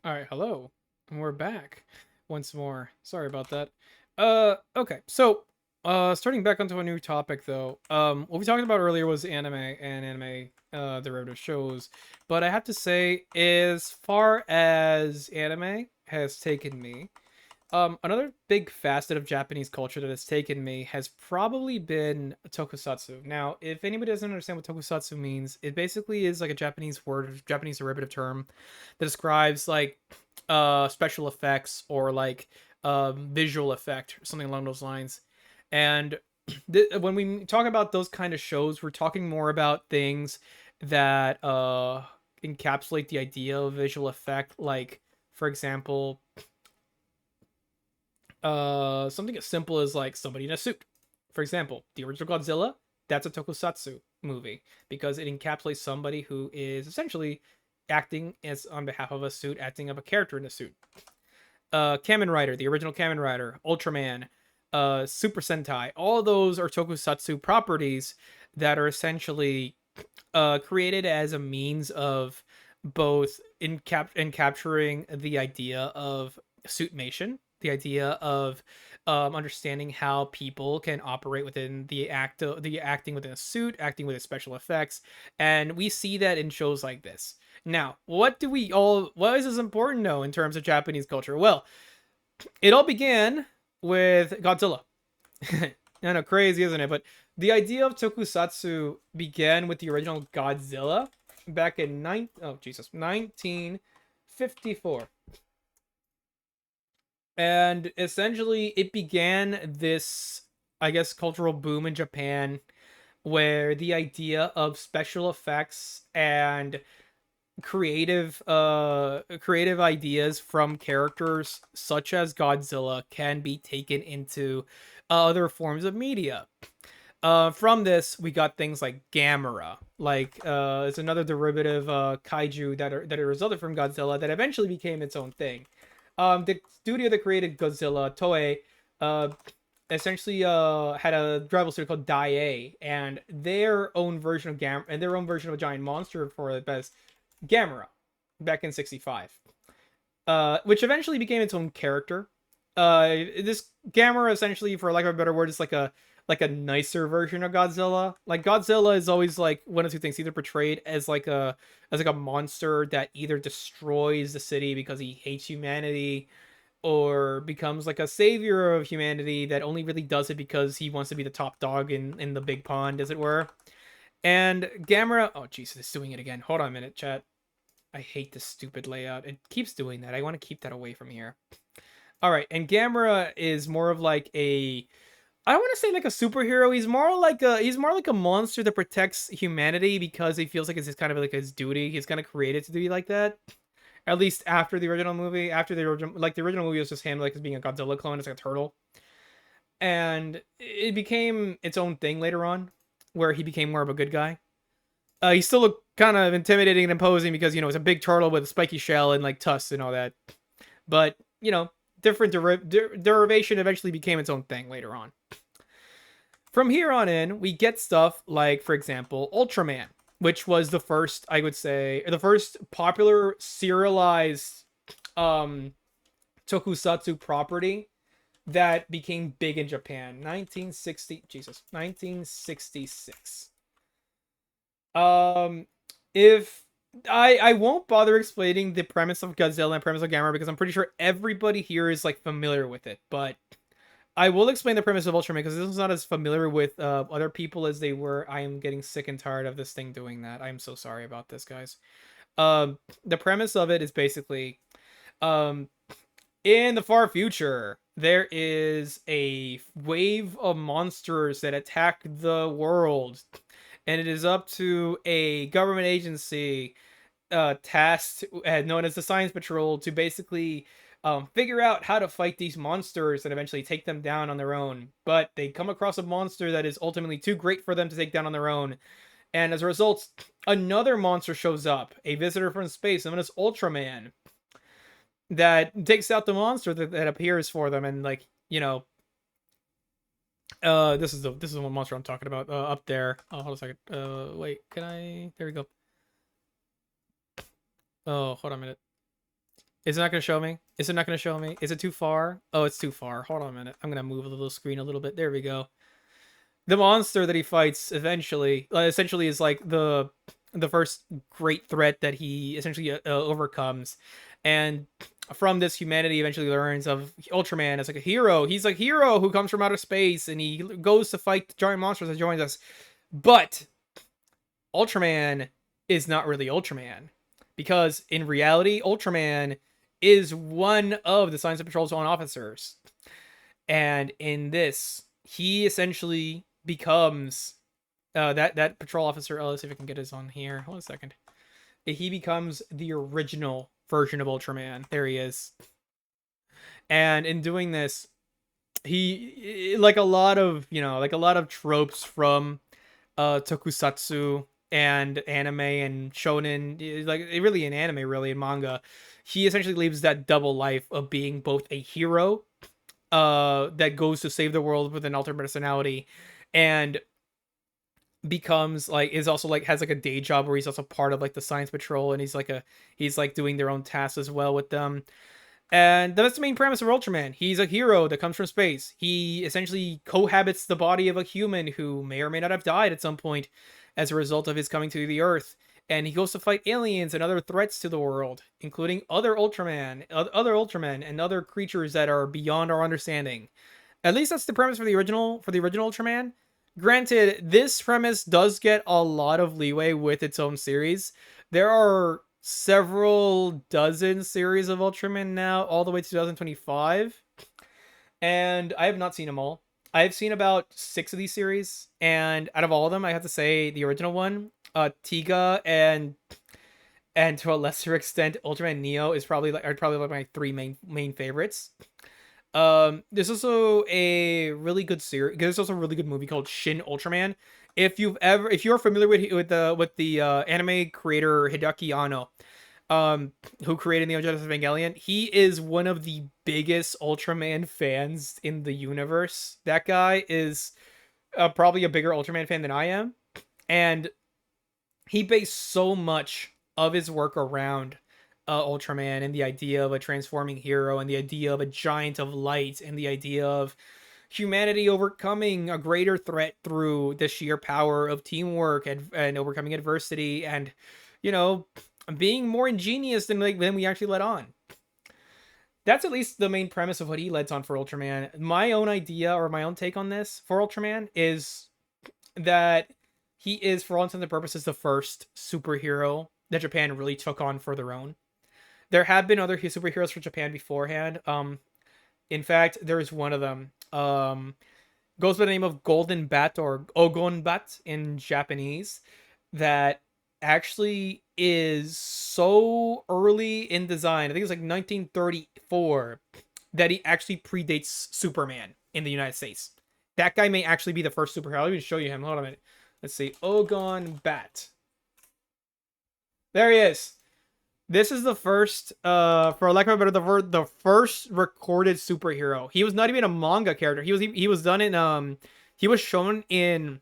S1: All right, hello. And we're back once more. Sorry about that. Okay. So, starting back onto a new topic though. What we talked about earlier was anime and anime derivative shows, but I have to say as far as anime has taken me, another big facet of Japanese culture that has taken me has probably been tokusatsu. Now, if anybody doesn't understand what tokusatsu means, it basically is like a Japanese word, Japanese derivative term that describes like special effects or like visual effect, or something along those lines. And when we talk about those kind of shows, we're talking more about things that encapsulate the idea of visual effect, like for example something as simple as like somebody in a suit. For example, the original Godzilla, that's a tokusatsu movie because it encapsulates somebody who is essentially acting as on behalf of a suit, acting of a character in a suit. Kamen Rider, the original Kamen Rider, Ultraman, Super Sentai, all those are tokusatsu properties that are essentially created as a means of both in capturing the idea of suitmation, the idea of understanding how people can operate within the acting within a suit, acting with special effects, and we see that in shows like this. Now, what is this important though in terms of Japanese culture? Well, it all began with Godzilla. I know, crazy, isn't it? But the idea of tokusatsu began with the original Godzilla back in 1954. And essentially it began this, I guess, cultural boom in Japan where the idea of special effects and creative ideas from characters such as Godzilla can be taken into other forms of media. From this, we got things like Gamera, like it's another derivative kaiju that are resulted from Godzilla that eventually became its own thing. The studio that created Godzilla, Toei, uh, essentially had a rival studio called Dai, and their own version of Gamera and their own version of a giant monster for the best Gamera, back in '65, which eventually became its own character. This Gamera, essentially, for lack of a better word, is like a nicer version of Godzilla. Like Godzilla is always like one of two things: either portrayed as like a monster that either destroys the city because he hates humanity, or becomes like a savior of humanity that only really does it because he wants to be the top dog in the big pond, as it were. And Gamera, oh Jesus, it's doing it again. Hold on a minute, chat. I hate this stupid layout. It keeps doing that. I want to keep that away from here. All right, and Gamera is more of like a, I don't want to say like a superhero. He's more like a monster that protects humanity because he feels like it's kind of like his duty. He's kind of created to be like that. At least after the original movie, the original movie was just him like as being a Godzilla clone, it's like a turtle, and it became its own thing later on, where he became more of a good guy. He still looked kind of intimidating and imposing because it's a big turtle with a spiky shell and like tusks and all that. But different derivation eventually became its own thing later on. From here on in, we get stuff like, for example, Ultraman, which was the first, I would say, the first popular serialized um, tokusatsu property that became big in Japan. 1966. Um, if I won't bother explaining the premise of Godzilla and premise of Gamera because I'm pretty sure everybody here is like familiar with it, but I will explain the premise of Ultraman because this is not as familiar with other people as they were. I am getting sick and tired of this thing doing that. I'm so sorry about this, guys. The premise of it is basically, um, in the far future, there is a wave of monsters that attack the world, and it is up to a government agency tasked, known as the Science Patrol, to basically figure out how to fight these monsters and eventually take them down on their own. But they come across a monster that is ultimately too great for them to take down on their own. And as a result, another monster shows up, a visitor from space, known as Ultraman, that takes out the monster that appears for them. And like, this is one monster I'm talking about up there. Oh, hold on a second. Wait, can I? There we go. Oh, hold on a minute. Is it not going to show me? Is it not going to show me? Is it too far? Oh, it's too far. Hold on a minute. I'm going to move the little screen a little bit. There we go. The monster that he fights eventually, essentially, is like the first great threat that he essentially overcomes, and from this, humanity eventually learns of Ultraman as like a hero. He's a hero who comes from outer space, and he goes to fight the giant monsters that joins us. But Ultraman is not really Ultraman, because in reality, Ultraman is one of the Science Patrol's own officers. And in this, he essentially becomes that patrol officer. Oh, let's see if I can get his on here. Hold on a second. He becomes the original version of Ultraman. There he is. And in doing this, he like a lot of tropes from tokusatsu and anime and shonen, like really in anime, really in manga. He essentially lives that double life of being both a hero that goes to save the world with an alternate personality, and becomes like is also like has like a day job where he's also part of like the science patrol, and he's like doing their own tasks as well with them. And that's the main premise of Ultraman. He's a hero that comes from space. He essentially cohabits the body of a human who may or may not have died at some point as a result of his coming to the Earth. And he goes to fight aliens and other threats to the world, including other Ultramen, and other creatures that are beyond our understanding. At least that's the premise for the original Ultraman. Granted, this premise does get a lot of leeway with its own series. There are several dozen series of Ultraman now, all the way to 2025. And I have not seen them all. I've seen about 6 of these series, and out of all of them, I have to say the original one, Tiga, and to a lesser extent, Ultraman Neo is probably like my 3 main favorites. There's also a really good series. There's also a really good movie called Shin Ultraman. If you're familiar with the anime creator Hideaki Anno, who created Neon Genesis Evangelion, he is one of the biggest Ultraman fans in the universe. That guy is probably a bigger Ultraman fan than I am, and he based so much of his work around Ultraman and the idea of a transforming hero and the idea of a giant of light and the idea of humanity overcoming a greater threat through the sheer power of teamwork and overcoming adversity and, you know, being more ingenious than we actually let on. That's at least the main premise of what he lets on for Ultraman. My own idea or my own take on this for Ultraman is that he is, for all intents and purposes, the first superhero that Japan really took on for their own. There have been other superheroes for Japan beforehand. In fact, there is one of them. Goes by the name of Golden Bat or Ogon Bat in Japanese. That actually is so early in design. I think it's like 1934 that he actually predates Superman in the United States. That guy may actually be the first superhero. Let me show you him. Hold on a minute. Let's see. Ogon Bat. There he is. This is the first, for lack of a better word, the first recorded superhero. He was not even a manga character. He was done in he was shown in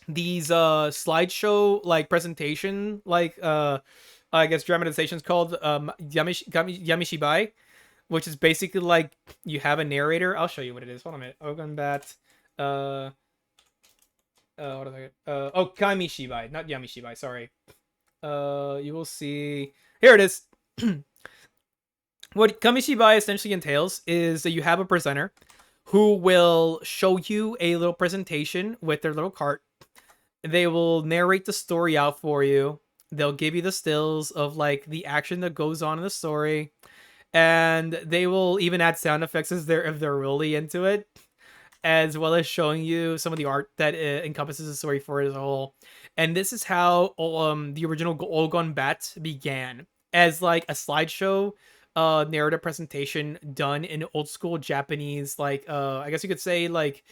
S1: these slideshow like presentation like I guess dramatizations called Yamishibai, which is basically like you have a narrator. I'll show you what it is. Hold on a minute. Ogun Bat. What is it? Kamishibai, not Yamishibai. Sorry. You will see. Here it is. What Kamishibai essentially entails is that you have a presenter who will show you a little presentation with their little cart. They will narrate the story out for you. They'll give you the stills of like the action that goes on in the story, and they will even add sound effects if they're really into it, as well as showing you some of the art that encompasses the story for it as a whole. And this is how the original Olgon Bat began, as like a slideshow narrative presentation done in old school Japanese, like I guess you could say like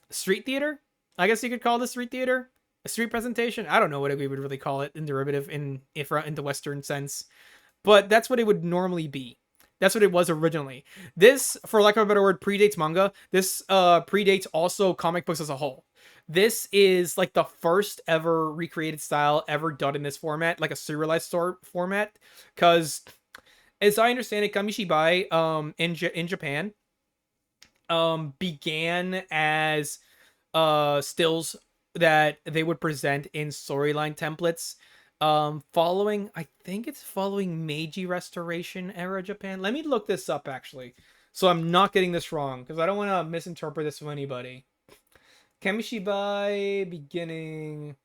S1: street theater. I guess you could call this street theater, a street presentation. I don't know what we would really call it in derivative in the Western sense, but that's what it would normally be. That's what it was originally. This, for lack of a better word, predates manga. This predates also comic books as a whole. This is like the first ever recreated style ever done in this format, like a serialized format, because as I understand it, Kamishibai in Japan began as stills that they would present in storyline templates following, I think it's following Meiji Restoration era Japan. Let me look this up actually, so I'm not getting this wrong because I don't want to misinterpret this to anybody. Kamishibai beginning,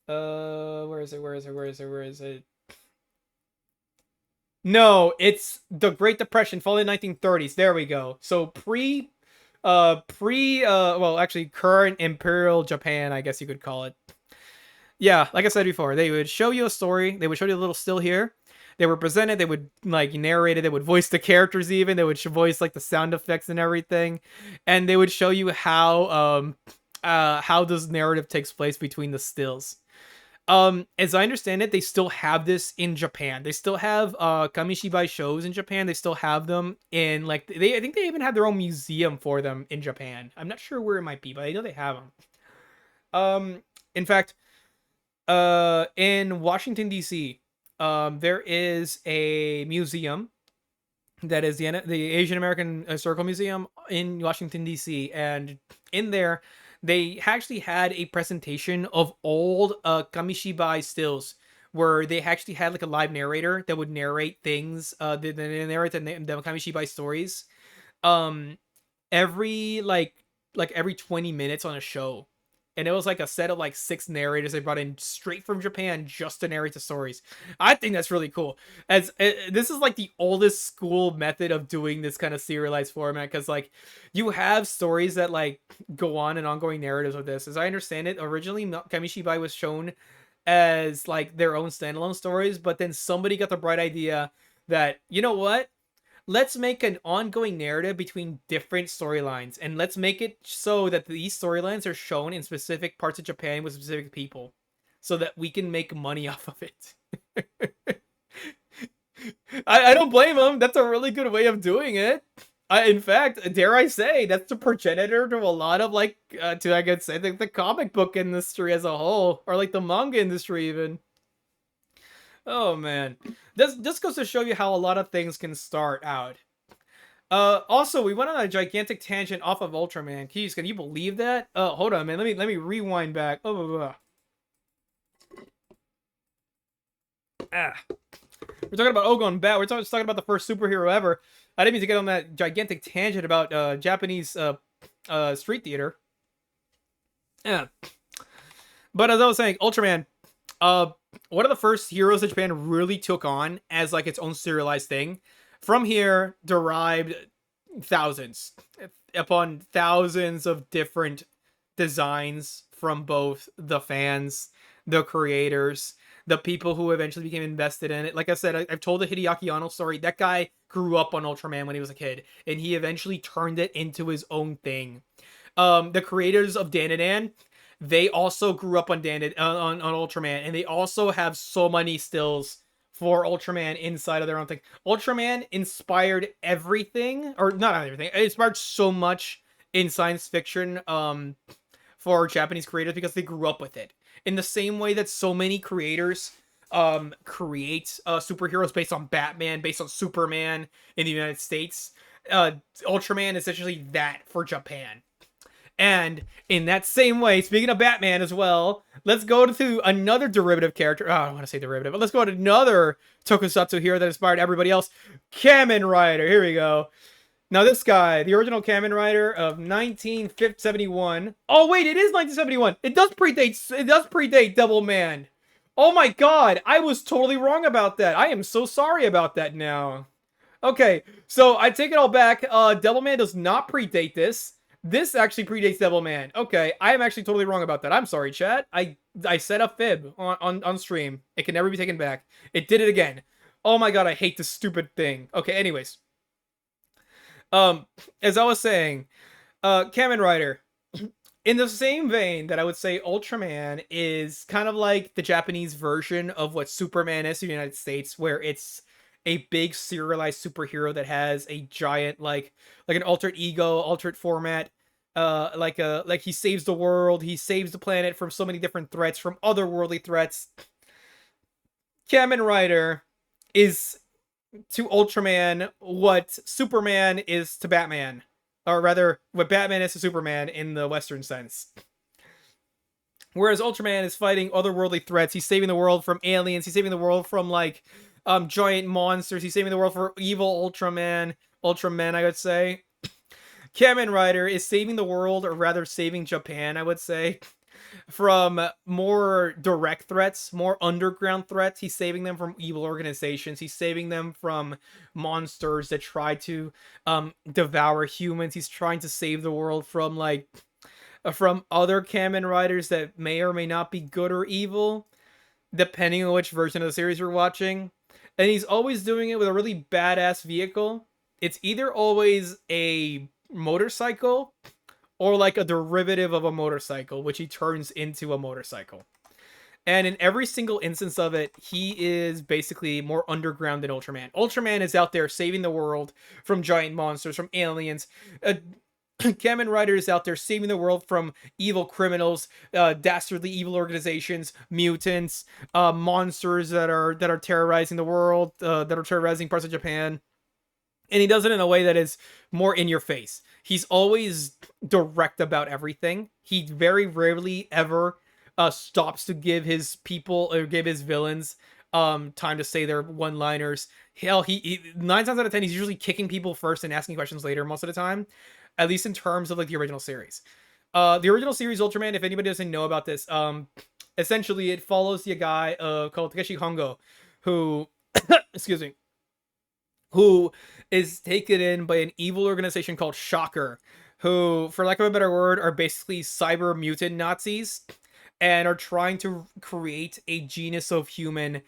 S1: where is it, where is it? No, it's the Great Depression, following 1930s. There we go. So well, actually current Imperial Japan, I guess you could call it. Yeah, like I said before, they would show you a story. They would show you a little still here. They were presented. They would like narrate it. They would voice the characters. Even they would voice like the sound effects and everything, and they would show you how this narrative takes place between the stills. As I understand it, they still have this in Japan. They still have Kamishibai shows in Japan. They still have them in like I think they even have their own museum for them in Japan. I'm not sure where it might be, but I know they have them. In fact, in Washington D.C., there is a museum that is the Asian American Historical Museum in Washington D.C. and in there they actually had a presentation of old Kamishibai stills where they actually had like a live narrator that would narrate things they narrate the Kamishibai stories um every like every 20 minutes on a show, and it was like a set of like six narrators they brought in straight from Japan just to narrate the stories. I think that's really cool. As this is like the oldest school method of doing this kind of serialized format, because like you have stories that like go on and ongoing narratives with this. As I understand it, originally Kamishibai was shown as like their own standalone stories, but then somebody got the bright idea that, you know what, let's make an ongoing narrative between different storylines, and let's make it so that these storylines are shown in specific parts of Japan with specific people so that we can make money off of it. I don't blame them. That's a really good way of doing it. In fact, dare I say, that's the progenitor to a lot of like, to I could say the comic book industry as a whole, or like the manga industry even. Oh man, this goes to show you how a lot of things can start out. Also, we went on a gigantic tangent off of Ultraman. Keys, can you believe that? Hold on, man. Let me rewind back. Oh, ah. We're talking about Ogon Bat. We're talking about the first superhero ever. I didn't mean to get on that gigantic tangent about Japanese street theater. Yeah. But as I was saying, Ultraman, uh, one of the first heroes that Japan really took on as like its own serialized thing. From here derived thousands upon thousands of different designs from both the fans, the creators, the people who eventually became invested in it. Like I said, I've told the Hideaki Anno story. That guy grew up on Ultraman when he was a kid, and he eventually turned it into his own thing. The creators of Danadan, they also grew up on on Ultraman, and they also have so many stills for Ultraman inside of their own thing. Ultraman inspired everything, or not everything. It inspired so much in science fiction for Japanese creators because they grew up with it. In the same way that so many creators create superheroes based on Batman, based on Superman in the United States, Ultraman is essentially that for Japan. And in that same way, speaking of Batman as well, let's go to another derivative character. Oh, I don't want to say derivative, but let's go to another Tokusatsu hero that inspired everybody else. Kamen Rider. Here we go. Now this guy, the original Kamen Rider of 1971. Oh wait, it is 1971. It does predate. It does predate Double Man. Oh my god, I was totally wrong about that. I am so sorry about that now. Okay, so I take it all back. Devilman does not predate this. This actually predates Devilman. Okay, I am actually totally wrong about that. I'm sorry, chat. I said a fib on stream. It can never be taken back. It did it again. Oh my god, I hate this stupid thing. Okay, anyways. As I was saying, Kamen Rider. In the same vein that I would say Ultraman is kind of like the Japanese version of what Superman is in the United States, where it's a big serialized superhero that has a giant like an altered ego, altered format. Like he saves the world, he saves the planet from so many different threats, from otherworldly threats. Kamen Rider is to Ultraman what Superman is to Batman, or rather, what Batman is to Superman in the Western sense. Whereas Ultraman is fighting otherworldly threats, he's saving the world from aliens, he's saving the world from like giant monsters, he's saving the world for evil Ultraman, I would say. Kamen Rider is saving the world, or rather saving Japan, I would say, from more direct threats, more underground threats. He's saving them from evil organizations. He's saving them from monsters that try to devour humans. He's trying to save the world from like from other Kamen Riders that may or may not be good or evil, depending on which version of the series you're watching. And he's always doing it with a really badass vehicle. It's either always a motorcycle or like a derivative of a motorcycle, which he turns into a motorcycle. And in every single instance of it, he is basically more underground than Ultraman. Ultraman is out there saving the world from giant monsters, from aliens. Kamen Rider is out there saving the world from evil criminals, dastardly evil organizations, mutants, monsters that are terrorizing the world, that are terrorizing parts of Japan. And he does it in a way that is more in your face. He's always direct about everything. He very rarely ever stops to give his people or give his villains time to say their one-liners. Hell, he 9 times out of 10 he's usually kicking people first and asking questions later most of the time, at least in terms of like the original series. The original series Ultraman, if anybody doesn't know about this, essentially it follows the guy called Takeshi Hongo, who excuse me, who is taken in by an evil organization called Shocker, who, for lack of a better word, are basically cyber mutant Nazis and are trying to create a genus of human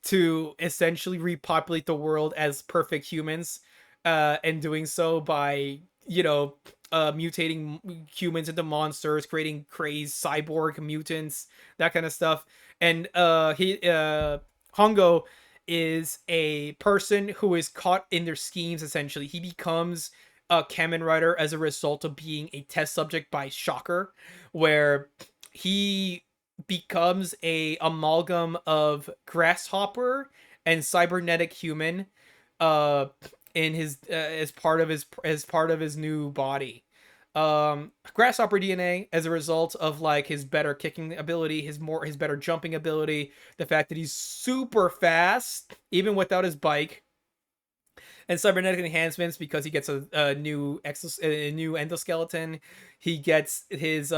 S1: to essentially repopulate the world as perfect humans, and doing so by, mutating humans into monsters, creating crazed cyborg mutants, that kind of stuff. And Hongo is a person who is caught in their schemes. Essentially, he becomes a Kamen Rider as a result of being a test subject by Shocker, where he becomes a amalgam of grasshopper and cybernetic human, uh in his as part of his new body. Grasshopper DNA as a result of like his better kicking ability, his better jumping ability, the fact that he's super fast even without his bike, and cybernetic enhancements because he gets a new a new endoskeleton. He gets his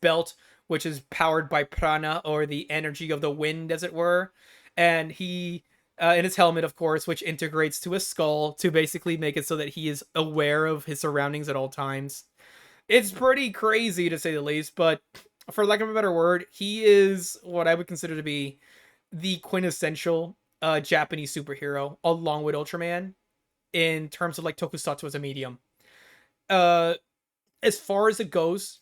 S1: belt, which is powered by prana, or the energy of the wind, as it were, and he and his helmet, of course, which integrates to his skull to basically make it so that he is aware of his surroundings at all times. It's pretty crazy to say the least, but for lack of a better word, he is what I would consider to be the quintessential Japanese superhero, along with Ultraman, in terms of like Tokusatsu as a medium. Uh, as far as it goes,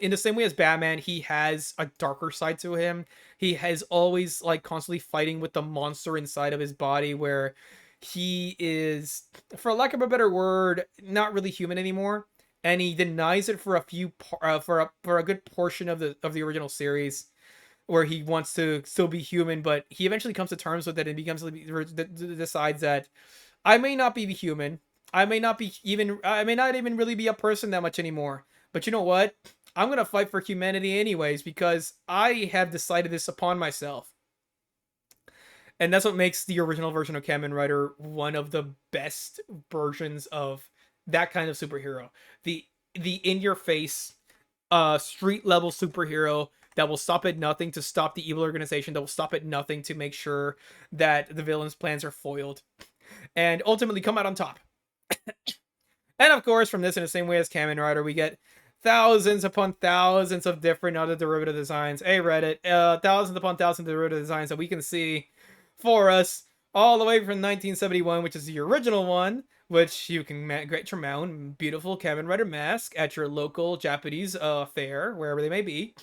S1: in the same way as Batman, he has a darker side to him. He has always like constantly fighting with the monster inside of his body, where he is, for lack of a better word, not really human anymore, and he denies it for a few for a good portion of the original series, where he wants to still be human, but he eventually comes to terms with it and becomes decides that I may not be human. I may not even really be a person that much anymore. But you know what? I'm going to fight for humanity anyways because I have decided this upon myself. And that's what makes the original version of Kamen Rider one of the best versions of that kind of superhero. The the in your face street level superhero that will stop at nothing to stop the evil organization, that will stop at nothing to make sure that the villain's plans are foiled and ultimately come out on top. And of course, from this, in the same way as Kamen Rider, we get thousands upon thousands of different other derivative designs. Hey Reddit, thousands upon thousands of derivative designs that we can see for us all the way from 1971, which is the original one, which you can get your own beautiful Kamen Rider mask at your local Japanese fair, wherever they may be,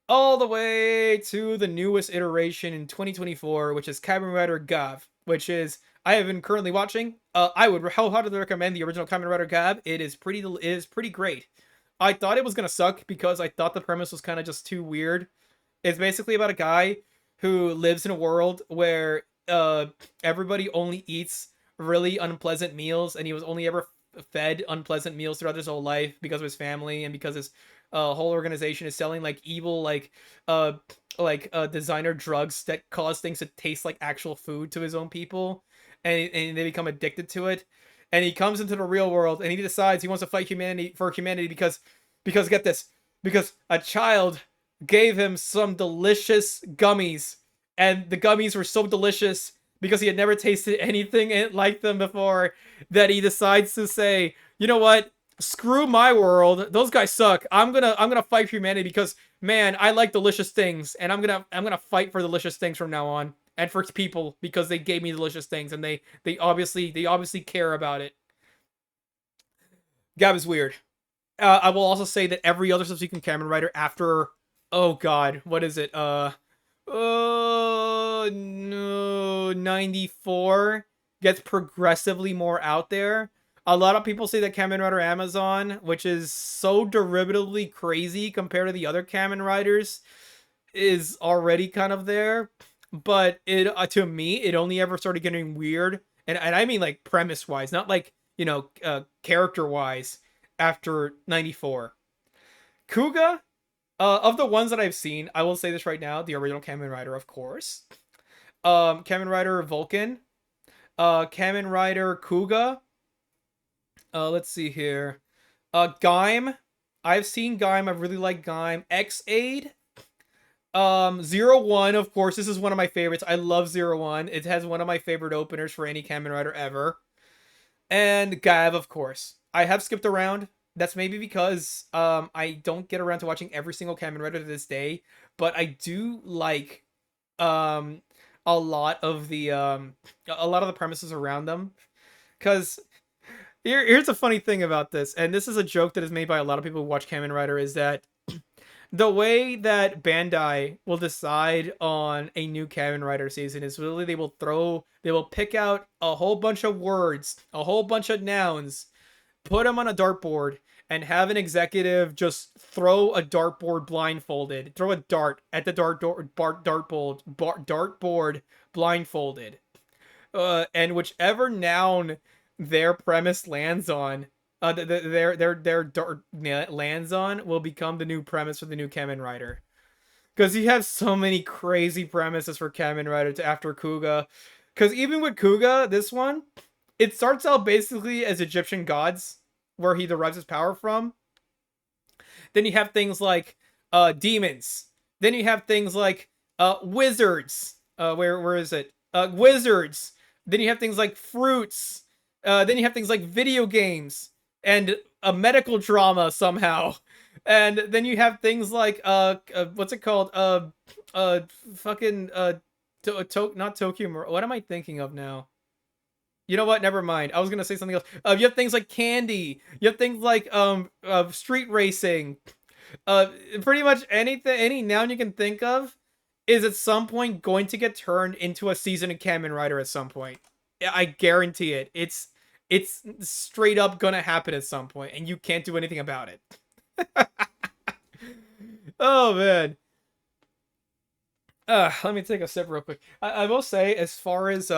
S1: all the way to the newest iteration in 2024, which is Kamen Rider Gav, which is I have been currently watching. I would wholeheartedly recommend the original Kamen Rider Gav. It is pretty great. I thought it was gonna suck because I thought the premise was kind of just too weird. It's basically about a guy who lives in a world where everybody only eats really unpleasant meals, and he was only ever fed unpleasant meals throughout his whole life because of his family and because his whole organization is selling like evil uh designer drugs that cause things to taste like actual food to his own people, and they become addicted to it. And he comes into the real world and he decides he wants to fight humanity for humanity because get this, because a child gave him some delicious gummies, and the gummies were so delicious because he had never tasted anything like them before, that he decides to say, you know what, screw my world, those guys suck, I'm gonna fight for humanity because, man, I like delicious things, and I'm gonna fight for delicious things from now on, and for people because they gave me delicious things, and they obviously care about it. Gab is weird. I will also say that every other subsequent Kamen Rider after, oh god, what is it? Oh no, 94 gets progressively more out there. A lot of people say that Kamen Rider Amazon, which is so derivatively crazy compared to the other Kamen Riders, is already kind of there. But it to me, it only ever started getting weird, and I mean like premise wise, not like, character wise, after 94. Kuga, of the ones that I've seen, I will say this right now: the original Kamen Rider, of course. Kamen Rider Vulcan. Kamen Rider Kuga. Let's see here. Gaim. I've seen Gaim. I really like Gaim. X-Aid. 01, of course. This is one of my favorites. I love 01. It has one of my favorite openers for any Kamen Rider ever. And Gav, of course. I have skipped around. That's maybe because I don't get around to watching every single Kamen Rider to this day, but I do like um a lot of the premises around them. Cause here's a funny thing about this, and this is a joke that is made by a lot of people who watch Kamen Rider, is that the way that Bandai will decide on a new Kamen Rider season is really they will pick out a whole bunch of words, a whole bunch of nouns, put them on a dartboard, and have an executive just throw a dartboard blindfolded, throw a dart at the dartboard blindfolded, and whichever noun their premise lands on, their dart lands on, will become the new premise for the new Kamen Rider. Because he has so many crazy premises for Kamen Rider after Kuga. Because even with Kuga, this one, it starts out basically as Egyptian gods, where he derives his power from. Then you have things like demons. Then you have things like wizards. Where is it? Wizards. Then you have things like fruits. Then you have things like video games and a medical drama somehow. And then you have things like what's it called? Fucking not Tokyo. What am I thinking of now? You know what? Never mind. I was gonna say something else. You have things like candy. You have things like street racing. Pretty much anything, any noun you can think of, is at some point going to get turned into a season of Kamen Rider at some point. I guarantee it. It's straight up gonna happen at some point, and you can't do anything about it. Oh man. Let me take a sip real quick. I will say, as far as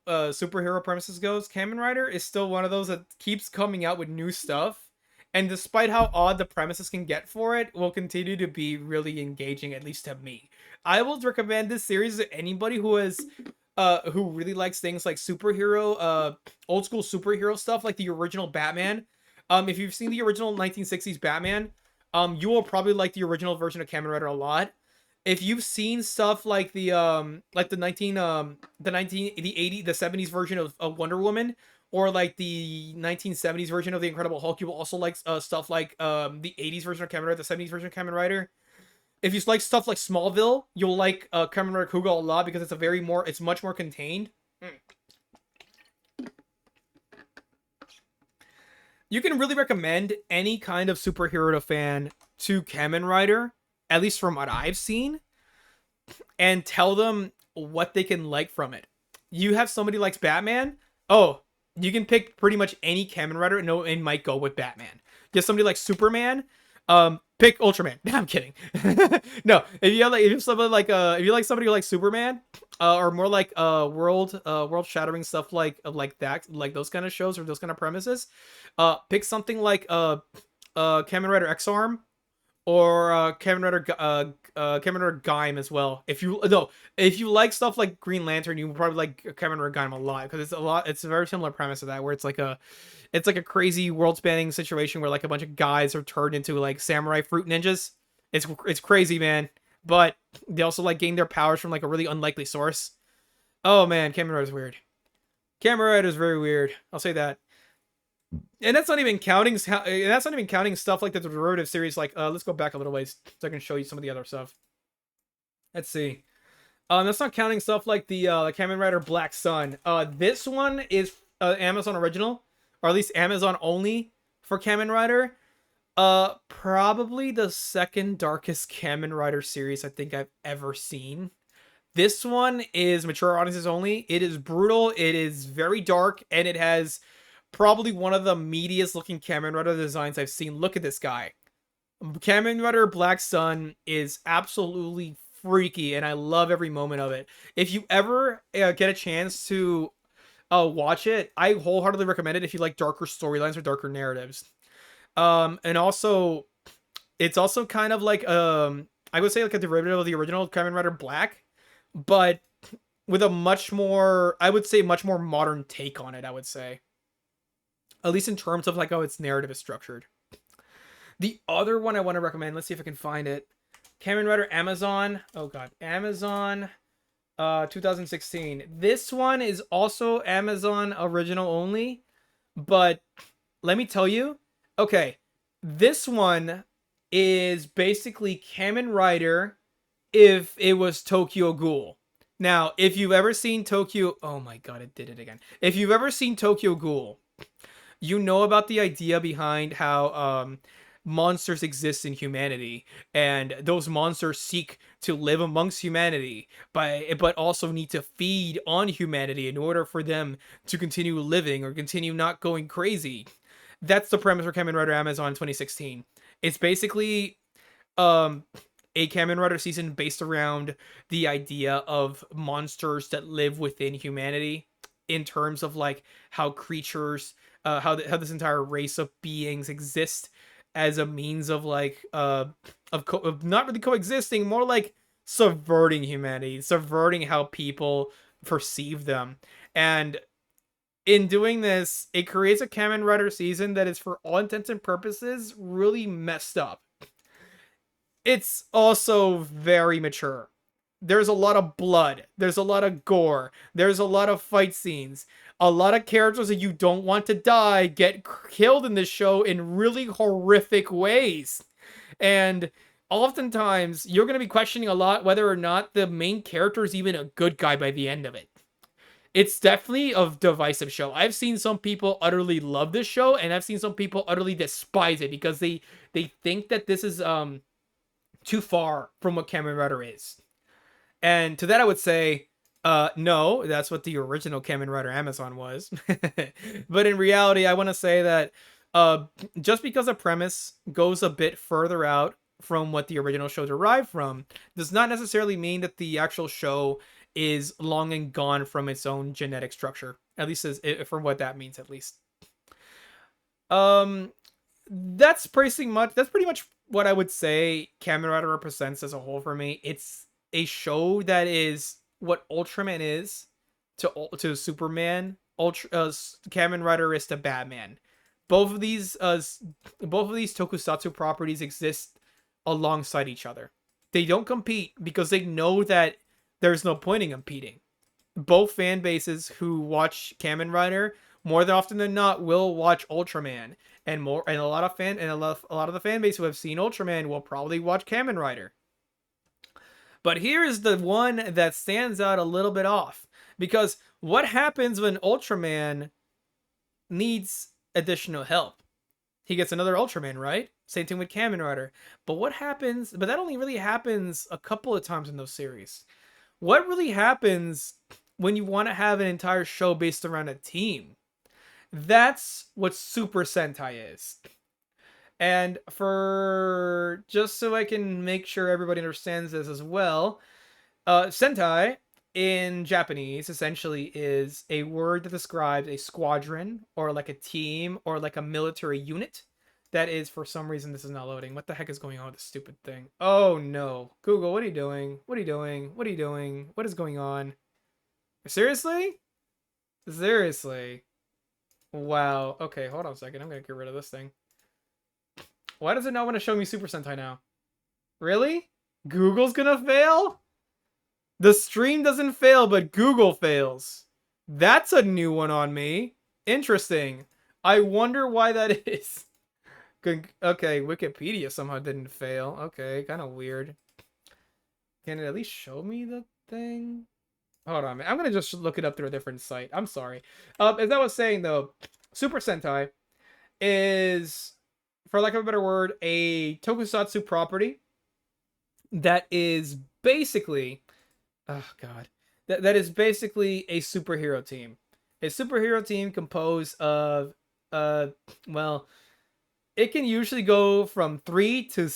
S1: superhero premises goes, Kamen Rider is still one of those that keeps coming out with new stuff, and despite how odd the premises can get for it, will continue to be really engaging, at least to me. I will recommend this series to anybody who really likes things like old school superhero stuff, like the original Batman. If you've seen the original 1960s Batman, you will probably like the original version of Kamen Rider a lot. If you've seen stuff like the 70s version of Wonder Woman, or like the 1970s version of the Incredible Hulk, you will also like stuff like the 80s version of Kamen Rider, the 70s version of Kamen Rider. If you like stuff like Smallville, you'll like Kamen Rider Kuga a lot because it's much more contained. You can really recommend any kind of superhero to fan to Kamen Rider, at least from what I've seen, and tell them what they can like from it. You have somebody likes Batman. Oh, you can pick pretty much any Kamen Rider and might go with Batman. You have somebody like Superman. Pick Ultraman. No, I'm kidding. No, if you like somebody who likes Superman, or more like world shattering stuff like that, like those kind of shows or those kind of premises, pick something like Kamen Rider X Arm or Kamen Rider Gaim as well. If you no, if you like stuff like Green Lantern, you probably like Kamen Rider Gaim a lot because it's a lot. It's a very similar premise to that, where it's like a crazy world spanning situation where like a bunch of guys are turned into like samurai fruit ninjas. It's crazy, man. But they also like gain their powers from like a really unlikely source. Oh man, Kamen Rider is weird. Kamen Rider is very weird. I'll say that. And that's not even counting. That's not even counting stuff like the derivative series. Like, let's go back a little ways so I can show you some of the other stuff. Let's see. That's not counting stuff like the Kamen Rider Black Sun. This one is Amazon original, or at least Amazon only for Kamen Rider. Probably the second darkest Kamen Rider series I think I've ever seen. This one is mature audiences only. It is brutal. It is very dark, and it has probably one of the meatiest looking Kamen Rider designs I've seen. Look at this guy. Kamen Rider Black Sun is absolutely freaky, and I love every moment of it. If you ever get a chance to watch it, I wholeheartedly recommend it if you like darker storylines or darker narratives. And also, it's also kind of like I would say like a derivative of the original Kamen Rider Black, but with a much more, I would say, much more modern take on it. I would say, at least in terms of like how its narrative is structured. The other one I want to recommend, let's see if I can find it. Kamen Rider Amazon. Oh god, Amazon 2016. This one is also Amazon original only, but let me tell you. Okay, this one is basically Kamen Rider if it was Tokyo Ghoul. Now, if you've ever seen Tokyo, oh my god, it did it again. If you've ever seen Tokyo Ghoul, you know about the idea behind how monsters exist in humanity, and those monsters seek to live amongst humanity, but also need to feed on humanity in order for them to continue living or continue not going crazy. That's the premise for Kamen Rider Amazon 2016. It's basically um a Kamen Rider season based around the idea of monsters that live within humanity, in terms of like how creatures, how this entire race of beings exist as a means of like of not really coexisting, more like subverting humanity, subverting how people perceive them. And in doing this, it creates a Kamen Rider season that is, for all intents and purposes, really messed up. It's also very mature. There's a lot of blood. There's a lot of gore. There's a lot of fight scenes. A lot of characters that you don't want to die get killed in this show in really horrific ways. And oftentimes, you're going to be questioning a lot whether or not the main character is even a good guy by the end of it. It's definitely a divisive show. I've seen some people utterly love this show, and I've seen some people utterly despise it because they think that this is too far from what Kamen Rider is. And to that I would say, no, that's what the original Kamen Rider Amazon was. But in reality, I want to say that uh, just because a premise goes a bit further out from what the original show derived from, does not necessarily mean that the actual show is long and gone from its own genetic structure. At least as, from what that means, at least. Um, that's pretty much what I would say Kamen Rider represents as a whole for me. It's a show that is what Ultraman is to Superman. Kamen Rider is to Batman. Both of these tokusatsu properties exist alongside each other. They don't compete because they know that there's no point in competing. Both fan bases who watch Kamen Rider more than often than not will watch Ultraman, and a lot of a lot of the fan base who have seen Ultraman will probably watch Kamen Rider. But here is the one that stands out a little bit off, because what happens when Ultraman needs additional help? He gets another Ultraman, right? Same thing with Kamen Rider. But what happens? But that only really happens a couple of times in those series. What really happens when you want to have an entire show based around a team? That's what Super Sentai is. And for just so I can make sure everybody understands this as well, Sentai in Japanese essentially is a word that describes a squadron or like a team or like a military unit that is, for some reason this is not loading. What the heck is going on with this stupid thing? Oh no. Google, what are you doing? What are you doing? What are you doing? What is going on? Seriously? Seriously? Wow. Okay, hold on a second. I'm gonna get rid of this thing. Why does it not want to show me Super Sentai now? Really? Google's gonna fail? The stream doesn't fail, but Google fails. That's a new one on me. Interesting. I wonder why that is. Okay, Wikipedia somehow didn't fail. Okay, kind of weird. Can it at least show me the thing? Hold on, man. I'm gonna just look it up through a different site. I'm sorry. As I was saying though, Super Sentai is, for lack of a better word, a tokusatsu property that is basically, oh god, that is basically a superhero team. A superhero team composed of, uh, well, it can usually go from 3 to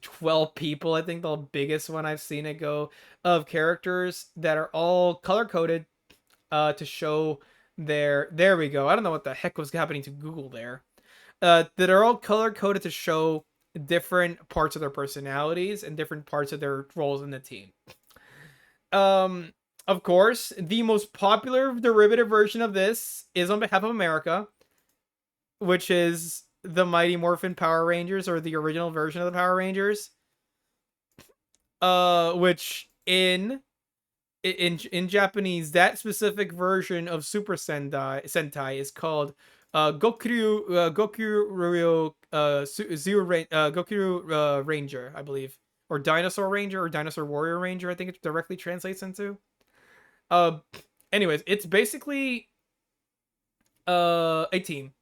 S1: 12 people. I think the biggest one I've seen it go of characters that are all color coded to show their. There we go. I don't know what the heck was happening to Google there. That are all color coded to show different parts of their personalities and different parts of their roles in the team. Um, of course, the most popular derivative version of this is on behalf of America, which is the Mighty Morphin Power Rangers, or the original version of the Power Rangers. Which in Japanese, that specific version of Super Sentai is called Goku Ryo Goku Ranger, I believe, or Dinosaur Ranger or Dinosaur Warrior Ranger. I think it directly translates into. Uh, anyways, it's basically a team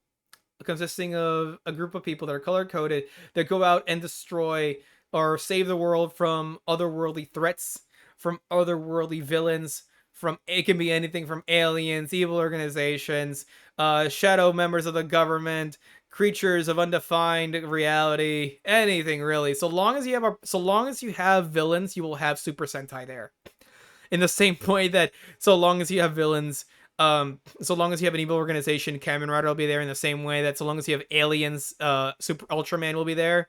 S1: consisting of a group of people that are color coded that go out and destroy or save the world from otherworldly threats, from otherworldly villains, from, it can be anything from aliens, evil organizations, shadow members of the government, creatures of undefined reality, anything really. So long as you have villains, you will have Super Sentai there. In the same way that so long as you have villains, so long as you have an evil organization, Kamen Rider will be there. In the same way that so long as you have aliens, Super Ultraman will be there.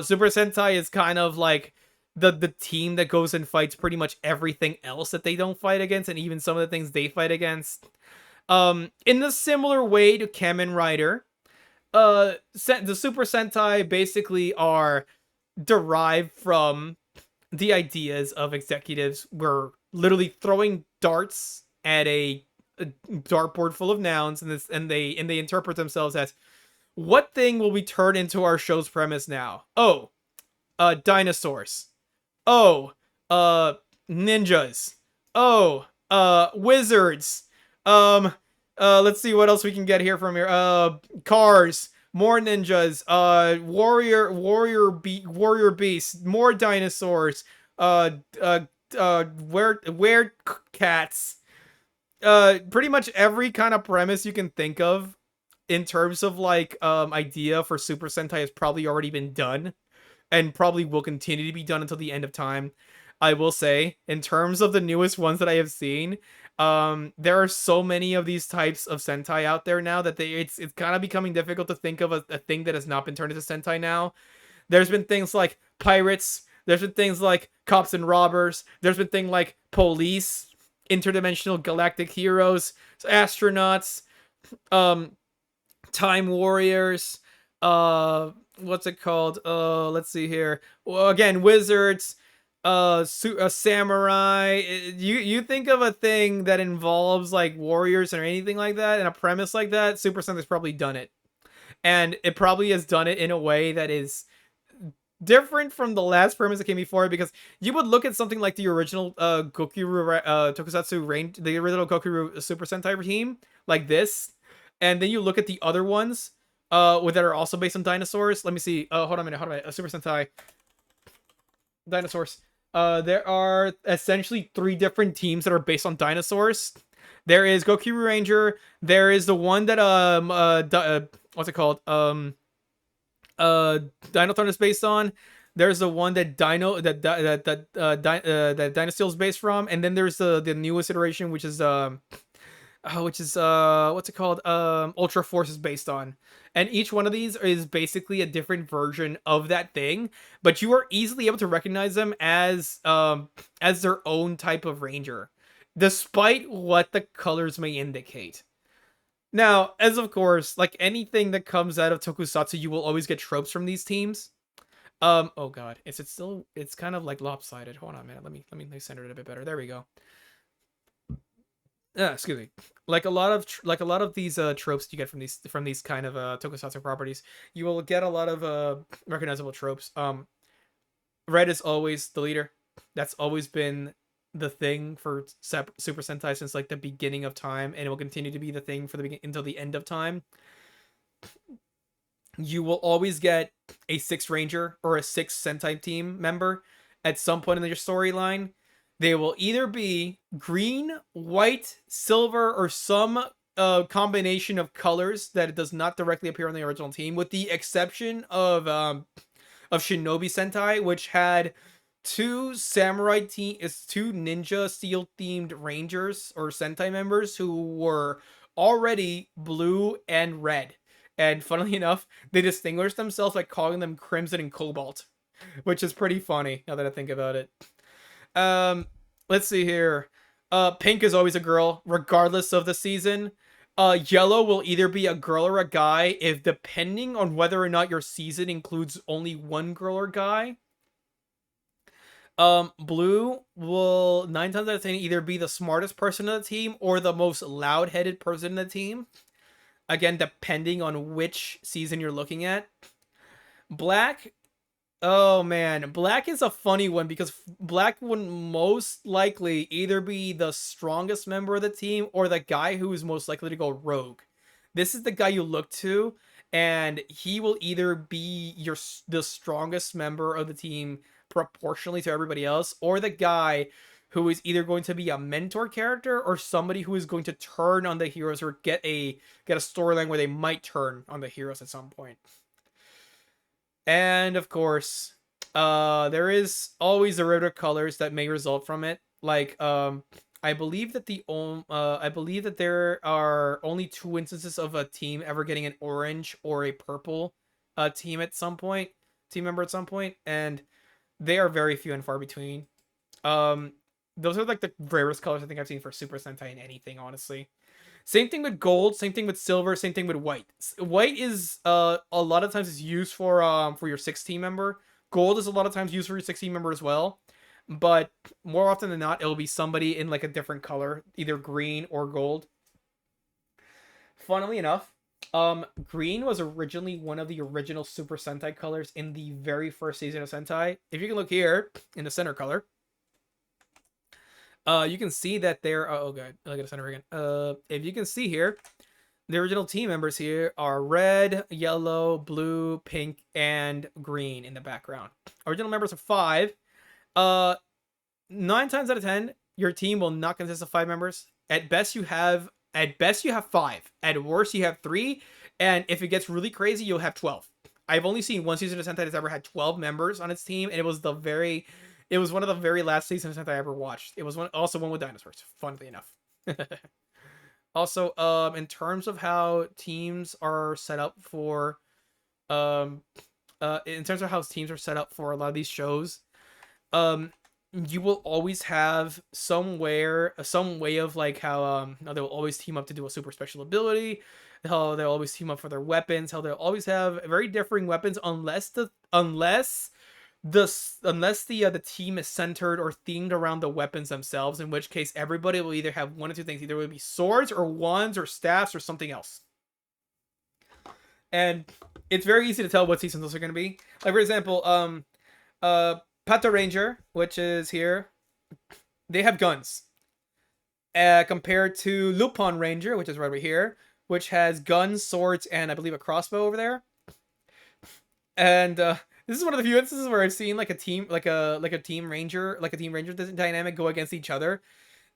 S1: Super Sentai is kind of like the team that goes and fights pretty much everything else that they don't fight against, and even some of the things they fight against. In the similar way to Kamen Rider, the Super Sentai basically are derived from the ideas of executives were literally throwing darts at a dartboard full of nouns, and they interpret themselves as, what thing will we turn into our show's premise now? Oh, dinosaurs. Oh, ninjas. Oh, wizards. Um, let's see what else we can get here from here. Cars. More ninjas. Warrior beasts. More dinosaurs. Uh, uh, where cats. Pretty much every kind of premise you can think of in terms of like idea for Super Sentai has probably already been done, and probably will continue to be done until the end of time. I will say, in terms of the newest ones that I have seen, there are so many of these types of Sentai out there now that it's kind of becoming difficult to think of a thing that has not been turned into Sentai now. There's been things like pirates. There's been things like cops and robbers. There's been things like police, interdimensional galactic heroes, astronauts, um, time warriors, what's it called? Let's see here. Well, again, wizards, samurai. You think of a thing that involves like warriors or anything like that, and a premise like that, Super Sentai's probably done it, and it probably has done it in a way that is different from the last premise that came before it, because you would look at something like the original Gokuru Tokusatsu range, the original Gokuru Super Sentai team, like this, and then you look at the other ones that are also based on dinosaurs. Let me see. Hold on a minute. Hold on a minute. Super Sentai dinosaurs. There are essentially 3 different teams that are based on dinosaurs. There is Gokuru Ranger. There is the one that what's it called? Dino Thunder is based on. There's the one that that Dynasteel is based from, and then there's the newest iteration, which is what's it called? Ultra Force is based on. And each one of these is basically a different version of that thing, but you are easily able to recognize them as their own type of ranger, despite what the colors may indicate. Now, as of course, like anything that comes out of Tokusatsu, you will always get tropes from these teams. Oh god, is it still? It's kind of like lopsided. Hold on a minute. Let me center it a bit better. There we go. Excuse me. Like a lot of these tropes you get from these kind of tokusatsu properties, you will get a lot of recognizable tropes. Red is always the leader. That's always been the thing for Super Sentai since like the beginning of time, and it will continue to be the thing for until the end of time. You will always get a 6 ranger or a 6 Sentai team member at some point in your storyline. They will either be green, white, silver, or some combination of colors that it does not directly appear on the original team, with the exception of Shinobi Sentai, which had two two ninja steel themed rangers or Sentai members who were already blue and red. And funnily enough, they distinguished themselves by calling them Crimson and Cobalt, which is pretty funny now that I think about it. Um, let's see here. Pink is always a girl, regardless of the season. Yellow will either be a girl or a guy, if depending on whether or not your season includes only one girl or guy. Blue will 9 times out of 10 either be the smartest person on the team or the most loud-headed person in the team. Again, depending on which season you're looking at. Black, oh man, Black is a funny one because Black would most likely either be the strongest member of the team or the guy who is most likely to go rogue. This is the guy you look to, and he will either be the strongest member of the team proportionally to everybody else, or the guy who is either going to be a mentor character or somebody who is going to turn on the heroes or get a storyline where they might turn on the heroes at some point. And of course, there is always derivative colors that may result from it. Like, I believe that there are only 2 instances of a team ever getting an orange or a purple team member at some point, and they are very few and far between. Those are like the rarest colors I think I've seen for Super Sentai in anything, honestly. Same thing with gold, same thing with silver, same thing with white. White is a lot of times is used for your 16 member. Gold is a lot of times used for your 16 member as well. But more often than not, it'll be somebody in like a different color, either green or gold. Funnily enough, green was originally one of the original Super Sentai colors in the very first season of Sentai. If you can look here in the center color, you can see that there. Oh god, look at the center again. If you can see here, the original team members here are red, yellow, blue, pink, and green in the background. Original members are 5. 9 times out of 10, your team will not consist of 5 members. At best, you have 5. At worst, you have 3. And if it gets really crazy, you'll have 12. I've only seen one season of Sentai that's ever had 12 members on its team, and it was one of the very last seasons that I ever watched. It was also one with dinosaurs, funnily enough. Also, in terms of how teams are set up for, in terms of how teams are set up for a lot of these shows, you will always have some way of like how they'll always team up to do a super special ability, how they'll always team up for their weapons, how they'll always have very differing weapons unless the team is centered or themed around the weapons themselves, in which case everybody will either have one or two things. Either it would be swords or wands or staffs or something else. And it's very easy to tell what seasons those are going to be. Like, for example, Pata Ranger, which is here, they have guns. Compared to Lupin Ranger, which is right over here, which has guns, swords, and I believe a crossbow over there. And this is one of the few instances where I've seen like a team ranger dynamic go against each other.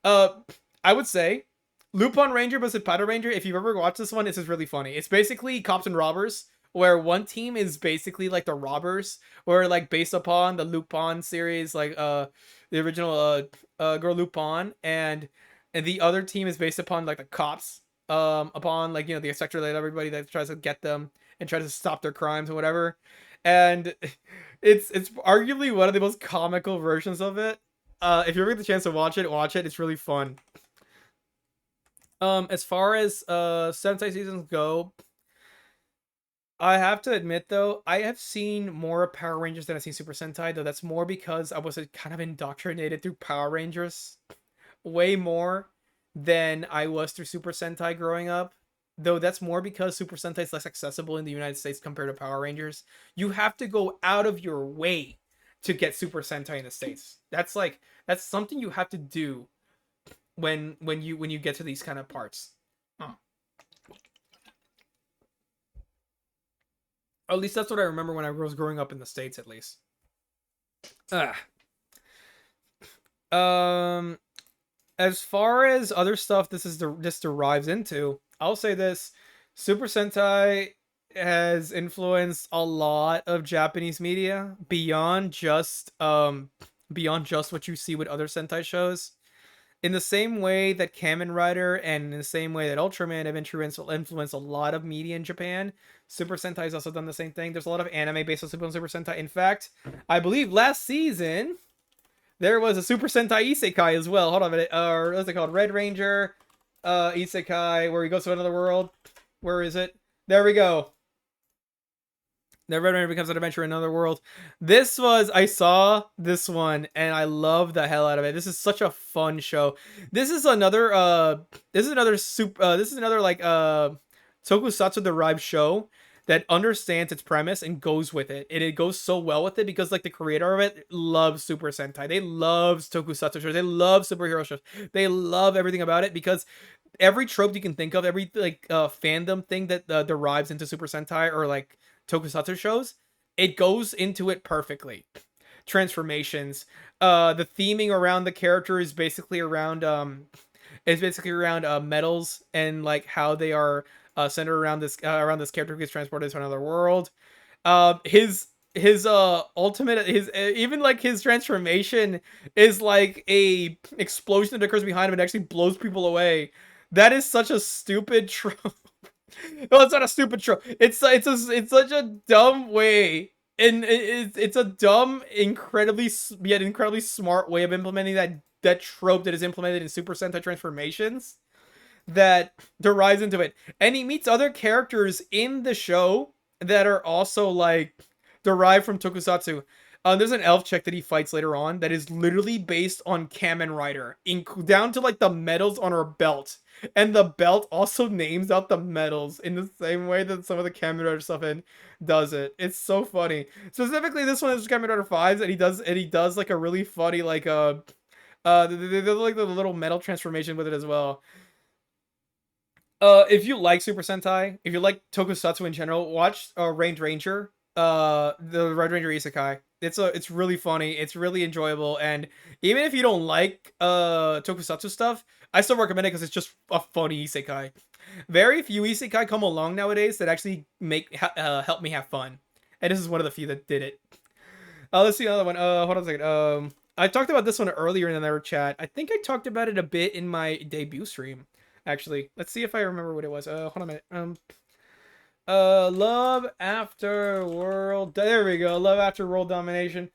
S1: I would say Lupin Ranger versus Pata Ranger, if you've ever watched this one, this is really funny. It's basically cops and robbers, where one team is basically like the robbers, or like based upon the Lupin series, like the original girl Lupin, and the other team is based upon like the cops, upon like the sector that everybody that tries to get them and tries to stop their crimes and whatever, and it's arguably one of the most comical versions of it. If you ever get the chance to watch it, watch it. It's really fun. As far as Sentai seasons go, I have to admit though, I have seen more Power Rangers than I've seen Super Sentai, though that's more because I was kind of indoctrinated through Power Rangers way more than I was through Super Sentai growing up. Though that's more because Super Sentai is less accessible in the United States compared to Power Rangers. You have to go out of your way to get Super Sentai in the States. That's something you have to do when you get to these kind of parts. Huh. Or at least that's what I remember when I was growing up in the States, at least. Ugh. Um, as far as other stuff, this derives into. I'll say this: Super Sentai has influenced a lot of Japanese media beyond just what you see with other Sentai shows. In the same way that Kamen Rider and in the same way that Ultraman have influenced a lot of media in Japan, Super Sentai has also done the same thing. There's a lot of anime based on Super Sentai. In fact, I believe last season there was a Super Sentai Isekai as well. Hold on a minute. What's it called? Red Ranger Isekai, where he goes to another world. Where is it? There we go. The Red Ranger becomes an adventure in another world. I saw this one and I love the hell out of it. This is such a fun show. This is another this is another like tokusatsu derived show that understands its premise and goes with it. And it goes so well with it because like the creator of it loves Super Sentai. They love tokusatsu shows. They love superhero shows. They love everything about it because every trope you can think of, every like fandom thing that derives into Super Sentai or like Tokusatsu shows, it goes into it perfectly. Transformations, the theming around the character is basically around metals and like how they are centered around this character who gets transported to another world. His ultimate his even like his transformation is like a explosion that occurs behind him and actually blows people away. That is such a stupid trope. No, it's not a stupid trope. It's such a dumb way, and it's a dumb, incredibly yet incredibly smart way of implementing that trope that is implemented in Super Sentai transformations that derives into it. And he meets other characters in the show that are also like derived from Tokusatsu. There's an elf chick that he fights later on that is literally based on Kamen Rider, down to like the medals on her belt. And the belt also names out the medals in the same way that some of the Kamen Rider stuff in does it. It's so funny. Specifically, this one is Kamen Rider 5s, and he does like a really funny like they're like the little metal transformation with it as well. If you like Super Sentai, if you like Tokusatsu in general, watch Range Ranger, the Red Ranger Isekai. It's really funny, it's really enjoyable, and even if you don't like Tokusatsu stuff, I still recommend it because it's just a funny Isekai. Very few Isekai come along nowadays that actually help me have fun, and this is one of the few that did it. Let's see another one. Hold on a second. I talked about this one earlier in another chat. I think I talked about it a bit in my debut stream. Actually, let's see if I remember what it was. Hold on a minute. Love After World. There we go. Love After World Domination.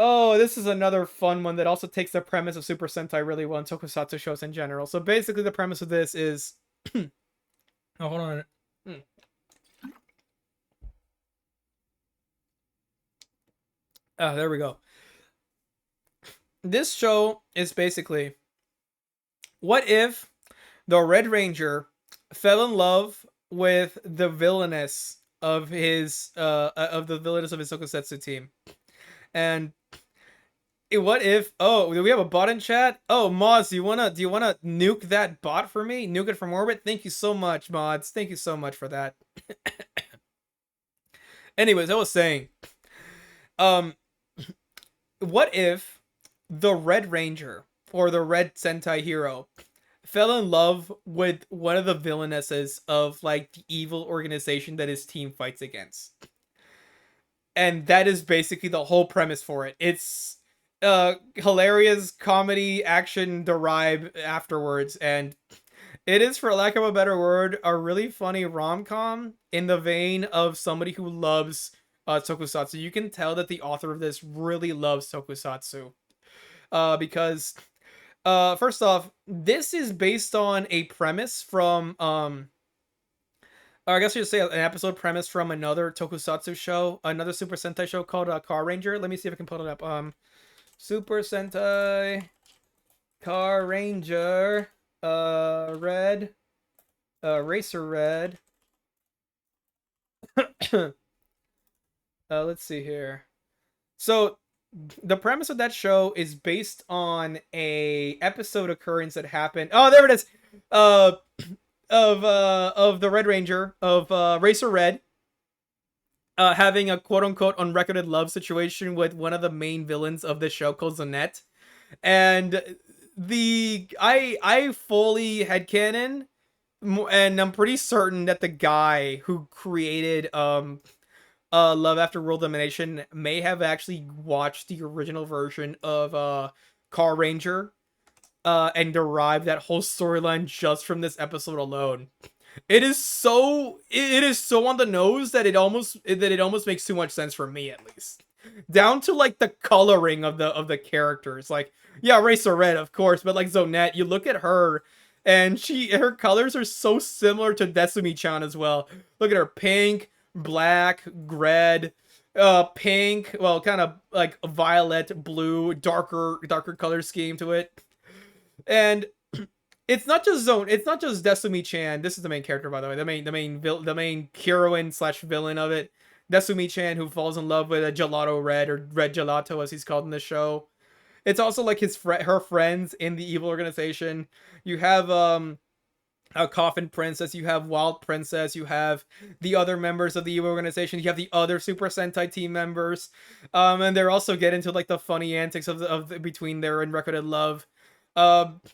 S1: Oh, this is another fun one that also takes the premise of Super Sentai really well and Tokusatsu shows in general. So basically, the premise of this is. Oh, hold on. There we go. This show is basically, what if the Red Ranger fell in love with the villainess of the villainess of his Tokusatsu team. And what if, oh, do we have a bot in chat? Oh, Mods, do you wanna nuke that bot for me? Nuke it from orbit? Thank you so much, Mods. Thank you so much for that. Anyways, I was saying, um, what if the Red Ranger or the Red Sentai hero fell in love with one of the villainesses of like the evil organization that his team fights against. And that is basically the whole premise for it. It's hilarious comedy action derived afterwards, and it is, for lack of a better word, a really funny rom-com in the vein of somebody who loves tokusatsu. You can tell that the author of this really loves tokusatsu, because first off, this is based on a premise from or I guess you should say an episode premise from another tokusatsu show, another Super Sentai show called Car Ranger. Let me see if I can pull it up. Super Sentai Car Ranger, Red, Racer Red. Let's see here. So the premise of that show is based on a episode occurrence that happened. Oh, there it is. Uh, of the Red Ranger of Racer Red, having a quote unquote unrecorded love situation with one of the main villains of the show called Zanette. And I fully headcanon, and I'm pretty certain that the guy who created Love After World Domination may have actually watched the original version of Car Ranger, and derived that whole storyline just from this episode alone. It is so on the nose that it almost makes too much sense for me, at least. Down to like the coloring of the characters. Like, yeah, Racer Red, of course, but like Zonette, you look at her and her colors are so similar to Desumi-chan as well. Look at her, pink, black, red, pink, well, kind of like violet, blue, darker color scheme to it. And it's not just Desumi Chan. This is the main character, by the way. The main heroine slash villain of it. Desumi Chan, who falls in love with a Gelato Red, or Red Gelato as he's called in the show. It's also like her friends in the evil organization. You have a Coffin Princess, you have Wild Princess, you have the other members of the evil organization, you have the other Super Sentai team members, and they're also get into like the funny antics between their unrecorded love.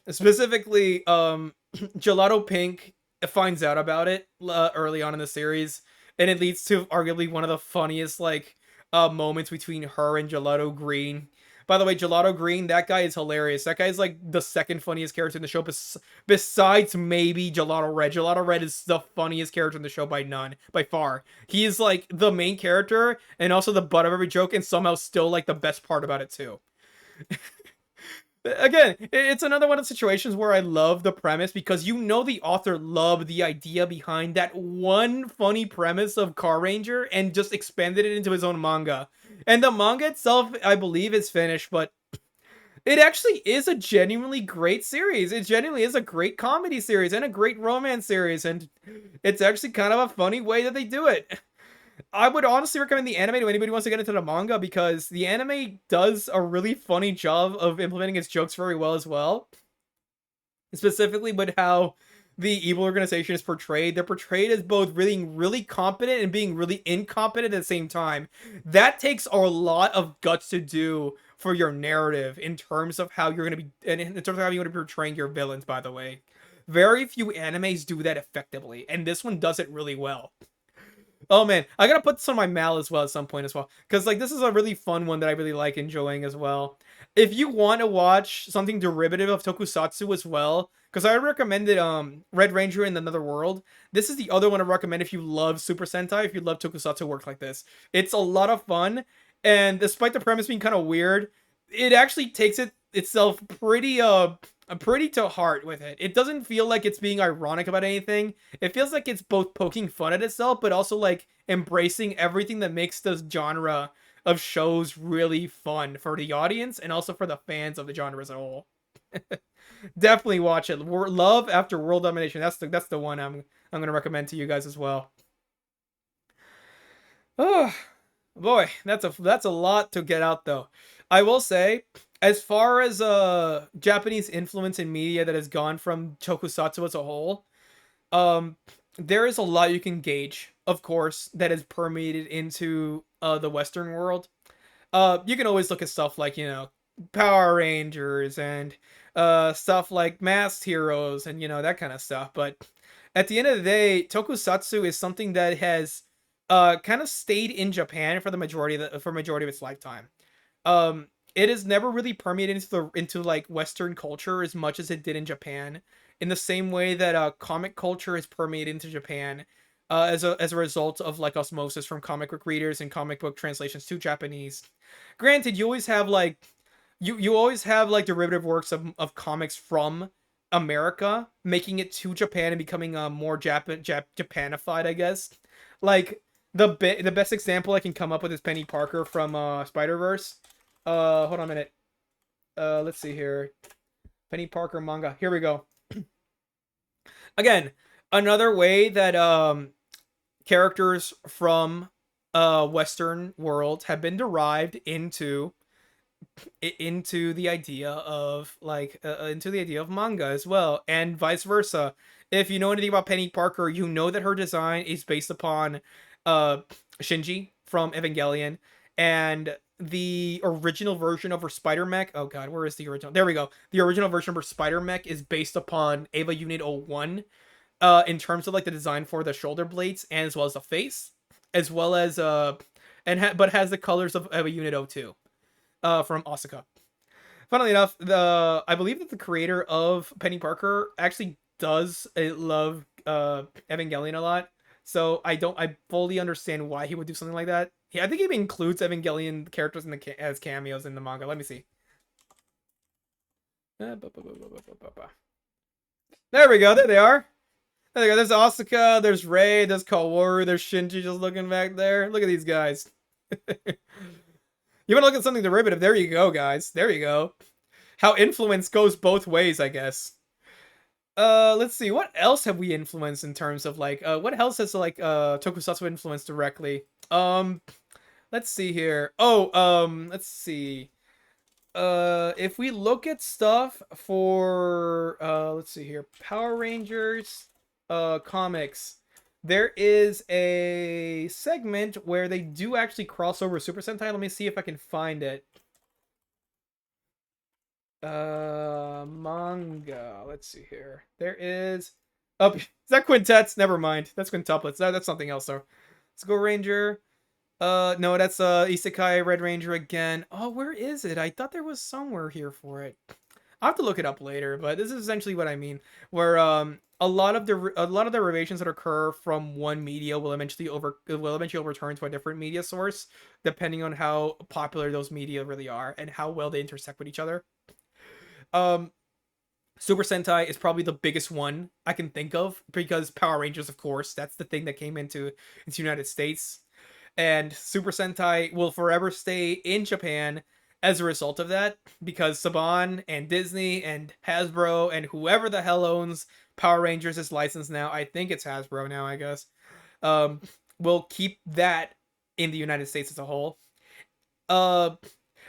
S1: Specifically, Gelato Pink finds out about it early on in the series, and it leads to arguably one of the funniest like moments between her and Gelato Green. By the way, Gelato Green, that guy is hilarious. That guy is like the second funniest character in the show, besides maybe Gelato Red. Gelato Red is the funniest character in the show by far. He is like the main character and also the butt of every joke, and somehow still like the best part about it too. Again, it's another one of the situations where I love the premise because you know the author loved the idea behind that one funny premise of Car Ranger and just expanded it into his own manga. And the manga itself, I believe, is finished, but it actually is a genuinely great series. It genuinely is a great comedy series and a great romance series, and it's actually kind of a funny way that they do it. I would honestly recommend the anime to anybody who wants to get into the manga, because the anime does a really funny job of implementing its jokes very well as well. Specifically with how the evil organization is portrayed. They're portrayed as both really competent and being really incompetent at the same time. That takes a lot of guts to do for your narrative in terms of how you're going to be, and in terms of how you're going to be portraying your villains, by the way. Very few animes do that effectively, and this one does it really well. Oh man, I gotta put this on my mal as well at some point as well, because like this is a really fun one that I really like enjoying as well. If you want to watch something derivative of Tokusatsu as well, because I recommended Red Ranger in Another World. This is the other one I recommend if you love Super Sentai, if you love Tokusatsu work like this. It's a lot of fun, and despite the premise being kind of weird, it actually takes itself pretty to heart with it. It doesn't feel like it's being ironic about anything. It feels like it's both poking fun at itself, but also like embracing everything that makes this genre of shows really fun for the audience and also for the fans of the genre as a whole. Definitely watch it. Love After World Domination. That's the one I'm gonna recommend to you guys as well. Oh boy, that's a lot to get out though. I will say, as far as Japanese influence in media that has gone from Tokusatsu as a whole, um there is a lot you can gauge, of course, that has permeated into the Western world. You can always look at stuff like, Power Rangers and stuff like Masked Heroes and that kind of stuff. But at the end of the day, Tokusatsu is something that has kind of stayed in Japan for the majority of its lifetime. It has never really permeated into like Western culture as much as it did in Japan. In the same way that comic culture has permeated into Japan, as a result of like osmosis from comic book readers and comic book translations to Japanese. Granted, you always have like derivative works of comics from America making it to Japan and becoming more Japanified, I guess. Like the best example I can come up with is Penny Parker from Spider-Verse. Hold on a minute. Let's see here. Penny Parker manga. Here we go. Again, another way that characters from Western world have been derived into the idea of manga as well, and vice versa. If you know anything about Penny Parker, you know that her design is based upon uh Shinji from Evangelion, and the original version of her Spider Mech. Oh god, where is the original? There we go. The original version of her Spider Mech is based upon Eva Unit 01, in terms of like the design for the shoulder blades and as well as the face, as well as but has the colors of Eva Unit 02 from Osaka. Funnily enough, the I believe that the creator of Penny Parker actually does love Evangelion a lot. So I fully understand why he would do something like that. I think he even includes Evangelion characters as cameos in the manga. Let me see. There we go. There they are. There they go. There's Asuka. There's Rei. There's Kaworu. There's Shinji just looking back there. Look at these guys. You want to look at something derivative? There you go, guys. There you go. How influence goes both ways, I guess. Let's see. What else have we influenced in terms of like what else has like Tokusatsu influenced directly? Let's see here. Let's see. If we look at stuff for let's see here. Power Rangers comics, there is a segment where they do actually cross over Super Sentai. Let me see if I can find it. Manga. Let's see here. There is. Oh, is that quintets? Never mind. That's quintuplets. That's something else though. Let's go Ranger. No, that's Isekai Red Ranger again. Oh, where is it? I thought there was somewhere here for it. I'll have to look it up later, but this is essentially what I mean. Where a lot of derivations that occur from one media will eventually overturn to a different media source, depending on how popular those media really are and how well they intersect with each other. Um, Super Sentai is probably the biggest one I can think of because Power Rangers, of course, that's the thing that came into the United States, and Super Sentai will forever stay in Japan as a result of that because Saban and Disney and Hasbro and whoever the hell owns Power Rangers is licensed now. I think it's Hasbro now, I guess. Um, will keep that in the United States as a whole. Uh,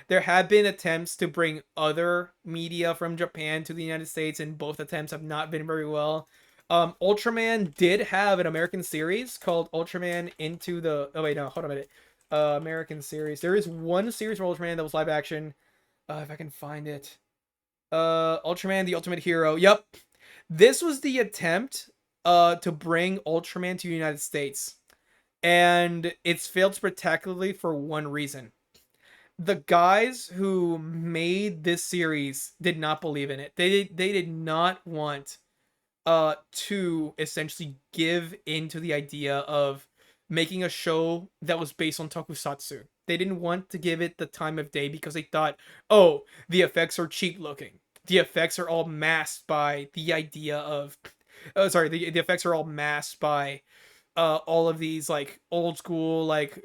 S1: there have been attempts to bring other media from Japan to the United States, and both attempts have not been very well. Ultraman did have an American series called Ultraman Into the. Oh wait, no, hold on a minute. American series. There is one series for Ultraman that was live action. If I can find it. Ultraman: The Ultimate Hero. Yep, this was the attempt to bring Ultraman to the United States, and it's failed spectacularly for one reason: the guys who made this series did not believe in it. They did not want to essentially give into the idea of making a show that was based on tokusatsu. They didn't want to give it the time of day because they thought, "Oh, the effects are cheap looking. The effects are all masked by the idea of sorry, the effects are all masked by all of these like old school like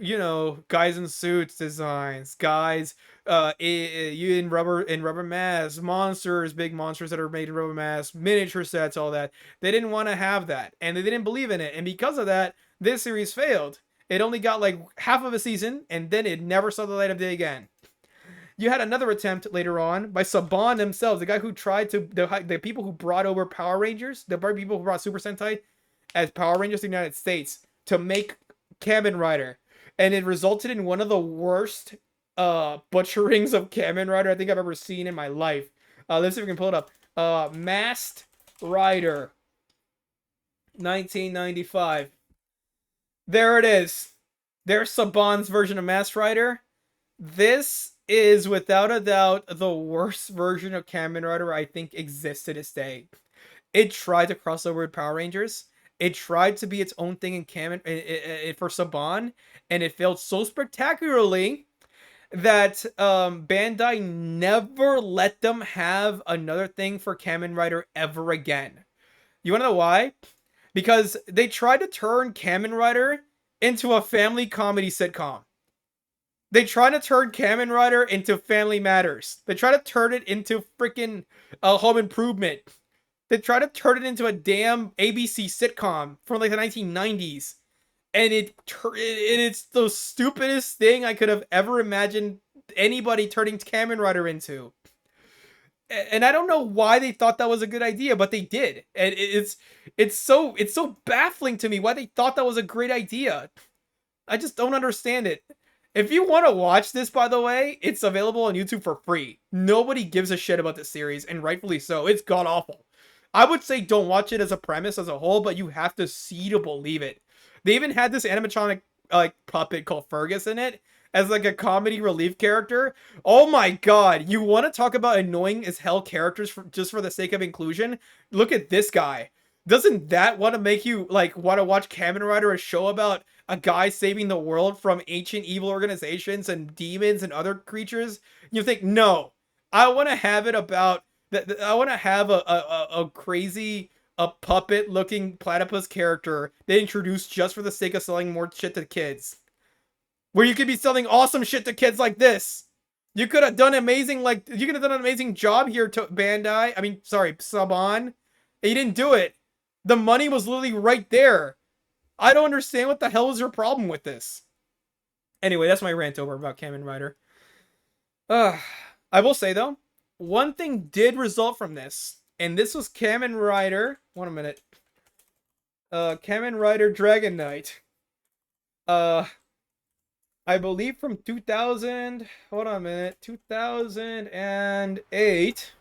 S1: guys in suits designs, guys you in rubber masks, monsters, big monsters that are made in rubber masks, miniature sets, all that." They didn't want to have that, and they didn't believe in it, and because of that, this series failed. It only got like half of a season, and then it never saw the light of day again. You had another attempt later on by Saban themselves, the guy who tried to the people who brought over Power Rangers, the people who brought Super Sentai as Power Rangers in the United States, to make Kamen Rider, and it resulted in one of the worst. butcherings of Kamen Rider I think I've ever seen in my life. Let's see if we can pull it up. Masked Rider 1995. There it is. There's Saban's version of Masked Rider. This is without a doubt the worst version of Kamen Rider I think exists to this day. It tried to cross over with Power Rangers. It tried to be its own thing in Kamen for Saban, and it failed so spectacularly that Bandai never let them have another thing for Kamen Rider ever again. You want to know why? Because they tried to turn Kamen Rider into a family comedy sitcom. They try to turn Kamen Rider into Family Matters. They try to turn it into freaking Home Improvement. They try to turn it into a damn ABC sitcom from like the 1990s. And it's the stupidest thing I could have ever imagined anybody turning Kamen Rider into. And I don't know why they thought that was a good idea, but they did. And it's so baffling to me why they thought that was a great idea. I just don't understand it. If you want to watch this, by the way, it's available on YouTube for free. Nobody gives a shit about this series, and rightfully so. It's god awful. I would say don't watch it as a premise as a whole, but you have to see to believe it. They even had this animatronic like puppet called Fergus in it as like a comedy relief character. Oh my god, you want to talk about annoying as hell characters just for the sake of inclusion? Look at this guy. Doesn't that want to make you like want to watch Kamen Rider, a show about a guy saving the world from ancient evil organizations and demons and other creatures? You think, no, I want to have it about that. I want to have a crazy a puppet looking platypus character they introduced just for the sake of selling more shit to kids, where you could be selling awesome shit to kids like this. You could have done amazing, like you could have done an amazing job here to Bandai. I mean, sorry, Saban. You didn't do it. The money was literally right there. I don't understand what the hell is your problem with this. Anyway, that's my rant over about Kamen Rider. I will say though, one thing did result from this, and this was Kamen Rider. One minute. Kamen Rider Dragon Knight. I believe from 2000. Hold on a minute. 2008.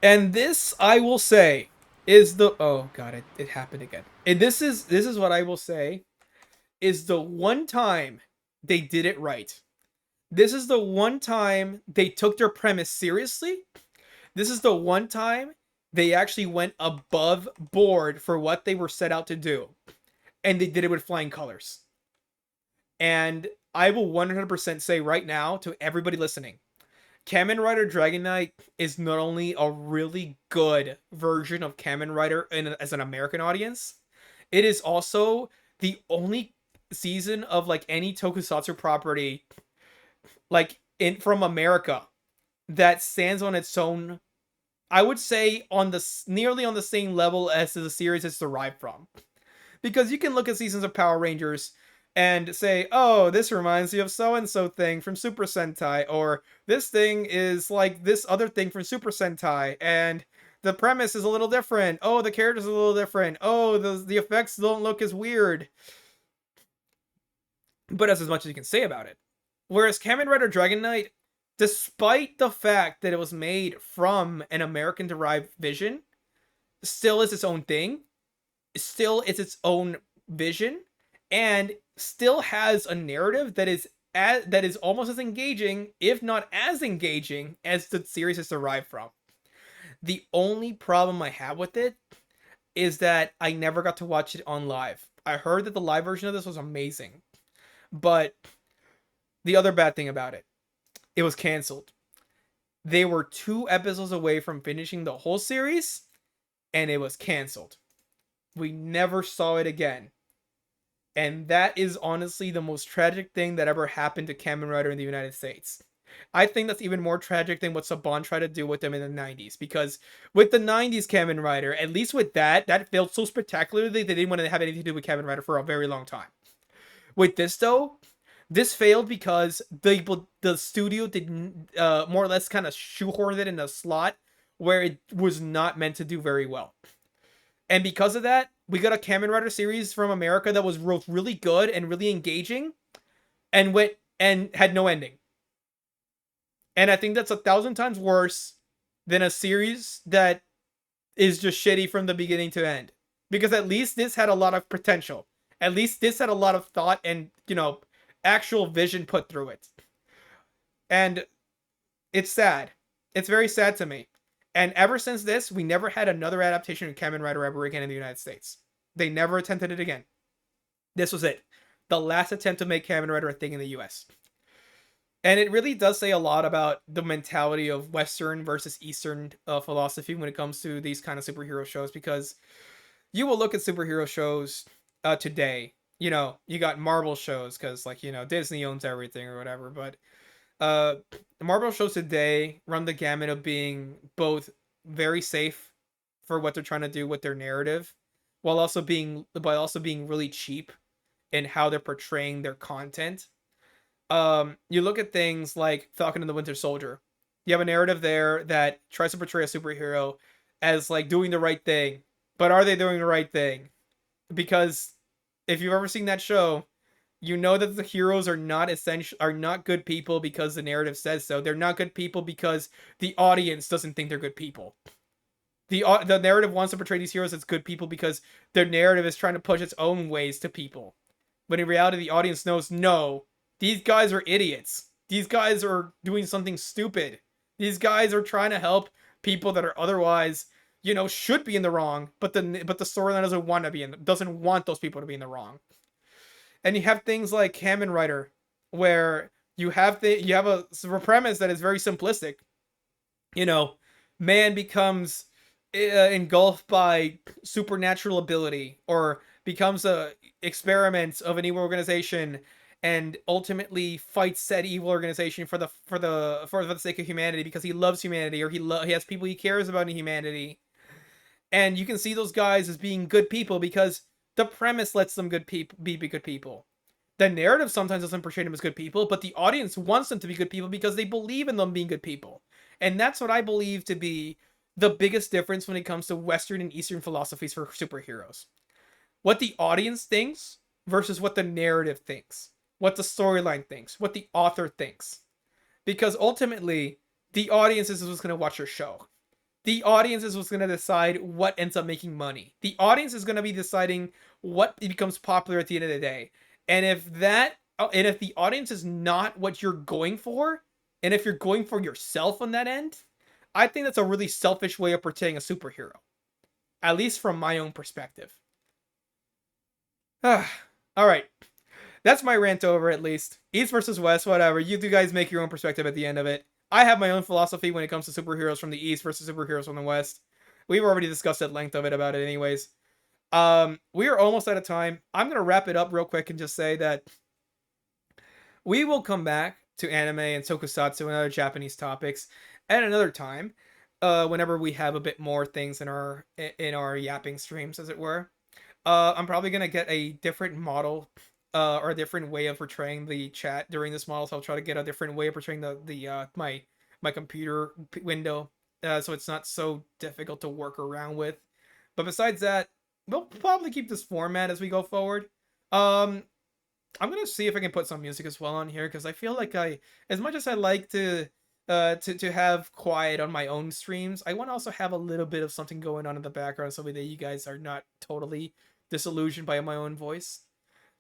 S1: And this, I will say, is the oh god, it happened again. And this is what I will say is the one time they did it right. This is the one time they took their premise seriously. This is the one time they actually went above board for what they were set out to do. And they did it with flying colors. And I will 100% say right now to everybody listening, Kamen Rider Dragon Knight is not only a really good version of Kamen Rider as an American audience, it is also the only season of like any Tokusatsu property like in from America that stands on its own. I would say on the nearly on the same level as the series it's derived from. Because you can look at seasons of Power Rangers and say, oh, this reminds me of so-and-so thing from Super Sentai, or this thing is like this other thing from Super Sentai, and the premise is a little different. Oh, the characters are a little different. Oh, the effects don't look as weird. But that's as much as you can say about it. Whereas Kamen Rider Dragon Knight, despite the fact that it was made from an American-derived vision, still is its own thing. Still is its own vision, and still has a narrative that is almost as engaging, if not as engaging, as the series is derived from. The only problem I have with it is that I never got to watch it on live. I heard that the live version of this was amazing, but the other bad thing about it, it was canceled. They were 2 episodes away from finishing the whole series, and it was canceled. We never saw it again. And that is honestly the most tragic thing that ever happened to Kamen Rider in the United States. I think that's even more tragic than what Saban tried to do with them in the 90s. Because with the 90s Kamen Rider, at least with that failed so spectacularly they didn't want to have anything to do with Kamen Rider for a very long time. With this though, this failed because the studio did more or less kind of shoehorn it in a slot where it was not meant to do very well. And because of that, we got a Kamen Rider series from America that was really good and really engaging, and went and had no ending. And I think that's 1,000 times worse than a series that is just shitty from the beginning to end. Because at least this had a lot of potential. At least this had a lot of thought and, actual vision put through it. And it's sad. It's very sad to me. And ever since this, we never had another adaptation of Kamen Rider ever again in the United States. They never attempted it again. This was it. The last attempt to make Kamen Rider a thing in the US. And it really does say a lot about the mentality of Western versus Eastern philosophy when it comes to these kind of superhero shows, because you will look at superhero shows today. You got Marvel shows because, like, Disney owns everything or whatever. But uh, the Marvel shows today run the gamut of being both very safe for what they're trying to do with their narrative, while also being really cheap in how they're portraying their content. You look at things like Falcon and the Winter Soldier. You have a narrative there that tries to portray a superhero as like doing the right thing, but are they doing the right thing? Because if you've ever seen that show, you know that the heroes are not good people because the narrative says so. They're not good people because the audience doesn't think they're good people. The narrative wants to portray these heroes as good people because their narrative is trying to push its own ways to people. When in reality, the audience knows, no, these guys are idiots. These guys are doing something stupid. These guys are trying to help people that are otherwise, should be in the wrong, but the storyline doesn't want those people to be in the wrong. And you have things like Kamen Rider, where you have a premise that is very simplistic. You know, man becomes engulfed by supernatural ability, or becomes a experiment of an evil organization, and ultimately fights said evil organization for the sake of humanity, because he loves humanity, or he has people he cares about in humanity. And you can see those guys as being good people because the premise lets them be good people. The narrative sometimes doesn't portray them as good people, but the audience wants them to be good people because they believe in them being good people. And that's what I believe to be the biggest difference when it comes to Western and Eastern philosophies for superheroes. What the audience thinks versus what the narrative thinks, what the storyline thinks, what the author thinks. Because ultimately, the audience is what's going to watch your show. The audience is what's going to decide what ends up making money. The audience is going to be deciding what becomes popular at the end of the day. And if the audience is not what you're going for, and if you're going for yourself on that end, I think that's a really selfish way of portraying a superhero. At least from my own perspective. All right. That's my rant over, at least. East versus West, whatever. You two guys make your own perspective at the end of it. I have my own philosophy when it comes to superheroes from the East versus superheroes from the West. We've already discussed at length of it about it anyways. We are almost out of time. I'm going to wrap it up real quick and just say that we will come back to anime and tokusatsu and other Japanese topics at another time, whenever we have a bit more things in our yapping streams, as it were. I'm probably gonna get a different model, or a different way of portraying the chat during this model. So I'll try to get a different way of portraying my computer window, so it's not so difficult to work around with. But besides that, we'll probably keep this format as we go forward. Um, I'm gonna see if I can put some music as well on here, because I feel like as much as I like to have quiet on my own streams, I want to also have a little bit of something going on in the background, so that you guys are not totally disillusioned by my own voice.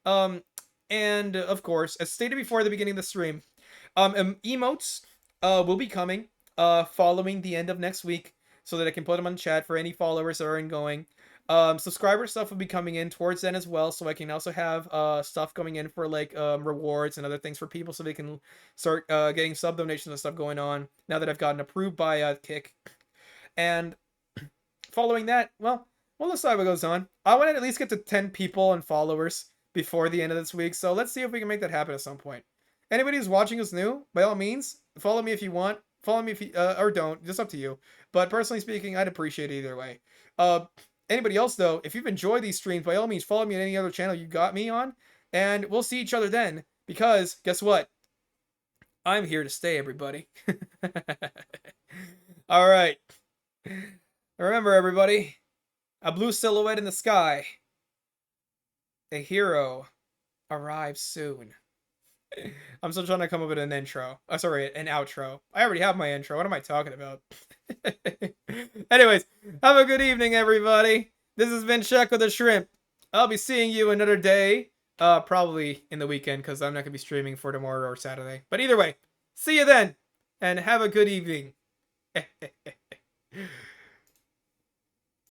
S1: Um, and of course, as stated before at the beginning of the stream, emotes will be coming following the end of next week, so that I can put them on chat for any followers that are ongoing. Subscriber stuff will be coming in towards then as well, so I can also have stuff coming in for like rewards and other things for people, so they can start getting sub donations and stuff going on now that I've gotten approved by Kick. And following that, well, we'll decide what goes on. I want to at least get to 10 people and followers before the end of this week, so let's see if we can make that happen at some point. Anybody who's watching us new, by all means, follow me if you want. Follow me if you, or don't, just up to you. But personally speaking, I'd appreciate it either way. Anybody else, though, if you've enjoyed these streams, by all means, follow me on any other channel you got me on, and we'll see each other then, because guess what? I'm here to stay, everybody. All right. Remember, everybody, a blue silhouette in the sky. A hero arrives soon. I'm still trying to come up with an intro. Oh, sorry, an outro. I already have my intro. What am I talking about? Anyways, have a good evening, everybody. This has been Check with a Shrimp. I'll be seeing you another day. Probably in the weekend because I'm not gonna be streaming for tomorrow or Saturday. But either way, see you then, and have a good evening.